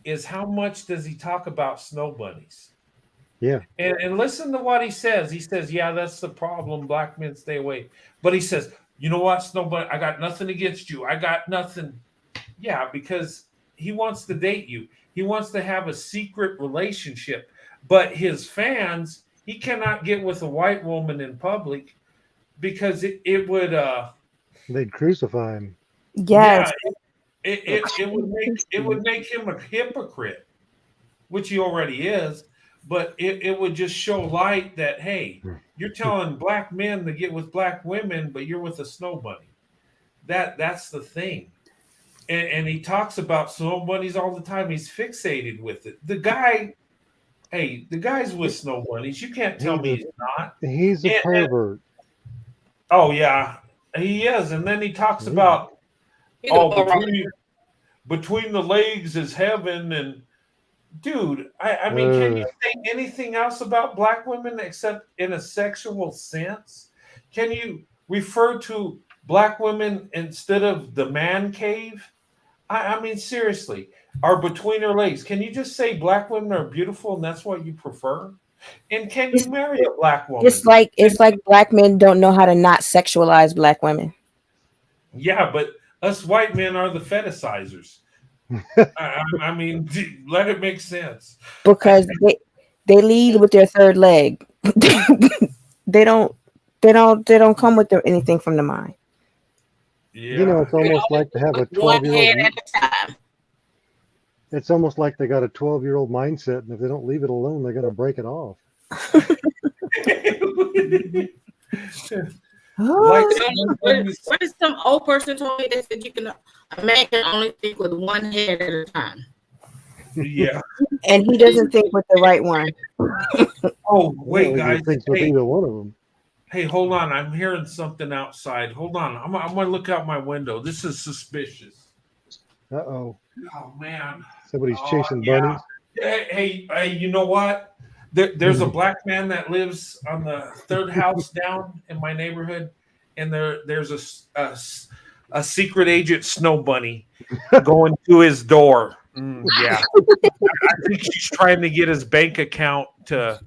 is how much does he talk about snow bunnies? Yeah. And listen to what he says. He says, yeah, that's the problem. Black men stay away. But he says, you know what, snow bunny, I got nothing against you. I got nothing. Yeah, because he wants to date you. He wants to have a secret relationship. But his fans, he cannot get with a white woman in public because it would they'd crucify him. Yes. Yeah, it would make him a hypocrite, which he already is. But it would just show light that, hey, you're telling black men to get with black women, but you're with a snow bunny. That's the thing. And he talks about snow bunnies all the time. He's fixated with it. The guy's with snow bunnies. You can't tell me he's not. He's a pervert. Oh, yeah, he is. And then he talks about, between the legs is heaven. And, dude, I mean, can you say anything else about black women except in a sexual sense? Can you refer to black women instead of the man cave? I mean, seriously, are between her legs. Can you just say black women are beautiful and that's what you prefer? And can you marry a black woman? It's like black men don't know how to not sexualize black women. Yeah, but us white men are the fetishizers. I mean, let it make sense. Because they lead with their third leg. they don't come with anything from the mind. Yeah. It's almost like to have a 12-year-old. It's almost like they got a 12-year-old mindset, and if they don't leave it alone, they're going to break it off. What is some old person told me? They said a man can only think with one head at a time. Yeah. and he doesn't think with the right one. Oh, I wait, don't think guys. he thinks with Hey, either one of them. hey, hold on. I'm hearing something outside. Hold on. I'm going to look out my window. This is suspicious. Uh-oh. Oh, man. Somebody's Oh, chasing yeah. bunnies. Hey, you know what? There's a black man that lives on the third house down in my neighborhood, and there's a secret agent snow bunny going to his door. Yeah. I think she's trying to get his bank account to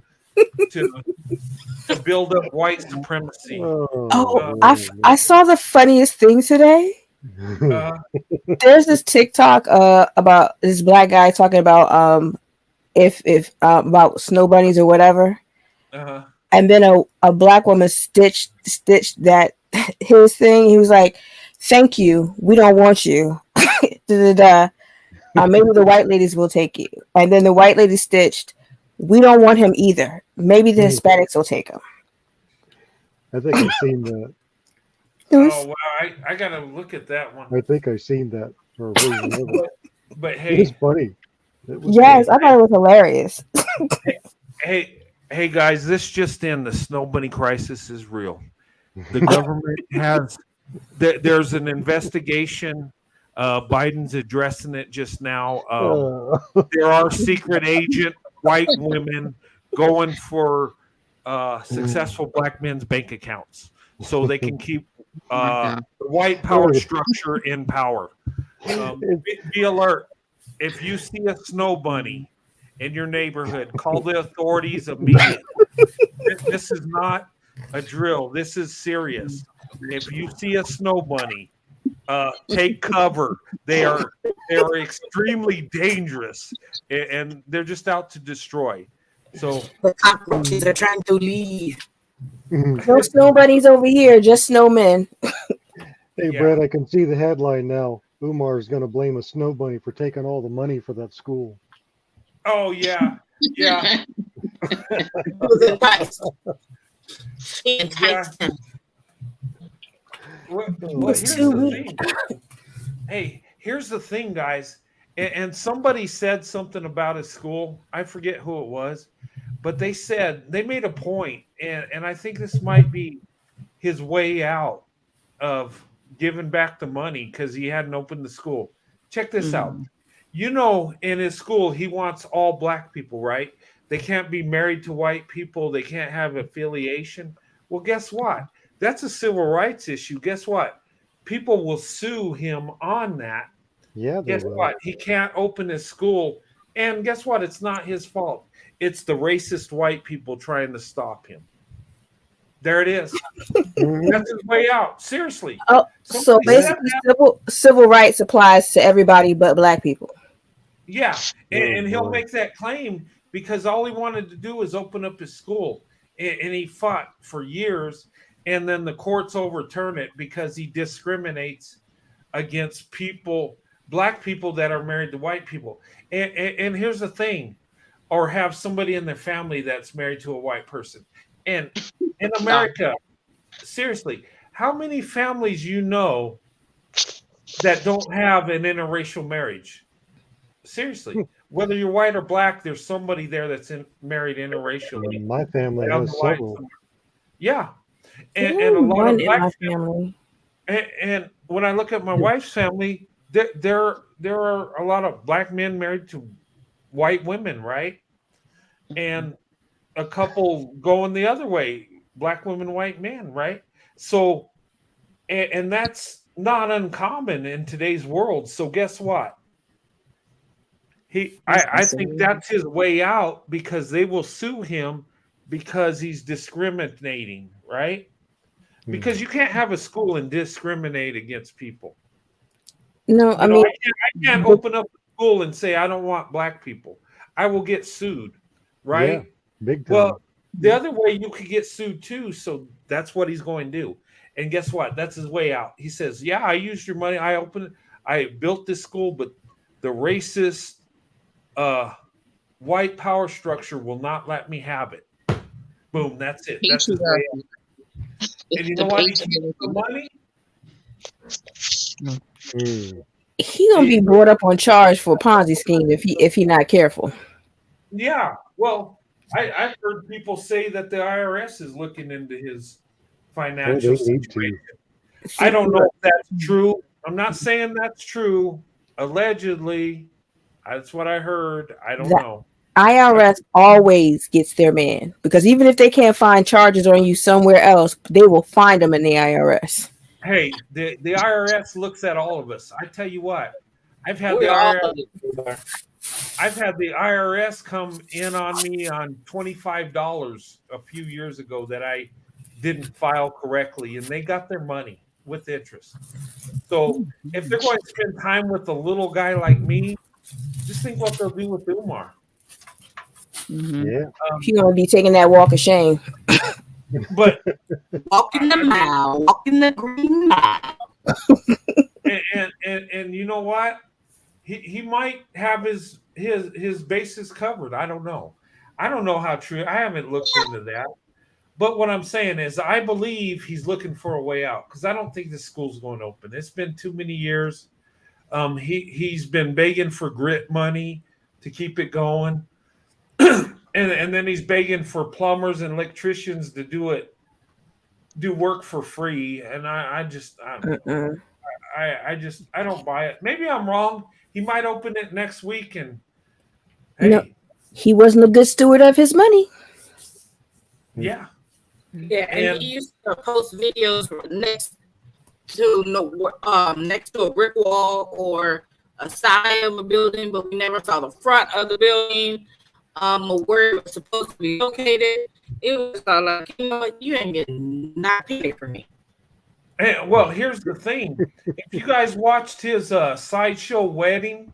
build up white supremacy. Oh, man. I saw the funniest thing today. Uh, There's this TikTok about this black guy talking about if about snow bunnies or whatever, uh, and then a black woman stitched that his thing. He was like, "Thank you, we don't want you." Da, da, da. Maybe the white ladies will take you, and then the white lady stitched, "We don't want him either. Maybe the Hispanics will take him." I think I've seen that. oh, wow. I got to look at that one. I think I've seen that or a version of it. But It is hey, funny. It was Yes, funny. I thought it was hilarious. hey, guys, this just in: the snow bunny crisis is real. The government has. There's an investigation. Biden's addressing it just now. There are secret agent white women going for successful black men's bank accounts so they can keep the white power structure in power. Be alert. If you see a snow bunny in your neighborhood, call the authorities immediately. This is not a drill. This is serious. If you see a snow bunny, take cover. They are extremely dangerous, and they're just out to destroy. So The cockroaches are trying to leave. No snow bunnies over here, just snowmen. Hey, Yeah. Brett, I can see the headline now. Umar is going to blame a snow bunny for taking all the money for that school. oh yeah. It was enticed. She enticed him. Well, It's here's too the weak. thing. Hey, here's the thing, guys. And somebody said something about his school. I forget who it was, but they made a point, and I think this might be his way out of giving back the money because he hadn't opened the school. Check this out. You know, in his school, he wants all black people, right? They can't be married to white people. They can't have affiliation. Well, guess what? That's a civil rights issue. Guess what? People will sue him on that. Yeah, they Guess will. what? He can't open his school. And guess what? It's not his fault. It's the racist white people trying to stop him. There it is. That's his way out. Seriously. Oh, so Somebody said basically, that. civil rights applies to everybody but black people. Yeah. And he'll boy. make that claim because all he wanted to do was open up his school. And he fought for years. And then the courts overturn it because he discriminates against black people that are married to white people. And here's the thing, or have somebody in their family that's married to a white person. And in America, seriously, how many families you know that don't have an interracial marriage? Seriously, whether you're white or black, there's somebody there that's married interracially. My family down has the line several. somewhere. Yeah, and There's a lot one of in black my family. and when I look at my wife's family, there are a lot of black men married to white women, right? And a couple going the other way, black women, white men, right? So, and that's not uncommon in today's world. So guess what? I think that's his way out because they will sue him because he's discriminating, right? Because you can't have a school and discriminate against people. No, I mean, I can't open up a school and say I don't want black people. I will get sued, right? Yeah, big time. Well, the other way you could get sued too. So that's what he's going to do. And guess what? That's his way out. He says, "Yeah, I used your money. I built this school, but the racist white power structure will not let me have it." Boom. That's it. That's his way out. And you know what? He keeps the money. he gonna be brought up on charge for a Ponzi scheme if he not careful. Yeah. Well, I've heard people say that the IRS is looking into his financial situation. I don't know if that's true. I'm not saying that's true. Allegedly, that's what I heard. I don't know. IRS always gets their man because even if they can't find charges on you somewhere else, they will find them in the IRS. Hey, the IRS looks at all of us. I tell you what, I've had the IRS come in on me on $25 a few years ago that I didn't file correctly, and they got their money with interest. So if they're going to spend time with a little guy like me, just think what they'll do with Umar. Yeah. He gonna be taking that walk of shame. But walking the mile, walking the green mile. and you know what? He might have his bases covered. I don't know. I don't know how true. I haven't looked into that. But what I'm saying is, I believe he's looking for a way out because I don't think this school's going to open. It's been too many years. He's been begging for grit money to keep it going, and then he's begging for plumbers and electricians to do work for free. And I don't buy it. Maybe I'm wrong. He might open it next week, and hey, no, he wasn't a good steward of his money. Yeah. Yeah, and he used to post videos next to a brick wall or a side of a building, but we never saw the front of the building, where it was supposed to be located. It was like, you know what, you ain't getting not paid for me. And, well, here's the thing: if you guys watched his sideshow wedding,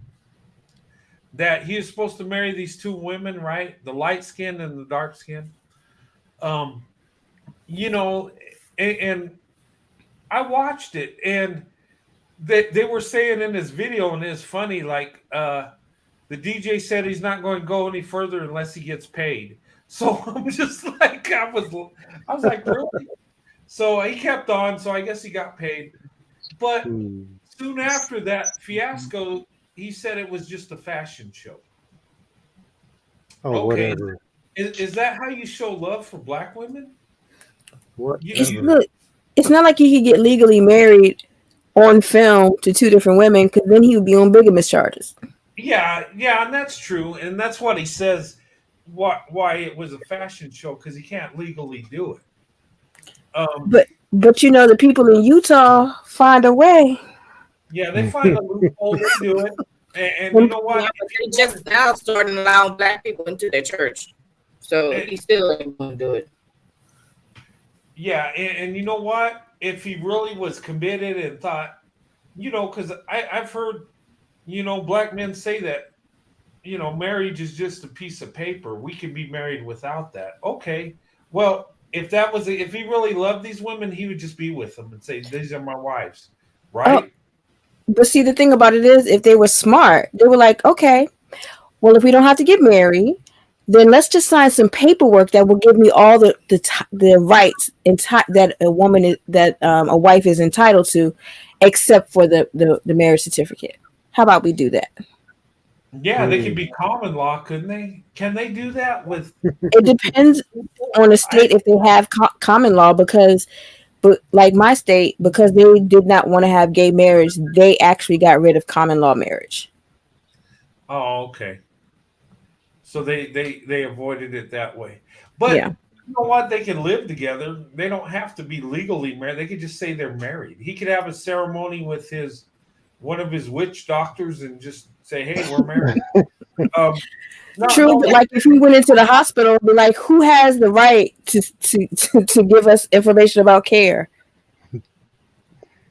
that he was supposed to marry these two women, right? The light skin and the dark skin. You know, and I watched it, and they were saying in this video, and it's funny, like the DJ said he's not going to go any further unless he gets paid. So I'm just like, I was like, really? So he kept on, so I guess he got paid. But soon after that fiasco, he said it was just a fashion show. Oh, okay. Whatever. Is that how you show love for Black women? It's not like he could get legally married on film to two different women because then he would be on bigamous charges. Yeah, and that's true, and that's what he says. Why it was a fashion show, because he can't legally do it. But you know, the people in Utah find a way. Yeah, they find a loophole to do it, and you know what? They just now starting allowing Black people into their church, so he still ain't going to do it. Yeah, and you know what? If he really was committed and thought, you know, because I've heard, you know, Black men say that, you know, marriage is just a piece of paper. We can be married without that. Okay, well, if he really loved these women, he would just be with them and say, "These are my wives," right? But see, the thing about it is, if they were smart, they were like, okay, well, if we don't have to get married, then let's just sign some paperwork that will give me all the rights that a woman a wife is entitled to, except for the marriage certificate. How about we do that? Yeah, they could be common law, couldn't they? Can they do that with? It depends on the state if they have common law, but like my state, because they did not want to have gay marriage, they actually got rid of common law marriage. Oh, okay. So they avoided it that way. But yeah. You know what? They can live together. They don't have to be legally married. They could just say they're married. He could have a ceremony with one of his witch doctors and just say, "Hey, we're married." True, but like if he went into the hospital, be like, who has the right to give us information about care?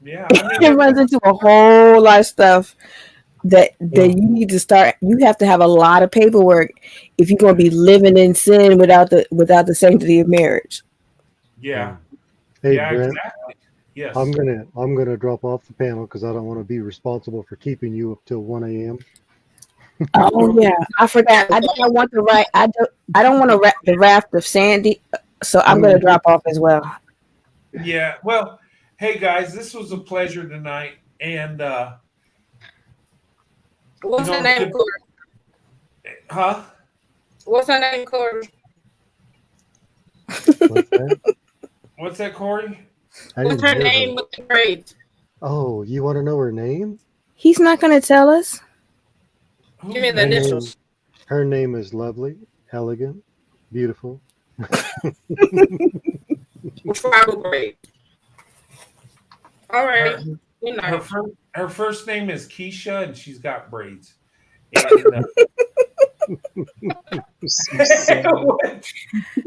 Yeah, it runs into a whole lot of stuff that you need to start. You have to have a lot of paperwork if you're going to be living in sin without the sanctity of marriage. Yeah. Hey, yeah, Brent, exactly. Yes. I'm gonna drop off the panel because I don't want to be responsible for keeping you up till 1 a.m. Oh yeah, I forgot. I don't want the right. I don't want to the raft of Sandy, so I'm going to drop off as well. Yeah. Well, hey guys, this was a pleasure tonight, and What's her name, Corey? Huh? What's her name, Corey? What's that? What's that, Corey? I What's didn't her hear name her. with the braids? Oh, you want to know her name? He's not gonna tell us. Give me the Her name, initials. her name is Lovely, Elegant, Beautiful. Tribal braid. All right. Her, Good her, night. her first name is Keisha, and she's got braids. And,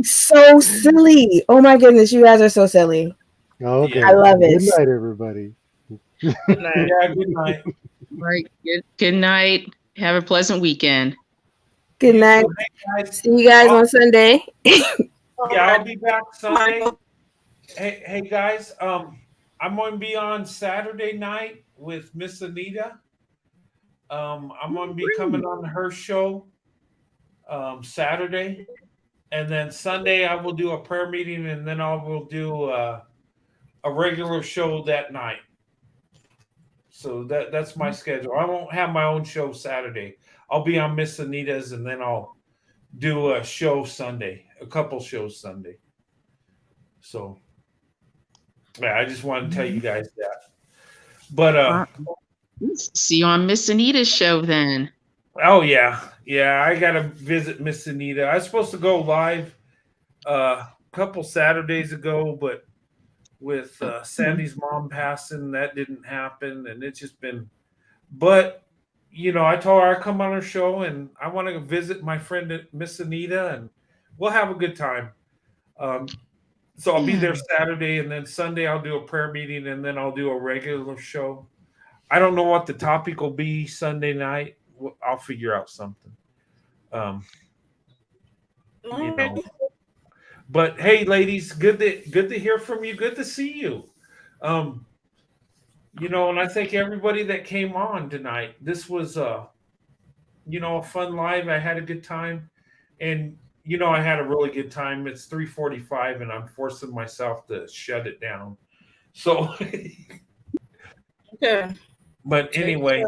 So silly. Oh my goodness, you guys are so silly. Okay. I love it. Good night, everybody. Good night. Yeah, good night. All right. Good night. Have a pleasant weekend. Good night. Hey, guys. See you guys on Sunday. Yeah, I'll be back Sunday. Hey guys, I'm going to be on Saturday night with Miss Anita. I'm going to be coming on her show Saturday, and then Sunday I will do a prayer meeting, and then I will do a regular show that night. So that's my schedule. I won't have my own show Saturday. I'll be on Miss Anita's, and then I'll do a show Sunday, a couple shows Sunday. So yeah, I just want to tell you guys that. But See you on Miss Anita's show then. oh yeah, I gotta visit Miss Anita. I was supposed to go live a couple Saturdays ago, but with Sandy's mom passing, that didn't happen, and it's just been. But you know, I told her I'd come on her show, and I want to visit my friend Miss Anita, and we'll have a good time. So I'll be there Saturday, and then Sunday I'll do a prayer meeting, and then I'll do a regular show. I don't know what the topic will be Sunday night. I'll figure out something. You know. But hey, ladies, good to hear from you. Good to see you. You know, and I thank everybody that came on tonight. This was you know, a fun live. I had a good time, and you know, I had a really good time. It's 3:45, and I'm forcing myself to shut it down. So, Okay. but anyway,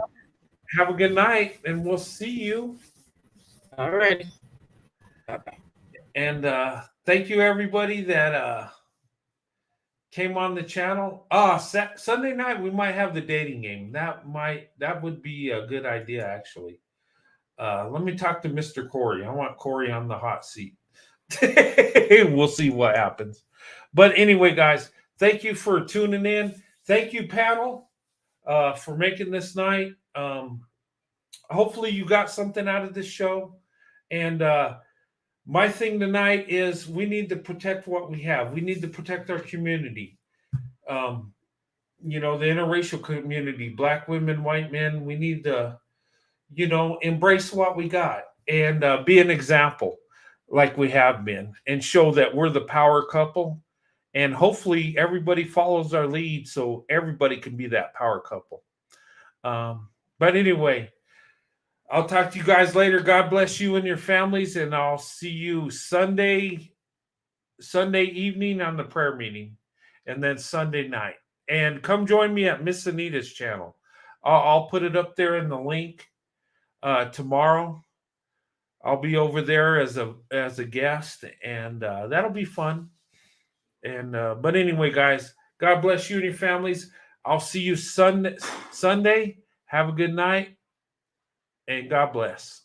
have a good night, and we'll see you. All right. Bye-bye. And thank you, everybody that came on the channel. Sunday night we might have the dating game. That would be a good idea, actually. Let me talk to Mr. Corey. I want Corey on the hot seat. We'll see what happens. But anyway, guys, thank you for tuning in. Thank you, panel, for making this night. Hopefully you got something out of this show. And my thing tonight is we need to protect what we have. We need to protect our community. You know, the interracial community, black women, white men, we need to, you know, embrace what we got and be an example like we have been and show that we're the power couple. And hopefully everybody follows our lead so everybody can be that power couple. But anyway, I'll talk to you guys later. God bless you and your families, and I'll see you Sunday evening on the prayer meeting, and then Sunday night. And come join me at Miss Anita's channel. I'll put it up there in the link tomorrow. I'll be over there as a guest, and that'll be fun. And but anyway, guys, God bless you and your families. I'll see you Sunday. Have a good night. And God bless.